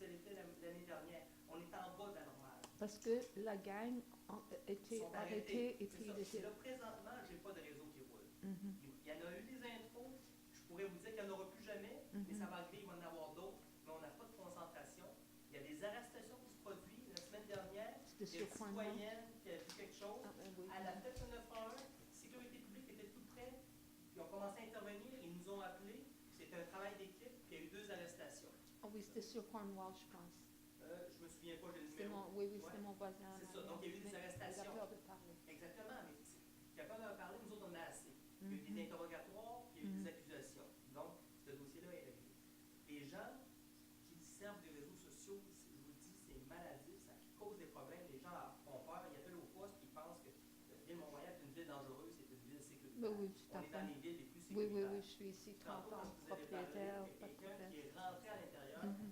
l'était l'année dernière. On est en bas de la normale. Parce que la gang a été Sont arrêtée et C'est puis ça. il était... Là, présentement, j'ai pas de réseau qui roule. Mhm. Il y en a eu des infos, je pourrais vous dire qu'il n'y en aura plus jamais, mais ça va arriver, il va en avoir d'autres, mais on n'a pas de concentration. Il y a des arrestations qui se produisent. La semaine dernière, il y a une citoyenne qui a vu quelque chose. Elle a fait un 911, sécurité publique était tout près, ils ont commencé à intervenir, ils nous ont appelés, c'était un travail d'équipe, puis il y a eu 2 arrestations. Oh oui, c'était sur Cornwall, je pense. Je me souviens pas, j'ai le C'était numéro. oui, c'était mon voisin. C'est ça, donc il y a eu des Mais arrestations. Il a peur de parler. Exactement, mais capable d'en parler, nous autres on en a assez. Il y a eu des interrogatoires, puis il y a eu des accusations. Donc, ce dossier-là est réglé. Les gens qui servent des réseaux sociaux, je vous le dis, c'est maladif, ça cause des problèmes. Les gens ont peur, ils appellent au poste, puis ils pensent que Ville-Mont-Royal est une ville dangereuse, c'est une ville sécuritaire. Oui, tout à on est fait. dans les villes les plus Oui, sécuritaires. je suis ici 30 Tantôt, ans, quand vous avez parlé, propriétaire, il y a pas de quelqu'un problème. qui est rentré à l'intérieur. Mhm.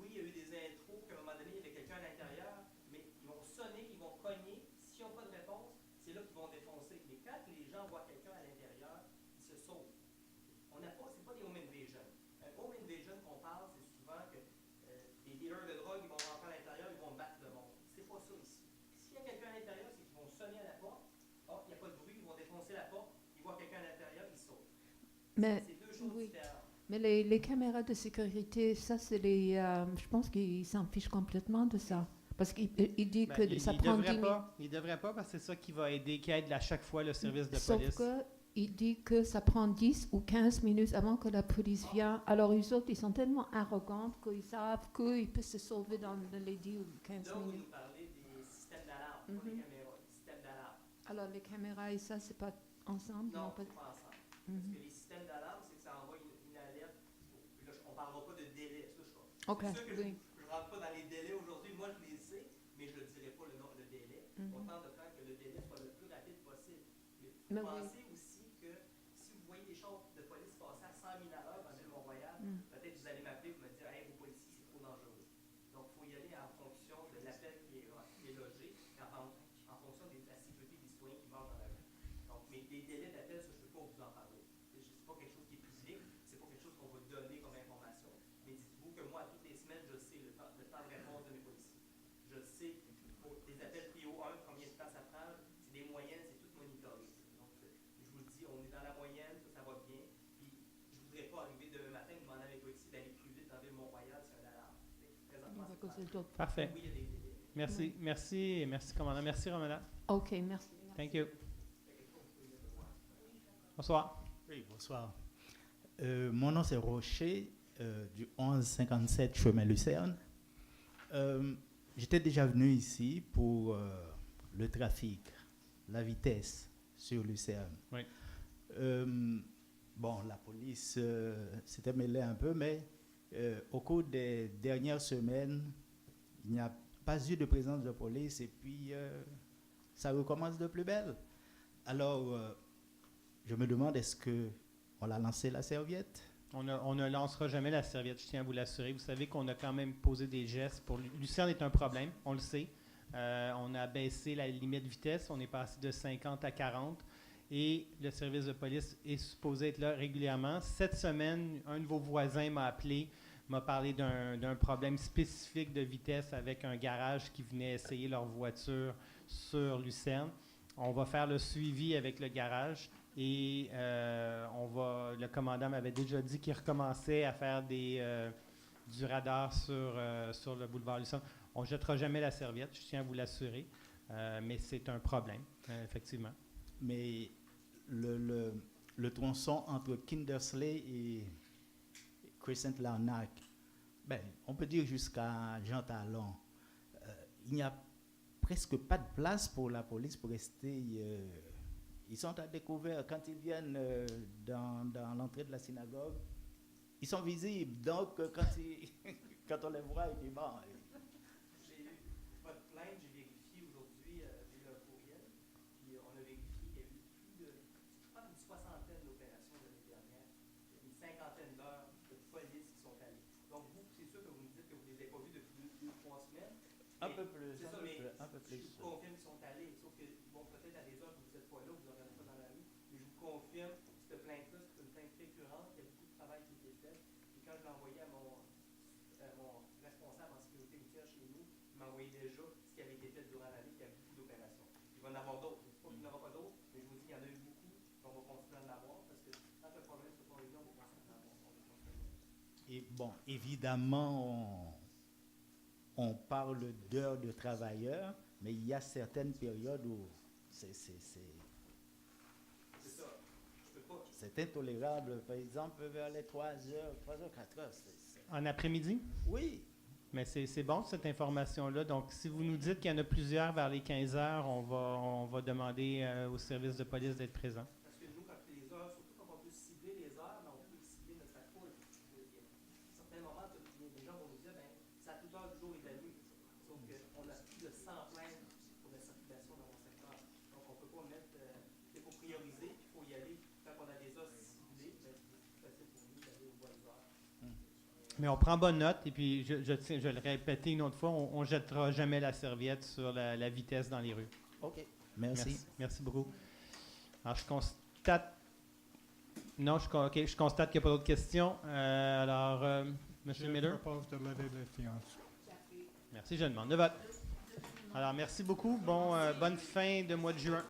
Oui, il y a eu des intros qu'à un moment donné, il y avait quelqu'un à l'intérieur, mais ils vont sonner, ils vont cogner. S'ils n'ont pas de réponse, c'est là qu'ils vont défoncer. Mais quand les gens voient quelqu'un à l'intérieur, ils se sauvent. On n'a pas, c'est pas des home invasion. Un home invasion qu'on parle, c'est souvent que les dealers de drogue, ils vont rentrer à l'intérieur, ils vont battre le monde. C'est pas ça ici. S'il y a quelqu'un à l'intérieur, c'est qu'ils vont sonner à la porte. Oh, il n'y a pas de bruit, ils vont défoncer la porte. Ils voient quelqu'un à l'intérieur, ils sauvent. Mais, C'est 2 choses différentes. Mais les caméras de sécurité, ça c'est les... je pense qu'ils s'en fichent complètement de ça. Parce qu'il dit Ben, que ça prend 10 minutes. Il devrait pas, parce que c'est ça qui va aider, qui aide à chaque fois le service de Sauf police. qu'il dit que ça prend 10 ou 15 minutes avant que la police vienne. Alors eux autres, ils sont tellement arrogants qu'ils savent qu'ils peuvent se sauver dans les 10 ou 15 Là, vous minutes. nous parlez des systèmes d'alarme, pas des caméras, des systèmes d'alarme. Alors les caméras et ça, c'est pas ensemble? Non, pas... c'est pas ensemble. Mhm. Parce que les systèmes d'alarme, c'est que ça envoie une alerte. Puis là, on ne parlera pas de délai. Ça, Ok, c'est sûr que oui. je ne rentre pas dans les délais aujourd'hui. Moi, je les sais, mais je ne dirai pas le délai. Mhm. On tente de faire que le délai soit le plus rapide possible. Mais Vous oui. pensez aussi que si vous voyez des chars de police passer à 100 000 à l'heure dans Ville-Mont-Royal, peut-être vous allez m'appeler et me dire « Hey, vos policiers, c'est trop dangereux. » Donc, il faut y aller en fonction de l'appel qui est logé, en fonction de la sécurité des citoyens qui marchent dans la rue. Donc, mais les délais d'appel, ça, je ne peux pas vous en parler. C'est pas quelque chose qui est public, c'est pas quelque chose qu'on va donner comme information. Mais dites-vous que moi, toutes les semaines, je sais le temps de réponse de mes policiers. Je sais, pour des appels prio 1, combien de temps ça prend, c'est des moyennes, c'est tout monitoré. Donc, je vous le dis, on est dans la moyenne, ça va bien. Puis, je voudrais pas arriver demain matin et demander à mes policiers d'aller plus vite dans Ville-Mont-Royal, c'est un alarme. Présentement, À cause de d'autres. Parfait. Oui, il y a des délais. Merci, commandant. Merci, Romana. OK, merci. Thank you. Bonsoir. Oui, bonsoir. Mon nom c'est Rocher, du 1157 chemin Lucerne. J'étais déjà venu ici pour le trafic, la vitesse sur Lucerne. Oui. Bon, la police s'était mêlée un peu, mais au cours des dernières semaines, il n'y a pas eu de présence de police et puis ça recommence de plus belle. Alors, je me demande, est-ce qu'on a lancé la serviette? On ne lancera jamais la serviette, je tiens à vous l'assurer. Vous savez qu'on a quand même posé des gestes. Lucerne est un problème, on le sait. On a baissé la limite de vitesse, on est passé de 50 à 40 et le service de police est supposé être là régulièrement. Cette semaine, un de vos voisins m'a appelé, m'a parlé d'un problème spécifique de vitesse avec un garage qui venait essayer leur voiture sur Lucerne. On va faire le suivi avec le garage et le commandant m'avait déjà dit qu'il recommençait à faire du radar sur le boulevard Lucerne. On ne jettera jamais la serviette, je tiens à vous l'assurer, mais c'est un problème, effectivement. Mais le tronçon entre Kindersley et Crescent Larnac, ben, on peut dire jusqu'à Jean Talon, il n'y a presque pas de place pour la police pour rester. Ils sont à découvert quand ils viennent dans l'entrée de la synagogue. Ils sont visibles, donc quand on les voit, ils disent bon. J'ai eu votre plainte, j'ai vérifié aujourd'hui, j'ai eu un courriel, puis on a vérifié qu'il y a eu plus de, je pense, une soixantaine d'opérations l'année dernière, une cinquantaine d'heures de police qui sont allées. Donc vous, c'est sûr que vous me dites que vous ne les avez pas vus depuis 2 ou 3 semaines. Un peu plus. C'est ça, mais un peu plus. je vous confirme qu'ils sont allés, sauf qu'ils vont peut-être à des heures où vous n'êtes pas là, vous ne regardez pas dans la rue, mais je vous confirme, cette plainte-là, c'est une plainte récurrente, il y a beaucoup de travail qui a été fait, et quand je l'ai envoyé à mon responsable en sécurité routière chez nous, il m'a envoyé déjà ce qui avait été fait durant l'année, qu'il y a beaucoup d'opérations. Il va en avoir d'autres, je ne dis pas qu'il n'y en aura pas d'autres, mais je vous dis qu'il y en a eu beaucoup, on va continuer à en avoir, parce que tant que le problème ne sera pas réglé, on va continuer à en avoir. Et bon, évidemment, on parle d'heures de travailleurs, mais il y a certaines périodes où c'est ça, je peux pas. C'est intolérable. Par exemple, vers les 3h, 4h. En après-midi? Oui. Mais c'est bon, cette information-là. Donc, si vous nous dites qu'il y en a plusieurs vers les 15 heures, on va demander au service de police d'être présent. Parce que nous, quand les heures, surtout quand on peut cibler les heures, mais on peut cibler notre patrouille. À certains moments, les gens vont nous dire, ben, c'est à toute heure du jour et de la nuit. Sauf qu'on a plus de 100 plaintes pour la circulation dans mon secteur. Donc, on ne peut pas mettre, il faut prioriser, il faut y aller. Quand on a des heures ciblées, ben, c'est plus facile pour nous d'aller aux bonnes heures. Mais on prend bonne note, et puis je vais le répéter une autre fois, on ne jettera jamais la serviette sur la vitesse dans les rues. OK. Merci. Merci beaucoup. Alors, je constate... Non, je constate qu'il n'y a pas d'autres questions. M. Miller? Je propose de lever les séances. Merci, je demande de vote. Alors, merci beaucoup. Bonne fin de mois de juin.